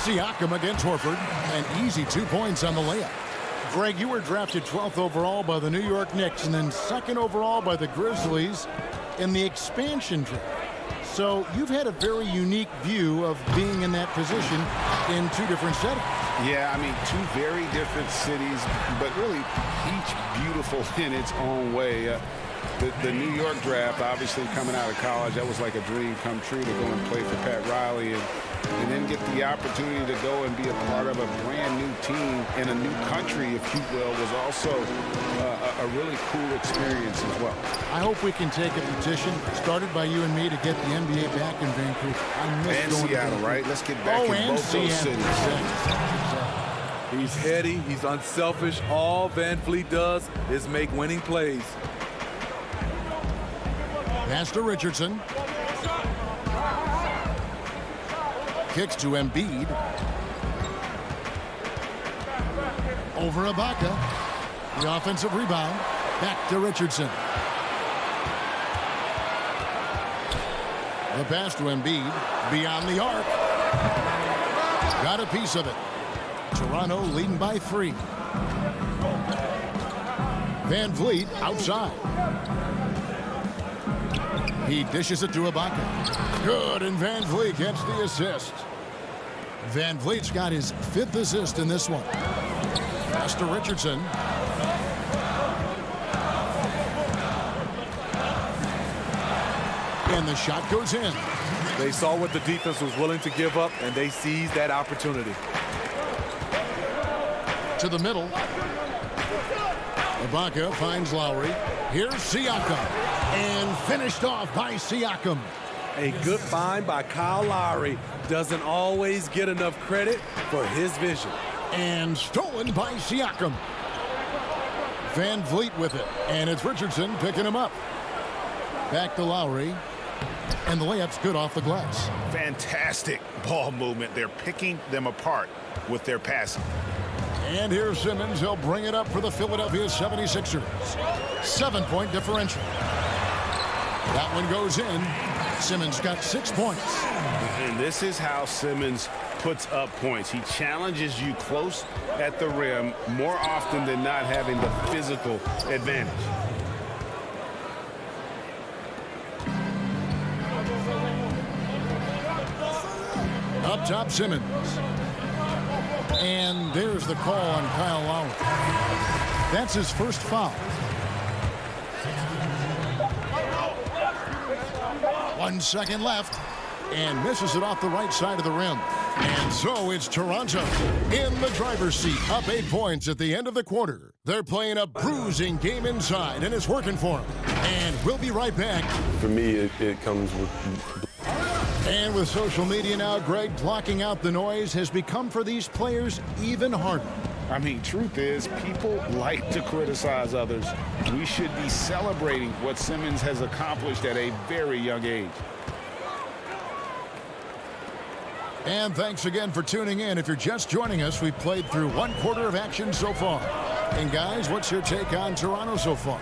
Siakam against Horford. An easy 2 points on the layup. Greg, you were drafted 12th overall by the New York Knicks and then 2nd overall by the Grizzlies in the expansion draft. So you've had a very unique view of being in that position in 2 different settings. Yeah, I mean, 2 very different cities, but really each beautiful in its own way. The New York draft, obviously coming out of college, that was like a dream come true to go and play for Pat Riley and then get the opportunity to go and be a part of a brand new team in a new country, if you will, was also a really cool experience as well. I hope we can take a petition started by you and me to get the NBA back in Vancouver. I miss and going Seattle, to right? Let's get back in both those cities. He's heady, he's unselfish. All VanVleet does is make winning plays. Pass to Richardson. Kicks to Embiid. Over Ibaka. The offensive rebound. Back to Richardson. The pass to Embiid. Beyond the arc. Got a piece of it. Toronto leading by 3. VanVleet outside. He dishes it to Ibaka. Good, and VanVleet gets the assist. VanVleet's got his 5th assist in this one. Pass to Richardson. And the shot goes in. They saw what the defense was willing to give up, and they seized that opportunity. To the middle. Ibaka finds Lowry. Here's Siakam. And finished off by Siakam. A good find by Kyle Lowry. Doesn't always get enough credit for his vision. And stolen by Siakam. Van Vliet with it. And it's Richardson picking him up. Back to Lowry. And the layup's good off the glass. Fantastic ball movement. They're picking them apart with their passing. And here's Simmons. He'll bring it up for the Philadelphia 76ers. 7-point differential. That one goes in. Simmons got 6 points. And this is how Simmons puts up points. He challenges you close at the rim more often than not, having the physical advantage. Up top, Simmons. And there's the call on Kyle Lowry. That's his first foul. 1 second left. And misses it off the right side of the rim. And so it's Toronto in the driver's seat, up 8 points at the end of the quarter. They're playing a bruising game inside, and it's working for them. And we'll be right back. For me, it comes with... And with social media now, Greg, blocking out the noise has become for these players even harder. I mean, truth is, people like to criticize others. We should be celebrating what Simmons has accomplished at a very young age. And thanks again for tuning in. If you're just joining us, we've played through 1 quarter of action so far. And guys, what's your take on Toronto so far?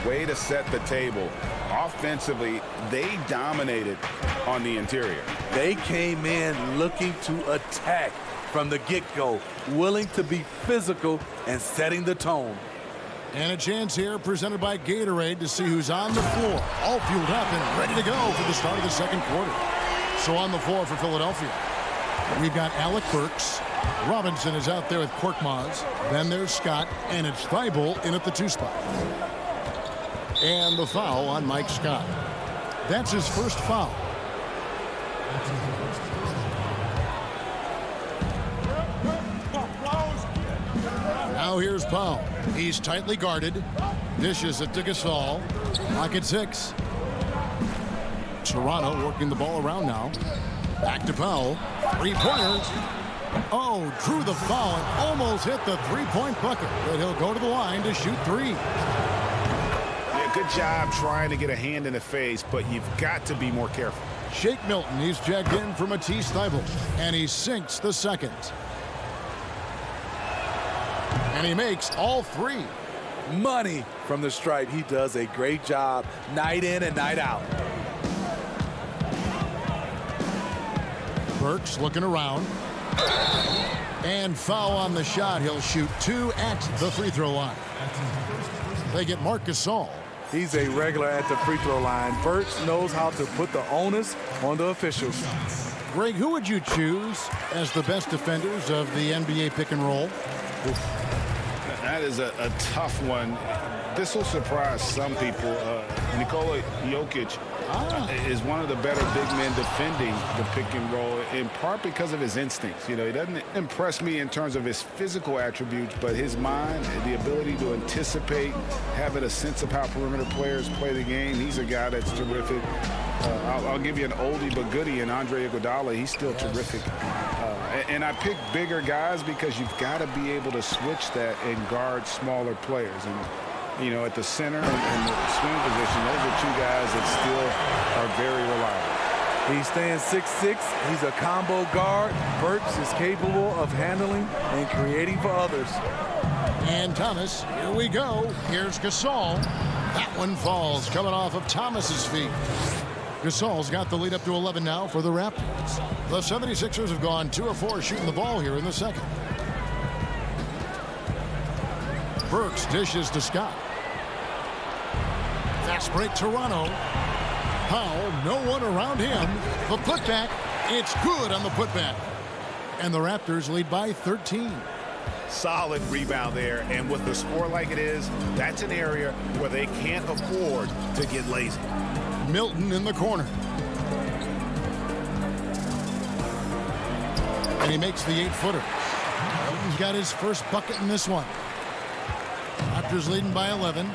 Way to set the table. Offensively, they dominated on the interior. They came in looking to attack from the get-go, willing to be physical and setting the tone. And a chance here presented by Gatorade to see who's on the floor, all fueled up and ready to go for the start of the second quarter. So on the floor for Philadelphia, we've got Alec Burks. Robinson is out there with Korkmaz. Then there's Scott, and it's Thibault in at the 2 spot. And the foul on Mike Scott. That's his first foul. Now here's Powell. He's tightly guarded. Dishes it to Gasol. Lock at 6. Toronto working the ball around now. Back to Powell. 3-pointer. Oh, drew the foul and almost hit the 3-point bucket. But he'll go to the line to shoot 3. Yeah, good job trying to get a hand in the face, but you've got to be more careful. Shake Milton, he's checked in for Matisse Thybulle, and he sinks the second. And he makes all 3. Money from the stripe. He does a great job night in and night out. Burks looking around. And foul on the shot. He'll shoot 2 at the free throw line. They get Marc Gasol. He's a regular at the free throw line. Burks knows how to put the onus on the officials. Greg, who would you choose as the best defenders of the NBA pick and roll? That is a tough one. This will surprise some people. Nikola Jokic is one of the better big men defending the pick and roll, in part because of his instincts. You know, he doesn't impress me in terms of his physical attributes, but his mind, the ability to anticipate, having a sense of how perimeter players play the game. He's a guy that's terrific. I'll give you an oldie but goodie in Andre Iguodala. He's still terrific. And I pick bigger guys because you've got to be able to switch that and guard smaller players. And, you know, at the center and the swing position, those are 2 guys that still are very reliable. He's staying 6'6". He's a combo guard. Burks is capable of handling and creating for others. And Thomas, here we go. Here's Gasol. That one falls, coming off of Thomas's feet. Gasol's got the lead up to 11 now for the Raptors. The 76ers have gone 2 of 4 shooting the ball here in the second. Burks dishes to Scott. Fast break Toronto. Powell, no one around him. The putback, it's good on the putback. And the Raptors lead by 13. Solid rebound there, and with the score like it is, that's an area where they can't afford to get lazy. Milton in the corner. And he makes the 8-footer. Milton's got his first bucket in this one. Raptors leading by 11.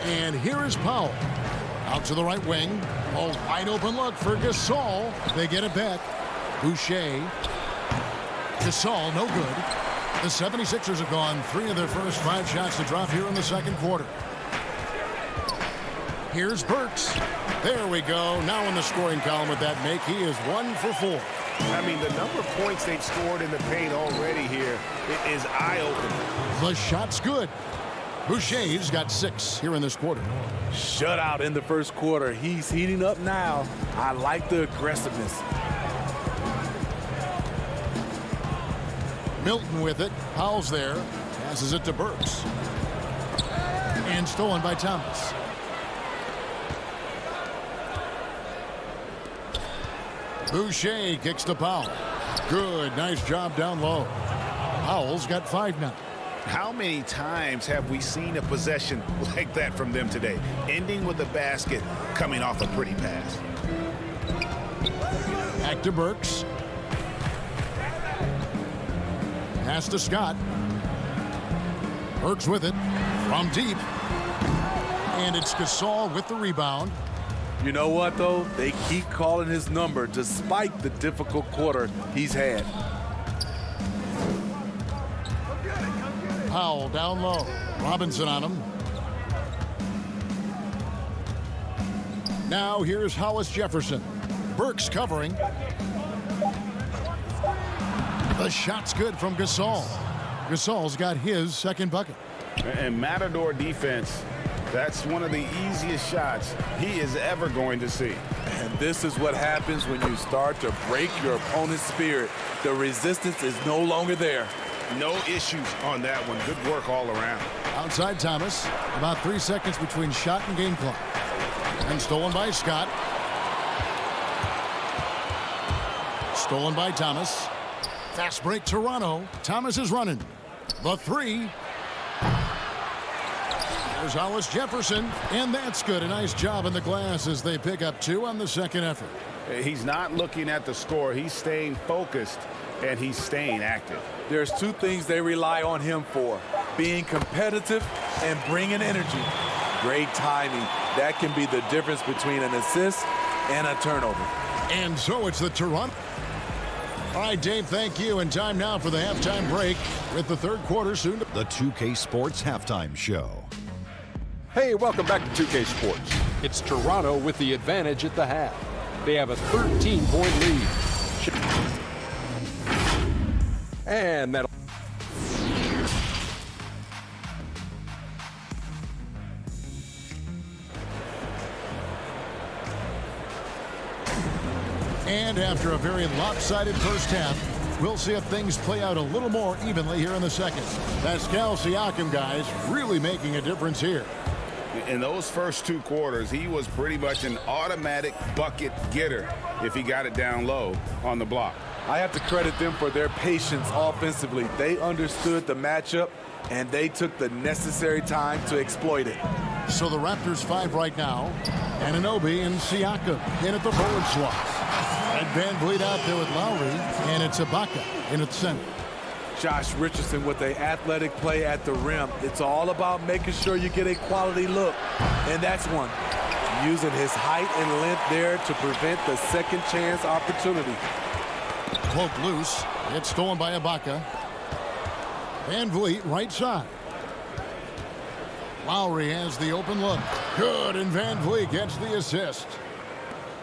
And here is Powell. Out to the right wing. A wide open look for Gasol. They get it back. Boucher. Gasol, no good. The 76ers have gone 3 of their first 5 shots to drop here in the second quarter. Here's Burks. There we go. Now in the scoring column with that make. He is 1 for 4. I mean, the number of points they've scored in the paint already here is eye-opening. The shot's good. Boucher's got 6 here in this quarter. Shutout in the first quarter. He's heating up now. I like the aggressiveness. Milton with it. Powell's there. Passes it to Burks. And stolen by Thomas. Boucher kicks to Powell. Good. Nice job down low. Powell's got 5 now. How many times have we seen a possession like that from them today? Ending with a basket, coming off a pretty pass. Back to Burks. Pass to Scott. Burks with it from deep. And it's Gasol with the rebound. You know what, though? They keep calling his number despite the difficult quarter he's had. Powell down low. Robinson on him. Now here's Hollis Jefferson. Burks covering. The shot's good from Gasol. Gasol's got his second bucket. And Matador defense, that's one of the easiest shots he is ever going to see. And this is what happens when you start to break your opponent's spirit. The resistance is no longer there. No issues on that one. Good work all around. Outside Thomas. About 3 seconds between shot and game clock. And stolen by Scott. Stolen by Thomas. Fast break Toronto. Thomas is running. The 3. There's Hollis Jefferson. And that's good. A nice job in the glass as they pick up 2 on the second effort. He's not looking at the score. He's staying focused and he's staying active. There's 2 things they rely on him for: being competitive and bringing energy. Great timing. That can be the difference between an assist and a turnover. And so it's the Toronto. All right, Dave, thank you. And time now for the halftime break with the third quarter soon. The 2K Sports Halftime Show. Hey, welcome back to 2K Sports. It's Toronto with the advantage at the half. They have a 13-point lead. And that'll... And after a very lopsided first half, we'll see if things play out a little more evenly here in the second. Pascal Siakam, guys, really making a difference here. In those first 2 quarters, he was pretty much an automatic bucket getter if he got it down low on the block. I have to credit them for their patience offensively. They understood the matchup, and they took the necessary time to exploit it. So the Raptors 5 right now. Anunoby and Siakam in at the forward slot. And Van Vliet out there with Lowry, and it's Ibaka in at center. Josh Richardson with an athletic play at the rim. It's all about making sure you get a quality look, and that's one. Using his height and length there to prevent the second chance opportunity. Cloak loose. It's stolen by Ibaka. Van Vliet right side. Lowry has the open look. Good, and Van Vliet gets the assist.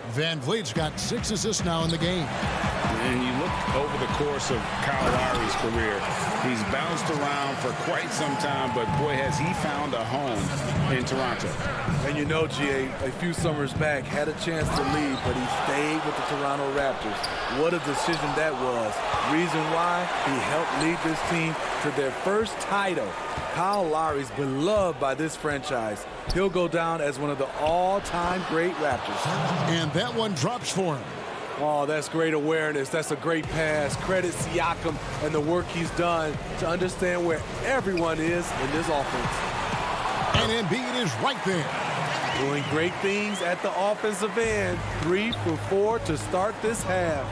Van Vliet's got 6 assists now in the game. And you look over the course of Kyle Lowry's career, he's bounced around for quite some time, but boy, has he found a home in Toronto. And you know, GA, a few summers back, had a chance to leave, but he stayed with the Toronto Raptors. What a decision that was. Reason why? He helped lead this team to their first title. Kyle Lowry's beloved by this franchise. He'll go down as one of the all-time great Raptors. And that one drops for him. Oh, that's great awareness. That's a great pass. Credit Siakam and the work he's done to understand where everyone is in this offense. And Embiid is right there. Doing great things at the offensive end. 3 for 4 to start this half.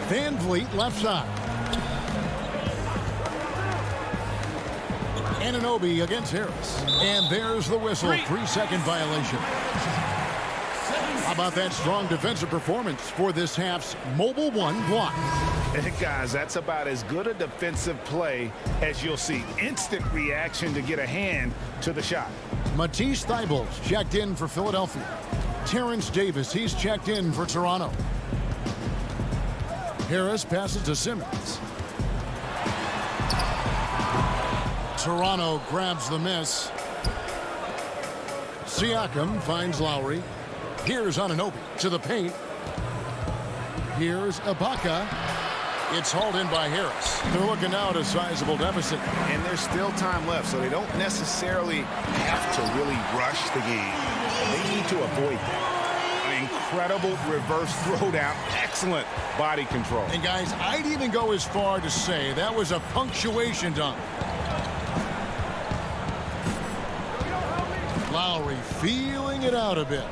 Van Vliet left side. Anunoby against Harris. And there's the whistle. 3-second violation. How about that strong defensive performance for this half's Mobile One block? Hey guys, that's about as good a defensive play as you'll see. Instant reaction to get a hand to the shot. Matisse Thybulle checked in for Philadelphia. Terrence Davis, he's checked in for Toronto. Harris passes to Simmons. Toronto grabs the miss. Siakam finds Lowry. Here's Anunoby to the paint. Here's Ibaka. It's hauled in by Harris. They're looking now at a sizable deficit. And there's still time left, so they don't necessarily have to really rush the game. They need to avoid that. An incredible reverse throwdown. Excellent body control. And guys, I'd even go as far to say that was a punctuation dunk. Lowry feeling it out a bit.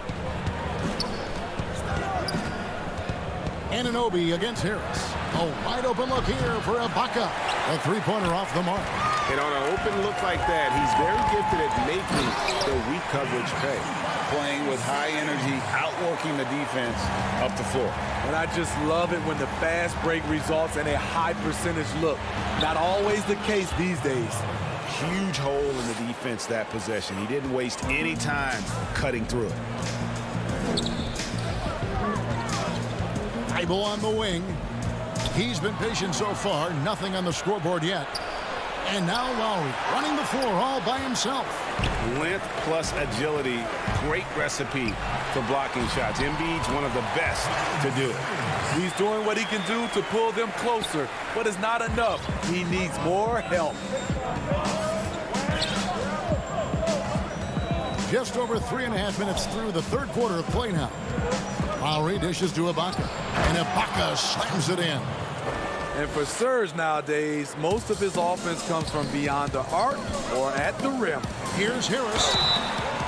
Anunoby against Harris. A wide open look here for Ibaka. A three-pointer off the mark. And on an open look like that, he's very gifted at making the weak coverage pay. Playing with high energy, outworking the defense up the floor. And I just love it when the fast break results in a high percentage look. Not always the case these days. Huge hole in the defense that possession. He didn't waste any time cutting through it. Thybulle on the wing. He's been patient so far. Nothing on the scoreboard yet. And now Lowry running the floor all by himself. Length plus agility. Great recipe for blocking shots. Embiid's one of the best to do it. He's doing what he can do to pull them closer, but it's not enough. He needs more help. Just over 3.5 minutes through the third quarter of play now. Lowry dishes to Ibaka, and Ibaka slams it in. And for Serge nowadays, most of his offense comes from beyond the arc or at the rim. Here's Harris.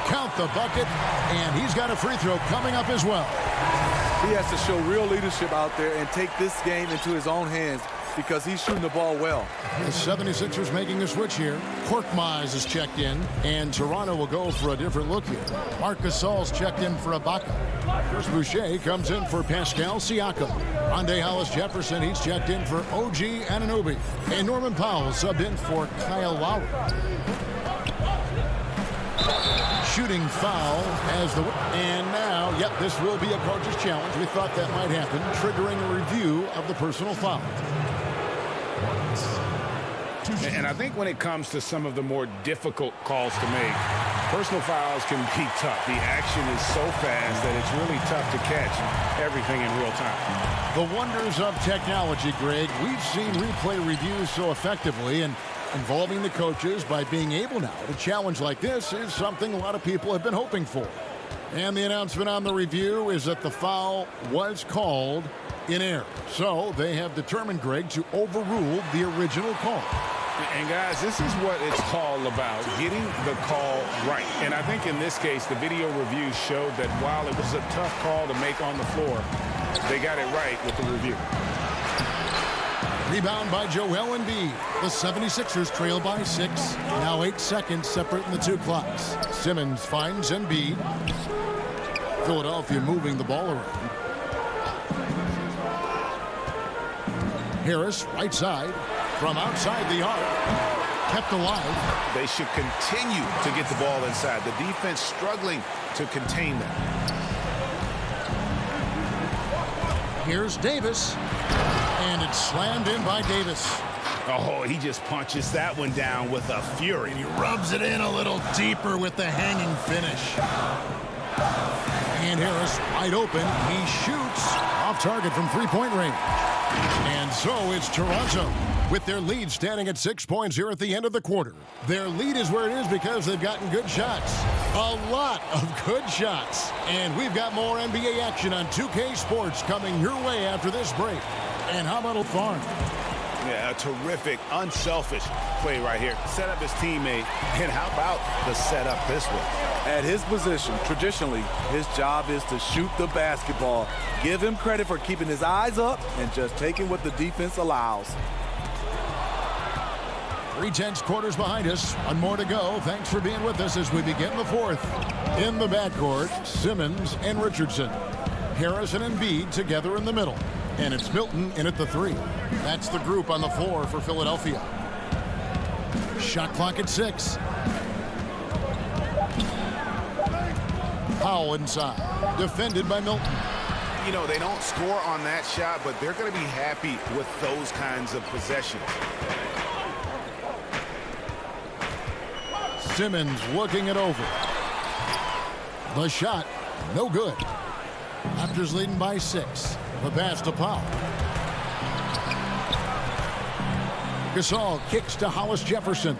Count the bucket, and he's got a free throw coming up as well. He has to show real leadership out there and take this game into his own hands because he's shooting the ball well. The 76ers making a switch here. Korkmaz is checked in, and Toronto will go for a different look here. Marc Gasol's checked in for Ibaka. Chris Boucher comes in for Pascal Siakam. Rondae Hollis-Jefferson, he's checked in for OG Anunoby. And Norman Powell subbed in for Kyle Lowry. Shooting foul as the... And now, yep, this will be a coach's challenge. We thought that might happen, triggering a review of the personal foul. And I think when it comes to some of the more difficult calls to make, personal fouls can be tough. The action is so fast that it's really tough to catch everything in real time. The wonders of technology, Greg. We've seen replay reviews so effectively, and involving the coaches by being able now to challenge like this is something a lot of people have been hoping for. And the announcement on the review is that the foul was called in error. So they have determined, Greg, to overrule the original call. And guys, this is what it's all about, getting the call right. And I think in this case, the video review showed that while it was a tough call to make on the floor, they got it right with the review. Rebound by Joel Embiid. The 76ers trail by 6. Now 8 seconds separating the two clocks. Simmons finds Embiid. Philadelphia moving the ball around. Harris, right side. From outside the arc. Kept alive. They should continue to get the ball inside. The defense struggling to contain them. Here's Davis. And it's slammed in by Davis. Oh, he just punches that one down with a fury. And he rubs it in a little deeper with the hanging finish. And Harris wide open. He shoots off target from three-point range. And so it's Toronto with their lead standing at 6 points here at the end of the quarter. Their lead is where it is because they've gotten good shots. A lot of good shots. And we've got more NBA action on 2K Sports coming your way after this break. And how about Farm? Yeah, a terrific, unselfish play right here. Set up his teammate. And how about the setup this way? At his position, traditionally, his job is to shoot the basketball. Give him credit for keeping his eyes up and just taking what the defense allows. 3 quarters behind us. One more to go. Thanks for being with us as we begin the fourth. In the backcourt, Simmons and Richardson. Harris and Embiid together in the middle. And it's Milton in at the 3. That's the group on the floor for Philadelphia. Shot clock at 6. Powell inside. Defended by Milton. You know, they don't score on that shot, but they're going to be happy with those kinds of possessions. Simmons looking it over. The shot, no good. Raptors leading by 6. The pass to Powell. Gasol kicks to Hollis Jefferson.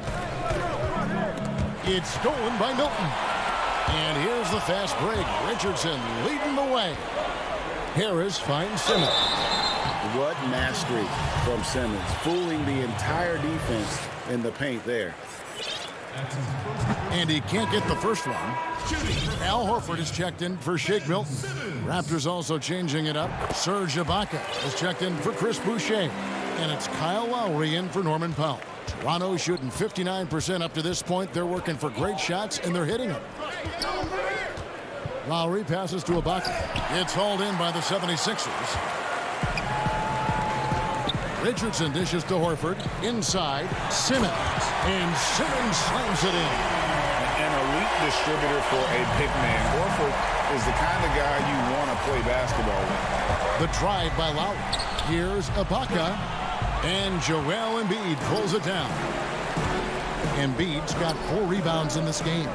It's stolen by Milton. And here's the fast break. Richardson leading the way. Harris finds Simmons. What mastery from Simmons, fooling the entire defense in the paint there. And he can't get the first one. Al Horford is checked in for Shake Milton. Raptors also changing it up. Serge Ibaka is checked in for Chris Boucher. And it's Kyle Lowry in for Norman Powell. Toronto shooting 59% up to this point. They're working for great shots, and they're hitting them. Lowry passes to Ibaka. It's hauled in by the 76ers. Richardson dishes to Horford. Inside, Simmons. And Simmons slams it in. An elite distributor for a big man. Horford is the kind of guy you want to play basketball with. The drive by Lowry. Here's Ibaka. And Joel Embiid pulls it down. Embiid's got 4 rebounds in this game.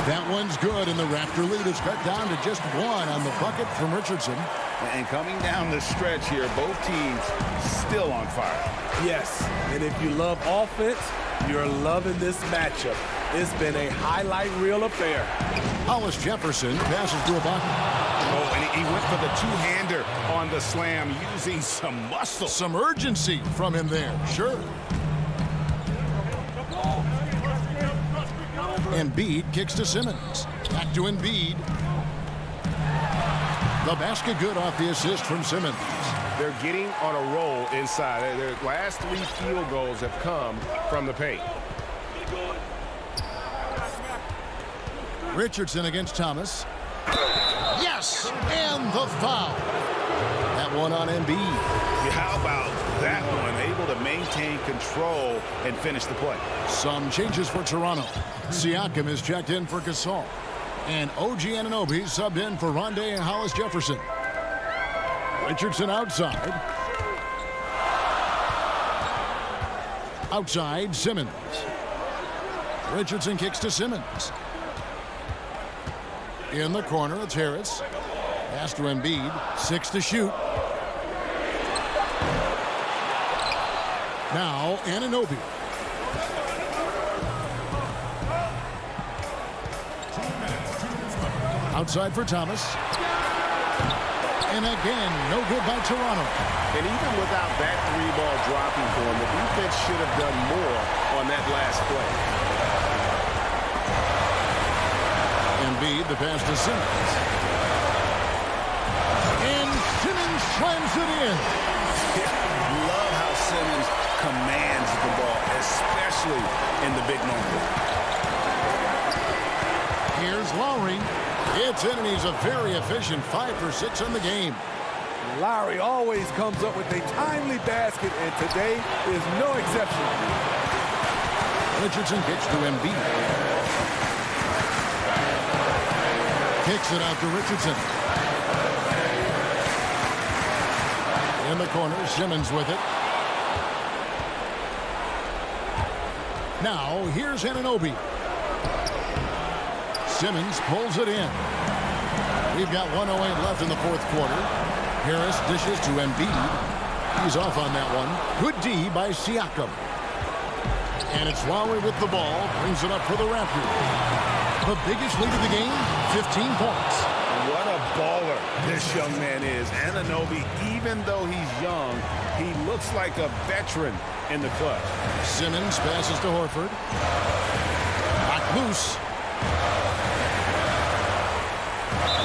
That one's good, and the Raptor lead is cut down to just 1 on the bucket from Richardson. And coming down the stretch here, both teams still on fire. Yes, and if you love offense, you're loving this matchup. It's been a highlight reel affair. Hollis Jefferson passes to Ibaka. Oh, and he went for the two-hander on the slam using some muscle. Some urgency from him there, sure. Embiid kicks to Simmons. Back to Embiid. The basket good off the assist from Simmons. They're getting on a roll inside. Their last 3 field goals have come from the paint. Richardson against Thomas. Yes! And the foul. That one on Embiid. How about that one? Able to maintain control and finish the play. Some changes for Toronto. Siakam is checked in for Gasol. And OG Anunoby subbed in for Rondé and Hollis Jefferson. Richardson outside. Outside, Simmons. Richardson kicks to Simmons. In the corner, it's Harris. Pass to Embiid. 6 to shoot. Now, Anunoby. Outside for Thomas. And again, no good by Toronto. And even without that 3-ball dropping for him, the defense should have done more on that last play. Embiid, the pass to Simmons. And Simmons slams it in. Love how Simmons commands the ball, especially in the big moment. Here's Lowry. It's in, and he's a very efficient 5 for 6 in the game. Lowry always comes up with a timely basket, and today is no exception. Richardson kicks to Embiid. Kicks it out to Richardson. In the corner, Simmons with it. Now, here's Anunoby. Simmons pulls it in. We've got 1:08 left in the fourth quarter. Harris dishes to Embiid. He's off on that one. Good D by Siakam. And it's Lowry with the ball. Brings it up for the Raptors. The biggest lead of the game, 15 points. What a baller this young man is. Anunoby, even though he's young, he looks like a veteran in the clutch. Simmons passes to Horford. Back loose.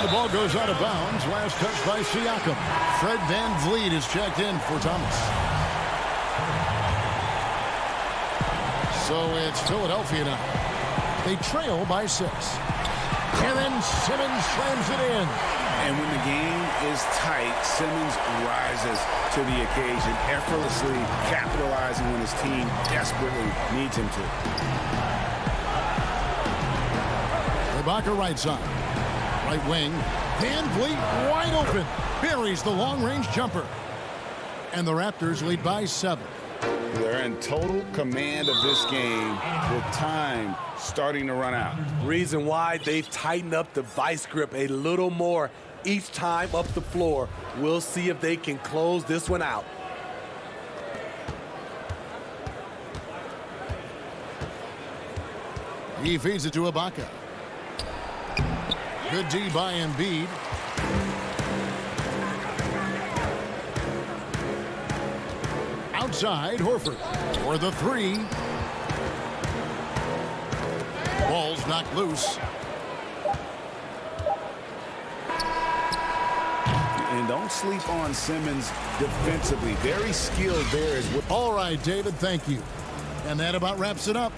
The ball goes out of bounds. Last touch by Siakam. Fred VanVleet is checked in for Thomas. So it's Philadelphia now. They trail by 6. And then Simmons slams it in. And when the game is tight, Simmons rises to the occasion, effortlessly capitalizing when his team desperately needs him to. Ibaka right side. Right wing. Van Vliet wide open. Buries the long-range jumper. And the Raptors lead by 7. They're in total command of this game with time starting to run out. Reason why they've tightened up the vice grip a little more each time up the floor. We'll see if they can close this one out. He feeds it to Ibaka. Good D by Embiid. Outside, Horford for the 3. Ball's knocked loose. And don't sleep on Simmons defensively. Very skilled there as well. All right, David, thank you. And that about wraps it up.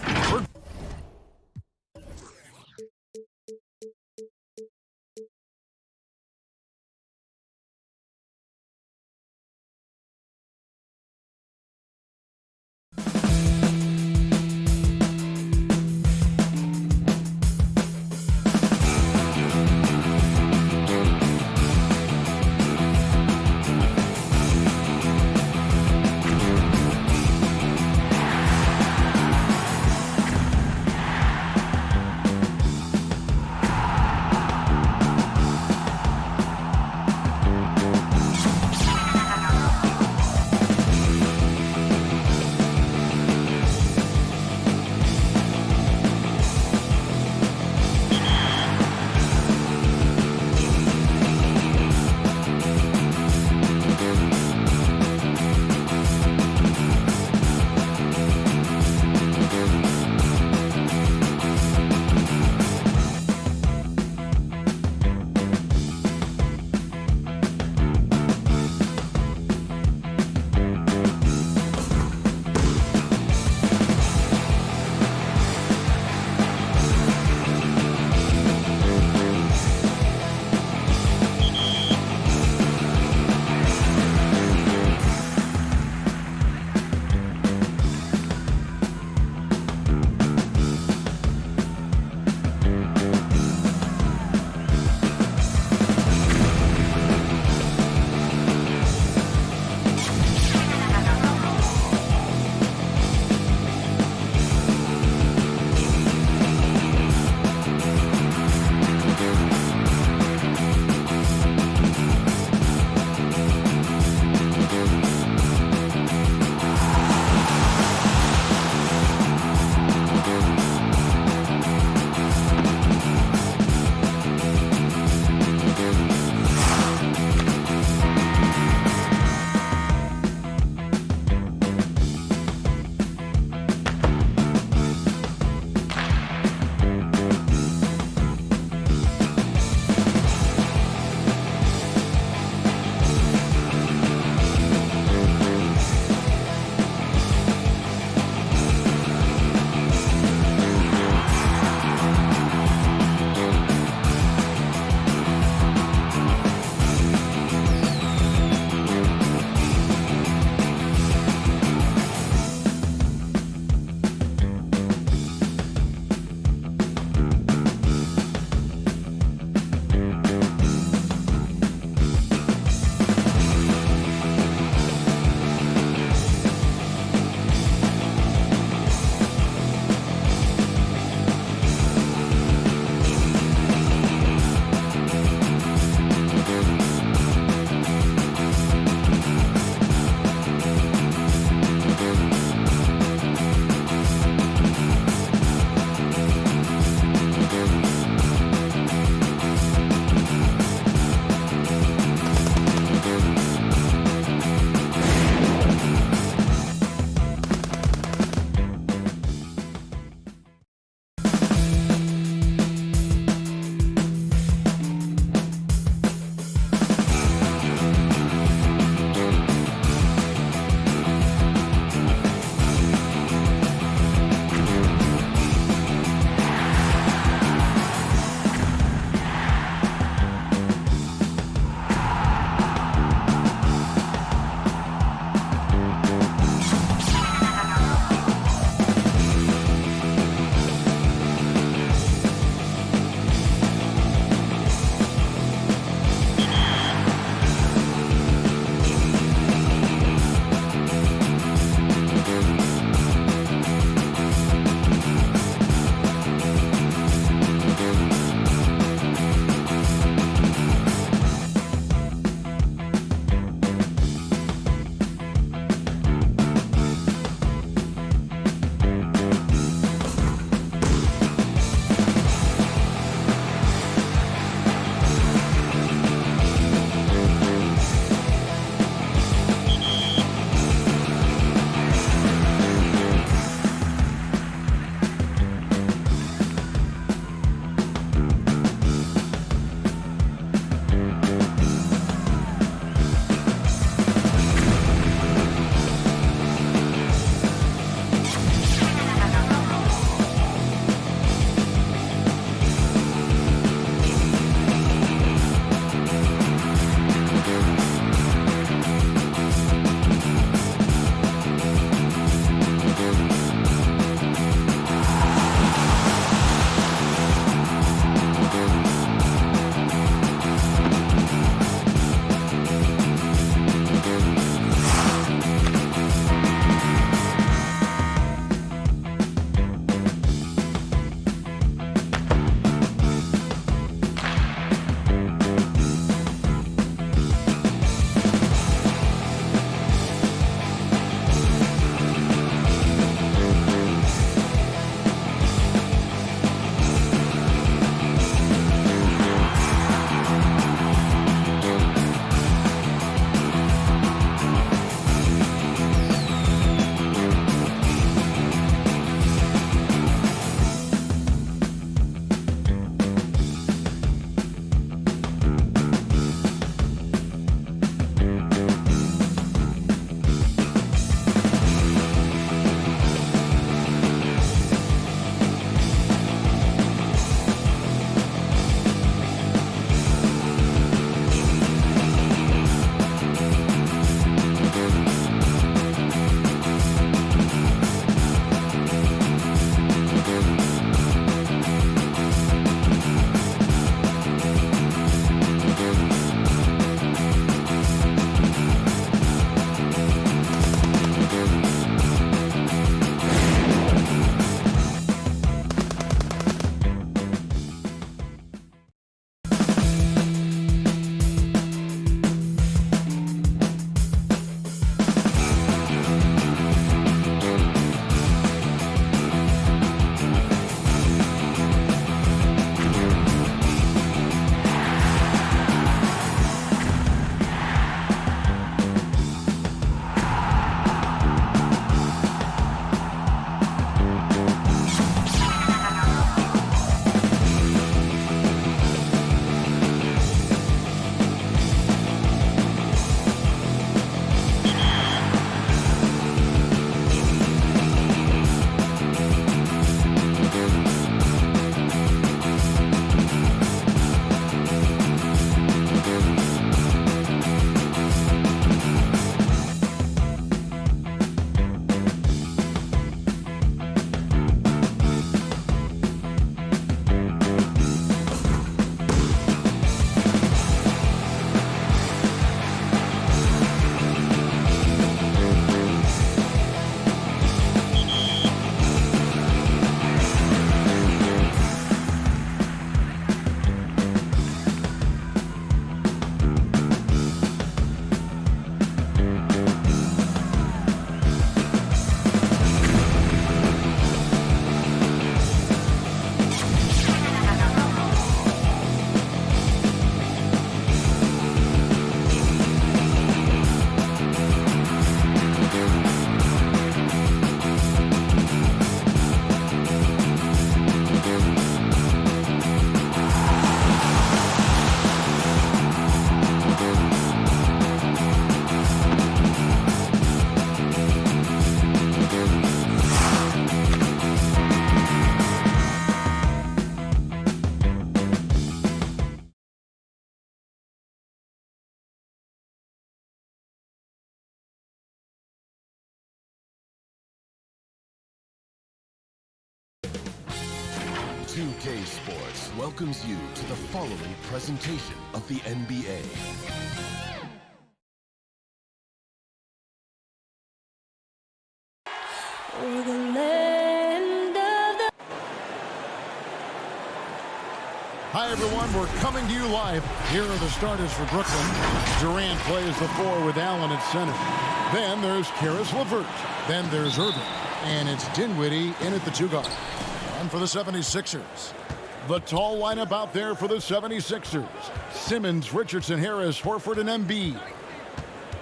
2K Sports welcomes you to the following presentation of the NBA. Hi, everyone. We're coming to you live. Here are the starters for Brooklyn. Durant plays the 4 with Allen at center. Then there's Karis LeVert. Then there's Irving. And it's Dinwiddie in at the 2 guard. And for the 76ers, the tall lineup out there for the 76ers. Simmons, Richardson, Harris, Horford, and Embiid.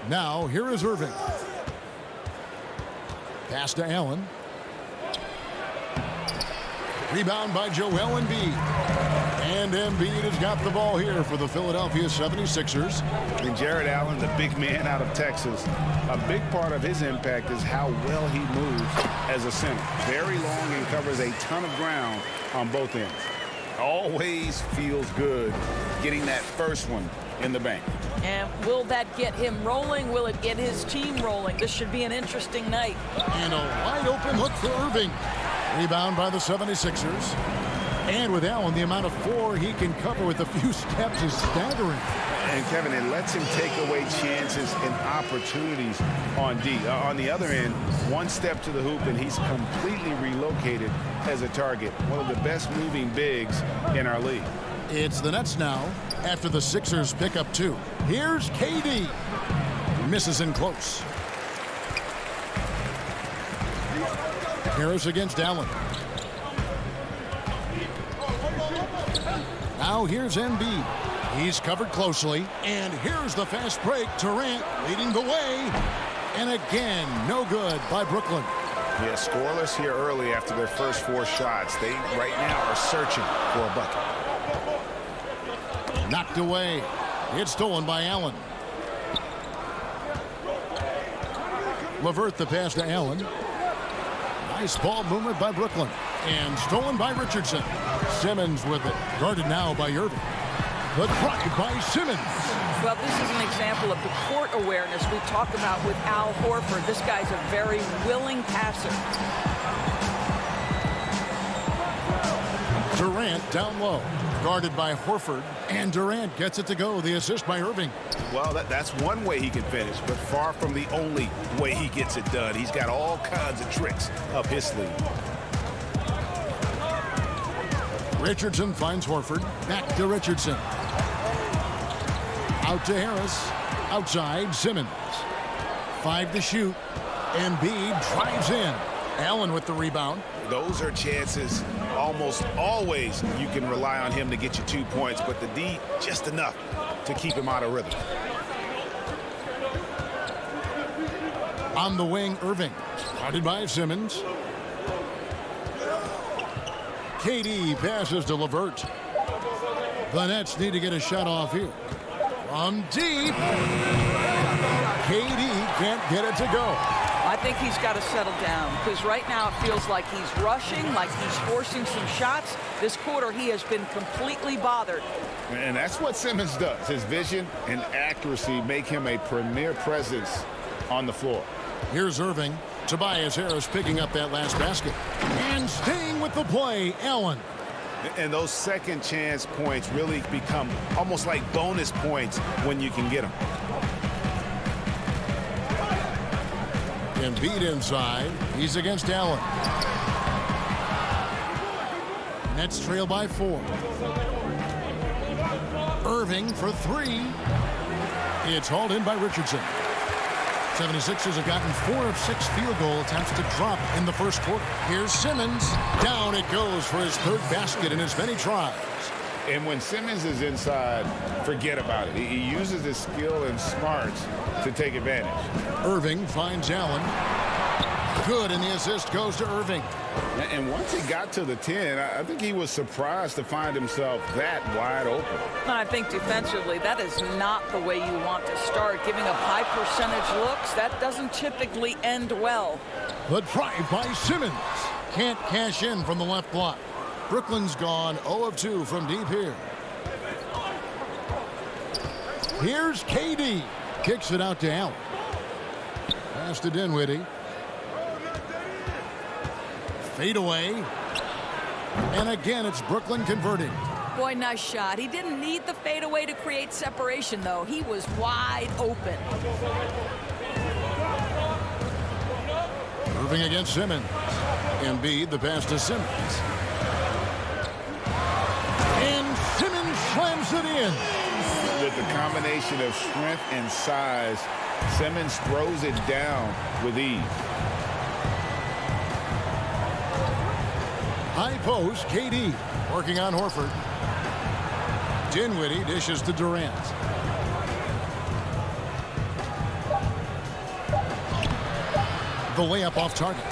Now, here is Irving. Pass to Allen. Rebound by Joel Embiid. And Embiid has got the ball here for the Philadelphia 76ers. And Jared Allen, the big man out of Texas, a big part of his impact is how well he moves as a center. Very long and covers a ton of ground on both ends. Always feels good getting that first one in the bank. And will that get him rolling? Will it get his team rolling? This should be an interesting night. And a wide open look for Irving. Rebound by the 76ers. And with Allen, the amount of 4 he can cover with a few steps is staggering. And Kevin, it lets him take away chances and opportunities on D. On the other end, one step to the hoop and he's completely relocated as a target. One of the best moving bigs in our league. It's the Nets now after the Sixers pick up 2. Here's KD. Misses in close. Harris against Allen. Now here's Embiid. He's covered closely. And here's the fast break. Durant leading the way. And again, no good by Brooklyn. Yeah, scoreless here early after their first 4 shots. They right now are searching for a bucket. Knocked away. It's stolen by Allen. LeVert the pass to Allen. Nice ball movement by Brooklyn. And stolen by Richardson. Simmons with it. Guarded now by Irving. The drive by Simmons. Well, this is an example of the court awareness we talk about with Al Horford. This guy's a very willing passer. Durant down low. Guarded by Horford. And Durant gets it to go. The assist by Irving. Well, that's one way he can finish, but far from the only way he gets it done. He's got all kinds of tricks up his sleeve. Richardson finds Horford. Back to Richardson. Out to Harris. Outside, Simmons. 5 to shoot. Embiid drives in. Allen with the rebound. Those are chances almost always you can rely on him to get you 2 points, but the D just enough to keep him out of rhythm. On the wing, Irving. Guarded by Simmons. KD passes to LeVert. The Nets need to get a shot off here. From deep. KD can't get it to go. I think he's got to settle down because right now it feels like he's rushing, like he's forcing some shots. This quarter he has been completely bothered. And that's what Simmons does. His vision and accuracy make him a premier presence on the floor. Here's Irving. Tobias Harris picking up that last basket. And staying with the play, Allen. And those second chance points really become almost like bonus points when you can get them. Embiid inside. He's against Allen. Nets trail by 4. Irving for 3. It's hauled in by Richardson. 76ers have gotten 4 of 6 field goal attempts to drop in the first quarter. Here's Simmons. Down it goes for his 3rd basket in as many tries. And when Simmons is inside, forget about it. He uses his skill and smarts to take advantage. Irving finds Allen. Good, and the assist goes to Irving. And once he got to the 10, I think he was surprised to find himself that wide open. I think defensively, that is not the way you want to start. Giving up high percentage looks, that doesn't typically end well. The drive by Simmons. Can't cash in from the left block. Brooklyn's gone 0 of 2 from deep here. Here's KD. Kicks it out to Allen. Pass to Dinwiddie. Fade away. And again, it's Brooklyn converting. Boy, nice shot. He didn't need the fadeaway to create separation, though. He was wide open. Moving against Simmons. Embiid, the pass to Simmons. And Simmons slams it in. With the combination of strength and size, Simmons throws it down with ease. High post, KD working on Horford. Dinwiddie dishes to Durant. The layup off target.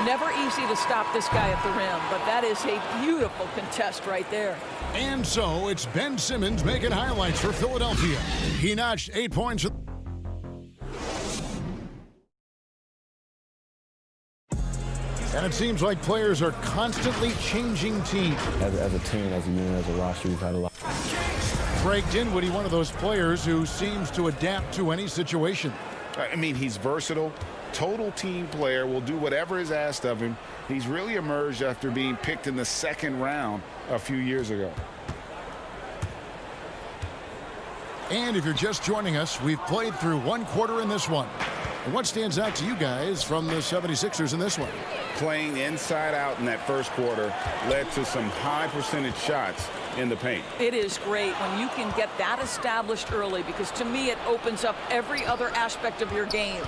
Never easy to stop this guy at the rim, but that is a beautiful contest right there. And so it's Ben Simmons making highlights for Philadelphia. He notched 8 points. And it seems like players are constantly changing teams. As a team, as a unit, as a roster, we've had a lot. Craig Dinwiddie, one of those players who seems to adapt to any situation. I mean, he's versatile, total team player, will do whatever is asked of him. He's really emerged after being picked in the second round a few years ago. And if you're just joining us, we've played through one quarter in this one. And what stands out to you guys from the 76ers in this one? Playing inside out in that first quarter led to some high percentage shots in the paint. It is great when you can get that established early, because to me it opens up every other aspect of your game.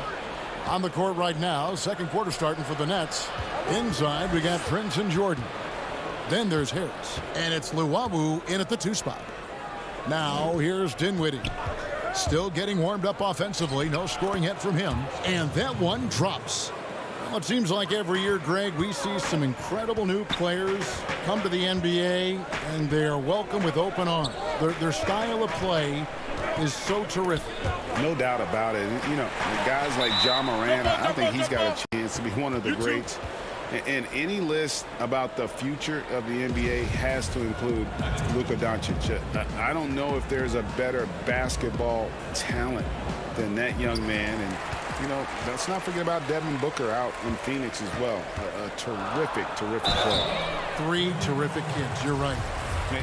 On the court right now, second quarter starting for the Nets. Inside, we got Prince and Jordan. Then there's Harris. And it's Luwawu in at the 2 spot. Now, here's Dinwiddie. Still getting warmed up offensively. No scoring yet from him. And that one drops. Well, it seems like every year, Greg, we see some incredible new players come to the NBA, and they are welcome with open arms. Their style of play is so terrific. No doubt about it. You know, guys like Ja Morant, I think he's got a chance to be one of the greats. And any list about the future of the NBA has to include Luka Doncic. I don't know if there's a better basketball talent than that young man. And, you know, let's not forget about Devin Booker out in Phoenix as well. A terrific, terrific player. 3 terrific kids. You're right.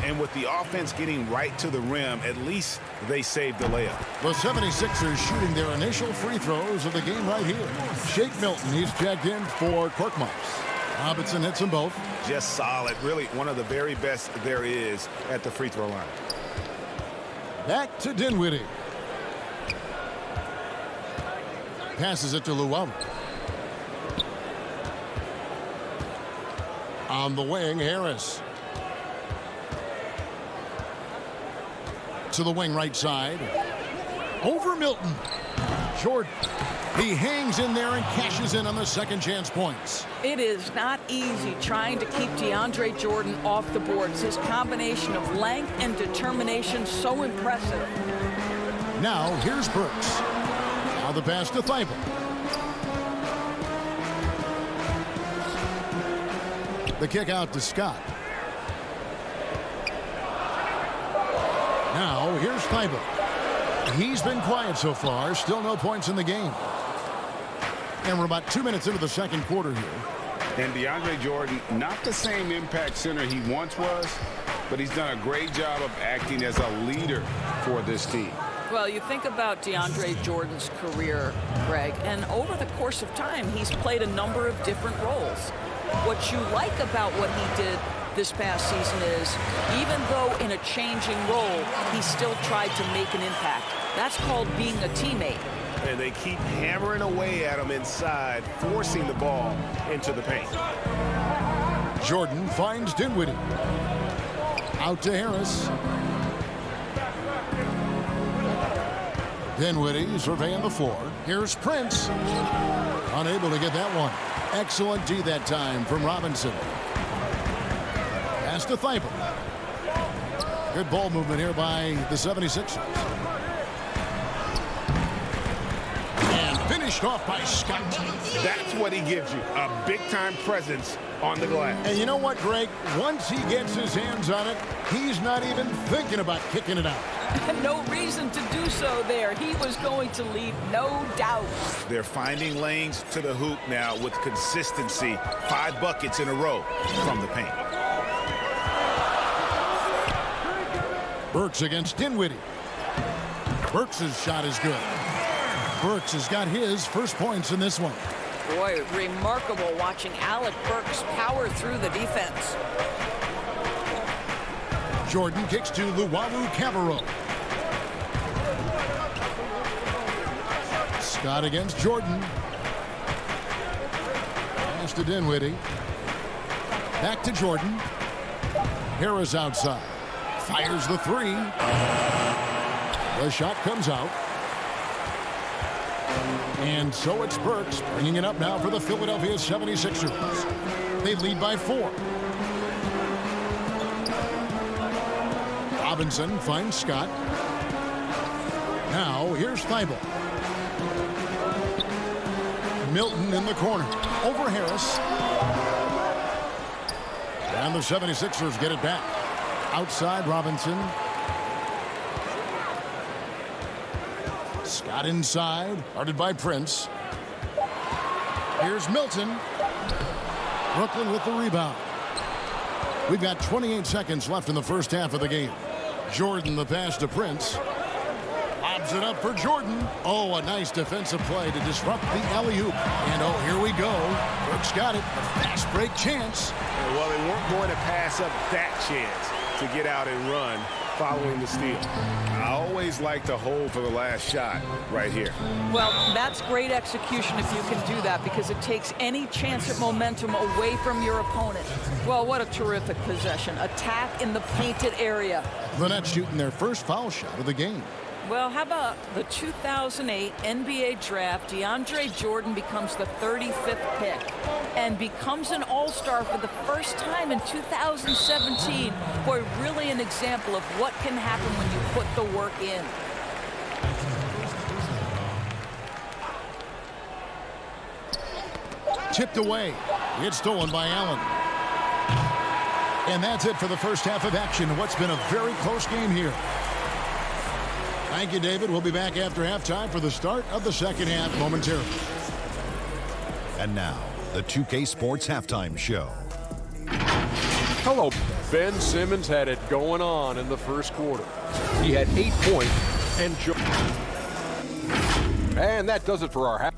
And with the offense getting right to the rim, at least they saved the layup. The 76ers shooting their initial free throws of the game right here. Shake Milton, he's checked in for Korkmaz. Robinson hits them both. Just solid. Really one of the very best there is at the free throw line. Back to Dinwiddie. Passes it to Luwawu. On the wing, Harris. To the wing right side. Over Milton. Jordan. He hangs in there and cashes in on the second chance points. It is not easy trying to keep DeAndre Jordan off the boards. His combination of length and determination, so impressive. Now here's Brooks. Now the pass to Thibault. The kick out to Scott. Now, here's Thibault. He's been quiet so far. Still no points in the game. And we're about 2 minutes into the second quarter here. And DeAndre Jordan, not the same impact center he once was, but he's done a great job of acting as a leader for this team. Well, you think about DeAndre Jordan's career, Greg, and over the course of time, he's played a number of different roles. What you like about what he did this past season is, even though in a changing role, he still tried to make an impact. That's called being a teammate. And they keep hammering away at him inside, forcing the ball into the paint. Jordan finds Dinwiddie. Out to Harris. Dinwiddie surveying the floor. Here's Prince. Unable to get that one. Excellent D that time from Robinson. Pass to Thibault. Good ball movement here by the 76ers. And finished off by Scott. That's what he gives you, a big-time presence on the glass. And you know what, Greg? Once he gets his hands on it, he's not even thinking about kicking it out. No reason to do so there. He was going to leave, no doubt. They're finding lanes to the hoop now with consistency. 5 buckets in a row from the paint. Burks against Dinwiddie. Burks' shot is good. Burks has got his first points in this one. Boy, remarkable watching Alec Burks power through the defense. Jordan kicks to Luwawu Cabarro. Scott against Jordan. Pass to Dinwiddie. Back to Jordan. Harris outside. Fires the three. The shot comes out. And so it's Burks bringing it up now for the Philadelphia 76ers. They lead by 4. Robinson finds Scott. Now here's Thibault. Milton in the corner. Over Harris. And the 76ers get it back. Outside Robinson. Scott inside. Guarded by Prince. Here's Milton. Brooklyn with the rebound. We've got 28 seconds left in the first half of the game. Jordan the pass to Prince. Lobs it up for Jordan. Oh, a nice defensive play to disrupt the alley-oop. And oh, here we go. Burks got it. A fast break chance. Well, they weren't going to pass up that chance to get out and run following the steal. I always like to hold for the last shot right here. Well, that's great execution if you can do that, because it takes any chance at momentum away from your opponent. Well, what a terrific possession. Attack in the painted area. The Nets shooting their first foul shot of the game. Well, how about the 2008 NBA draft? DeAndre Jordan becomes the 35th pick and becomes an all-star for the first time in 2017. Boy, really an example of what can happen when you put the work in. Tipped away. It's stolen by Allen. And that's it for the first half of action. What's been a very close game here. Thank you, David. We'll be back after halftime for the start of the second half momentarily. And now, the 2K Sports Halftime Show. Hello. Ben Simmons had it going on in the first quarter. He had 8 points and that does it for our half.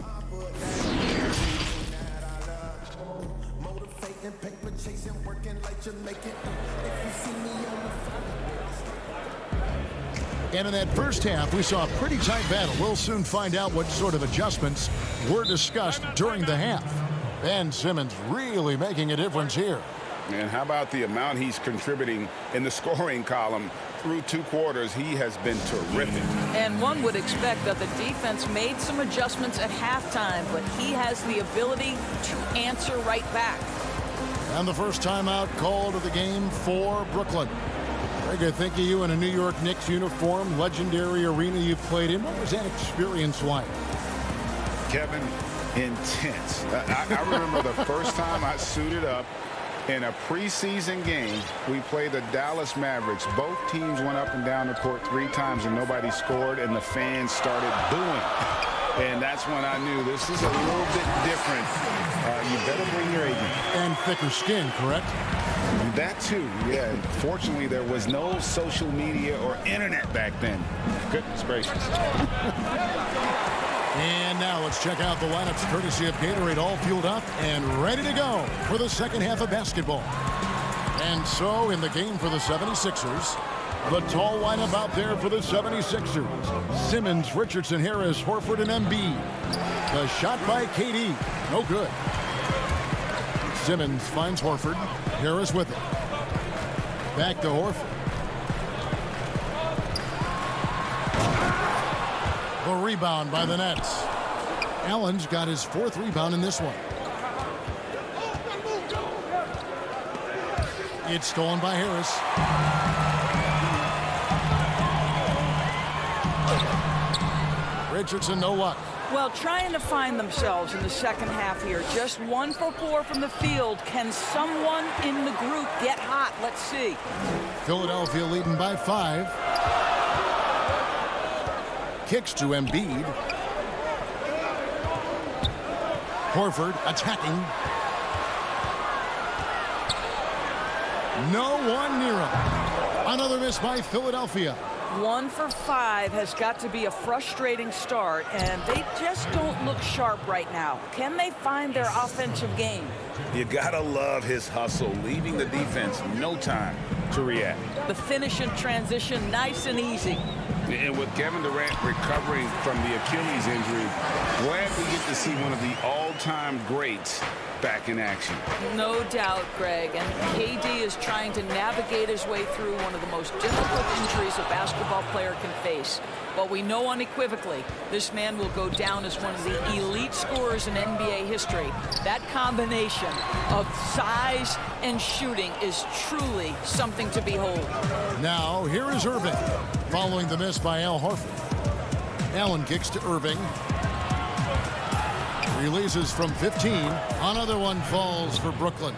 And in that first half, we saw a pretty tight battle. We'll soon find out what sort of adjustments were discussed during the half. Ben Simmons really making a difference here. And how about the amount he's contributing in the scoring column through 2 quarters? He has been terrific. And one would expect that the defense made some adjustments at halftime, but he has the ability to answer right back. And the first timeout called of the game for Brooklyn. Greg, I think of you in a New York Knicks uniform, legendary arena you've played in. What was that experience like? Kevin, intense. I remember the first time I suited up in a preseason game. We played the Dallas Mavericks. Both teams went up and down the court 3 times and nobody scored, and the fans started booing. And that's when I knew this is a little bit different. You better bring your agent. And thicker skin, correct? That too, yeah. Fortunately, there was no social media or internet back then. Goodness gracious. And now let's check out the lineups courtesy of Gatorade, all fueled up and ready to go for the second half of basketball. And so in the game for the 76ers, the tall lineup out there for the 76ers. Simmons, Richardson, Harris, Horford, and Embiid. The shot by KD. No good. Simmons finds Horford. Harris with it. Back to Horford. The rebound by the Nets. Allen's got his 4th rebound in this one. It's stolen by Harris. Richardson, no luck. Well, trying to find themselves in the second half here. Just 1 for 4 from the field. Can someone in the group get hot? Let's see. Philadelphia leading by 5. Kicks to Embiid. Horford attacking. No one near him. Another miss by Philadelphia. 1 for 5 has got to be a frustrating start, and they just don't look sharp right now. Can they find their offensive game? You gotta love his hustle, leaving the defense no time to react. The finish and transition, nice and easy. And with Kevin Durant recovering from the Achilles injury, glad we get to see one of the all-time greats back in action. No doubt, Greg. And KD is trying to navigate his way through one of the most difficult injuries a basketball player can face. But we know unequivocally this man will go down as one of the elite scorers in NBA history. That combination of size and shooting is truly something to behold. Now, here is Irving, following the miss by Al Horford. Allen kicks to Irving. Releases from 15. Another one falls for Brooklyn.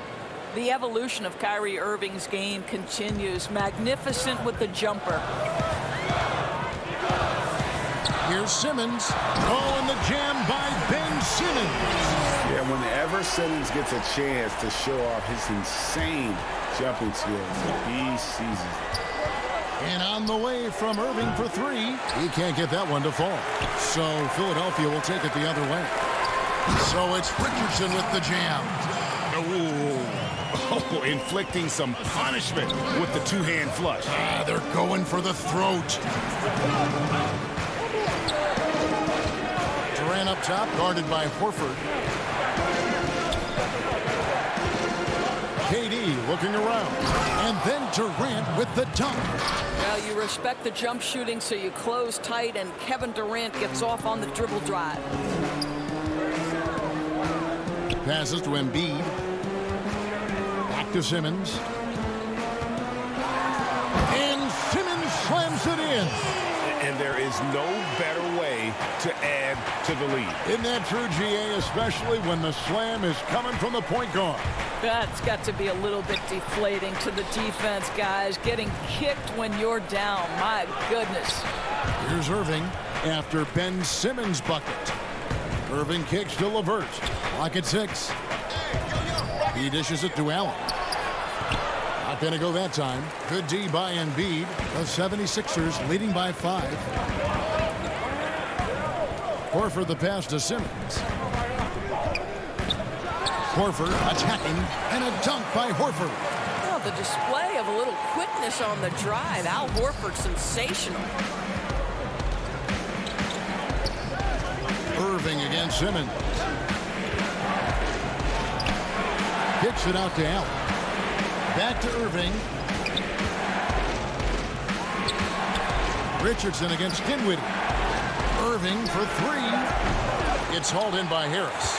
The evolution of Kyrie Irving's game continues. Magnificent with the jumper. Here's Simmons. Oh, and the jam by Ben Simmons. Yeah, whenever Simmons gets a chance to show off his insane jumping skills, he seizes it. And on the way from Irving for 3. He can't get that one to fall. So Philadelphia will take it the other way. So it's Richardson with the jam. Oh, inflicting some punishment with the two-hand flush. They're going for the throat. Durant up top, guarded by Horford. KD looking around. And then Durant with the dunk. Well, you respect the jump shooting, so you close tight, and Kevin Durant gets off on the dribble drive. Passes to Embiid. Back to Simmons. And Simmons slams it in. And there is no better way to add to the lead. Isn't that true, GA, especially when the slam is coming from the point guard? That's got to be a little bit deflating to the defense, guys. Getting kicked when you're down. My goodness. Here's Irving after Ben Simmons' bucket. Irving kicks to LeVert. Clock at 6. He dishes it to Allen. Not going to go that time. Good D by Embiid. The 76ers leading by 5. Horford the pass to Simmons. Horford attacking, and a dunk by Horford. Well, the display of a little quickness on the drive. Al Horford, sensational. Irving against Simmons. Kicks it out to Allen. Back to Irving. Richardson against Dinwiddie. Irving for 3. It's hauled in by Harris.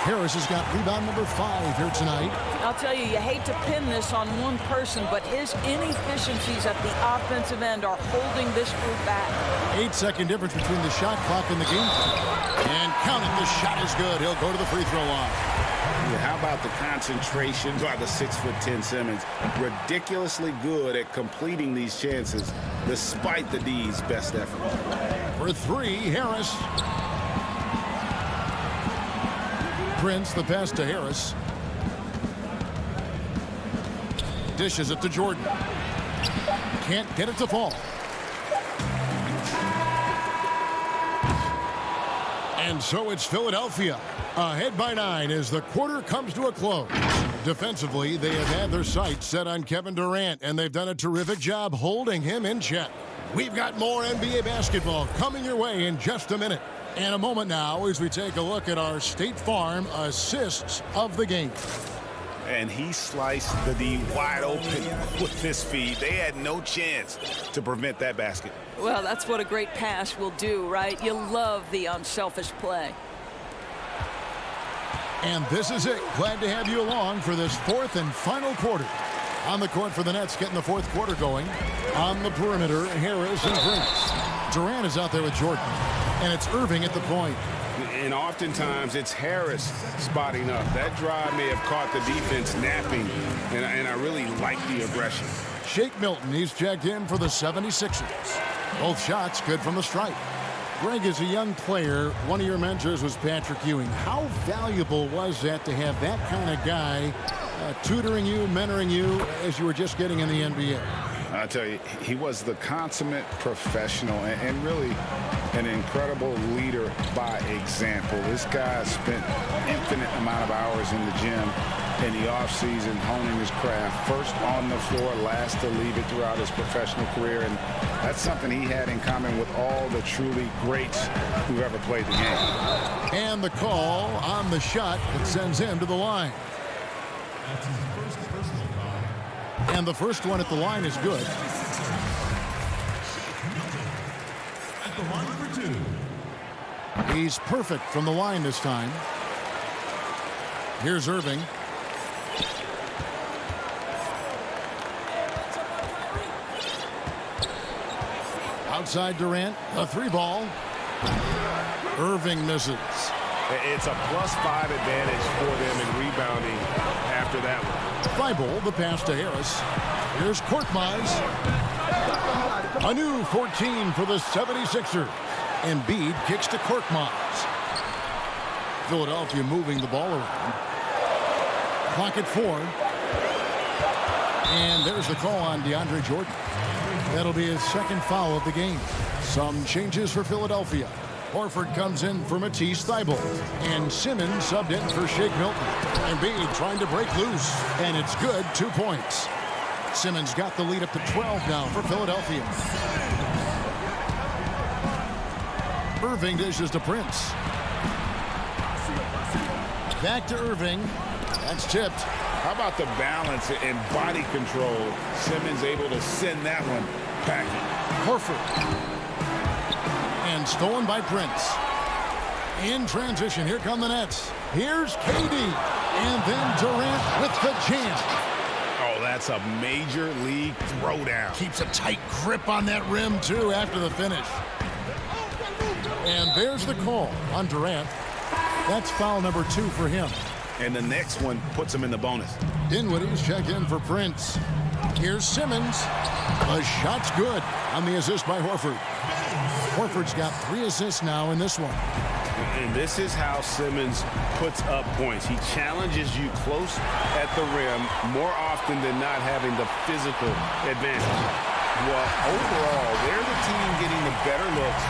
Harris has got rebound number 5 here tonight. I'll tell you, you hate to pin this on one person, but his inefficiencies at the offensive end are holding this group back. 8-second difference between the shot clock and the game clock. And count it, the shot is good. He'll go to the free throw line. Yeah, how about the concentration by the 6'10" Simmons? Ridiculously good at completing these chances, despite the D's best effort. For 3, Harris. Prince, the pass to Harris. Dishes it to Jordan. Can't get it to fall. And so it's Philadelphia ahead by 9 as the quarter comes to a close. Defensively, they have had their sights set on Kevin Durant, and they've done a terrific job holding him in check. We've got more NBA basketball coming your way in just a minute. And a moment now as we take a look at our State Farm assists of the game. And he sliced the D wide open with his feed. They had no chance to prevent that basket. Well, that's what a great pass will do, right? You love the unselfish play. And this is it. Glad to have you along for this 4th and final quarter. On the court for the Nets, getting the 4th quarter going. On the perimeter, Harris and Prince. Durant is out there with Jordan. And it's Irving at the point. And oftentimes it's Harris spotting up. That drive may have caught the defense napping, and I really like the aggression. Shake Milton, he's checked in for the 76ers. Both shots good from the stripe. Greg, as a young player, one of your mentors was Patrick Ewing. How valuable was that to have that kind of guy tutoring you, mentoring you as you were just getting in the NBA? I tell you, he was the consummate professional and really an incredible leader by example. This guy spent infinite amount of hours in the gym in the offseason honing his craft. First on the floor, last to leave it throughout his professional career. And that's something he had in common with all the truly greats who've ever played the game. And the call on the shot that sends him to the line. And the first one at the line is good. At the line for two. He's perfect from the line this time. Here's Irving. Outside Durant, a three ball. Irving misses. It's a +5 advantage for them in rebounding after that one. Thibault, the pass to Harris. Here's Korkmaz. A new 14 for the 76ers. Embiid kicks to Korkmaz. Philadelphia moving the ball around. Clock at 4. And there's the call on DeAndre Jordan. That'll be his second foul of the game. Some changes for Philadelphia. Horford comes in for Matisse Thybulle. And Simmons subbed in for Shake Milton. Embiid trying to break loose. And it's good, 2 points. Simmons got the lead up to 12 now for Philadelphia. Irving dishes to Prince. Back to Irving. That's tipped. How about the balance and body control? Simmons able to send that one packing. Horford. And stolen by Prince. In transition, here come the Nets. Here's KD. And then Durant with the jam. Oh, that's a major league throwdown. Keeps a tight grip on that rim, too, after the finish. And there's the call on Durant. That's foul number 2 for him. And the next one puts him in the bonus. Dinwiddie's checked in for Prince. Here's Simmons. The shot's good on the assist by Horford. Horford's got 3 assists now in this one. And this is how Simmons puts up points. He challenges you close at the rim more often than not having the physical advantage. Well, overall, they're the team getting the better looks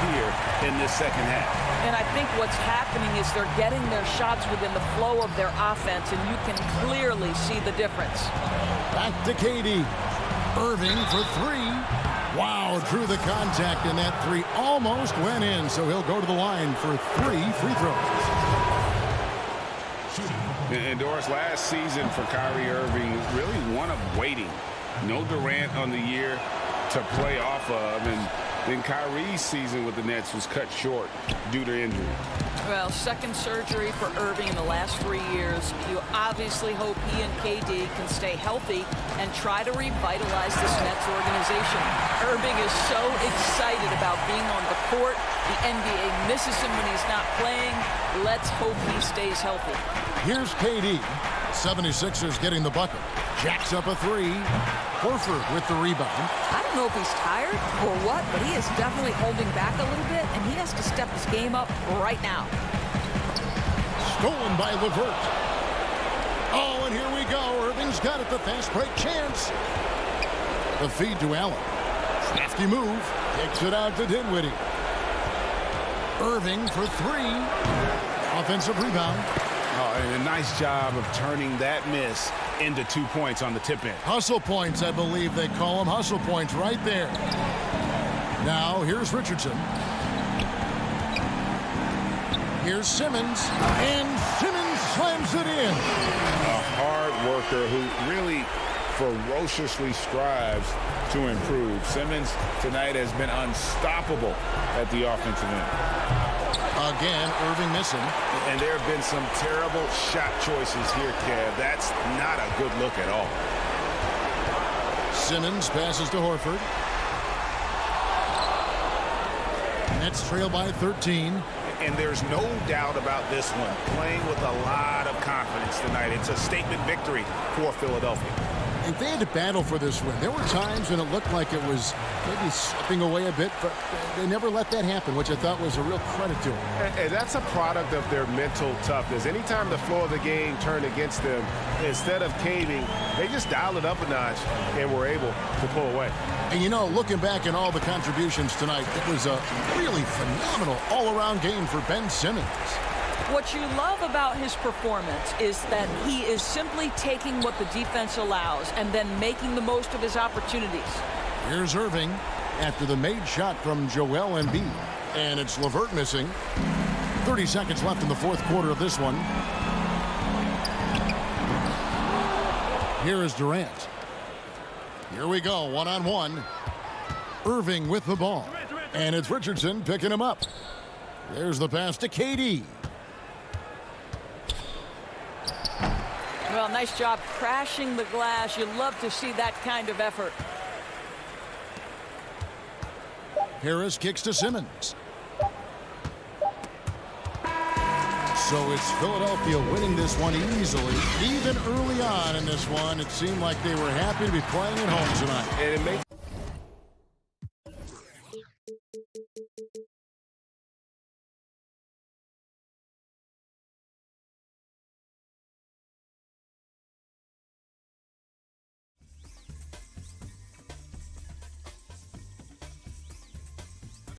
here in this second half. And I think what's happening is they're getting their shots within the flow of their offense, and you can clearly see the difference. Back to KD. Irving for 3. Wow, drew the contact, and that 3 almost went in, so he'll go to the line for 3 free throws. And Doris, last season for Kyrie Irving, really one of waiting. No Durant on the year to play off of, and then Kyrie's season with the Nets was cut short due to injury. Well, second surgery for Irving in the last 3 years. You obviously hope he and KD can stay healthy and try to revitalize this Nets organization. Irving is so excited about being on the court. The NBA misses him when he's not playing. Let's hope he stays healthy. Here's KD. 76ers getting the bucket. Jacks up a 3. Horford with the rebound. I don't know if he's tired or what, but he is definitely holding back a little bit, and he has to step his game up right now. Stolen by LeVert. Oh, and here we go. Irving's got it. The fast break chance. The feed to Allen. Crafty move. Kicks it out to Dinwiddie. Irving for 3. Offensive rebound. Oh, and a nice job of turning that miss into 2 points on the tip in. Hustle points, I believe they call them. Hustle points right there. Now, here's Richardson. Here's Simmons. And Simmons slams it in. A hard worker who really ferociously strives to improve. Simmons tonight has been unstoppable at the offensive end. Again, Irving missing. And there have been some terrible shot choices here, Kev. That's not a good look at all. Simmons passes to Horford. Nets trail by 13. And there's no doubt about this one. Playing with a lot of confidence tonight. It's a statement victory for Philadelphia. They had to battle for this win. There were times when it looked like it was maybe slipping away a bit, but they never let that happen, which I thought was a real credit to them. And that's a product of their mental toughness. Anytime the flow of the game turned against them, instead of caving, they just dialed it up a notch and were able to pull away. And, you know, looking back at all the contributions tonight, it was a really phenomenal all-around game for Ben Simmons. What you love about his performance is that he is simply taking what the defense allows and then making the most of his opportunities. Here's Irving after the made shot from Joel Embiid. And it's LeVert missing. 30 seconds left in the fourth quarter of this one. Here is Durant. Here we go, one-on-one. Irving with the ball. And it's Richardson picking him up. There's the pass to KD. Well, nice job crashing the glass. You love to see that kind of effort. Harris kicks to Simmons. So it's Philadelphia winning this one easily. Even early on in this one, it seemed like they were happy to be playing at home tonight. And it makes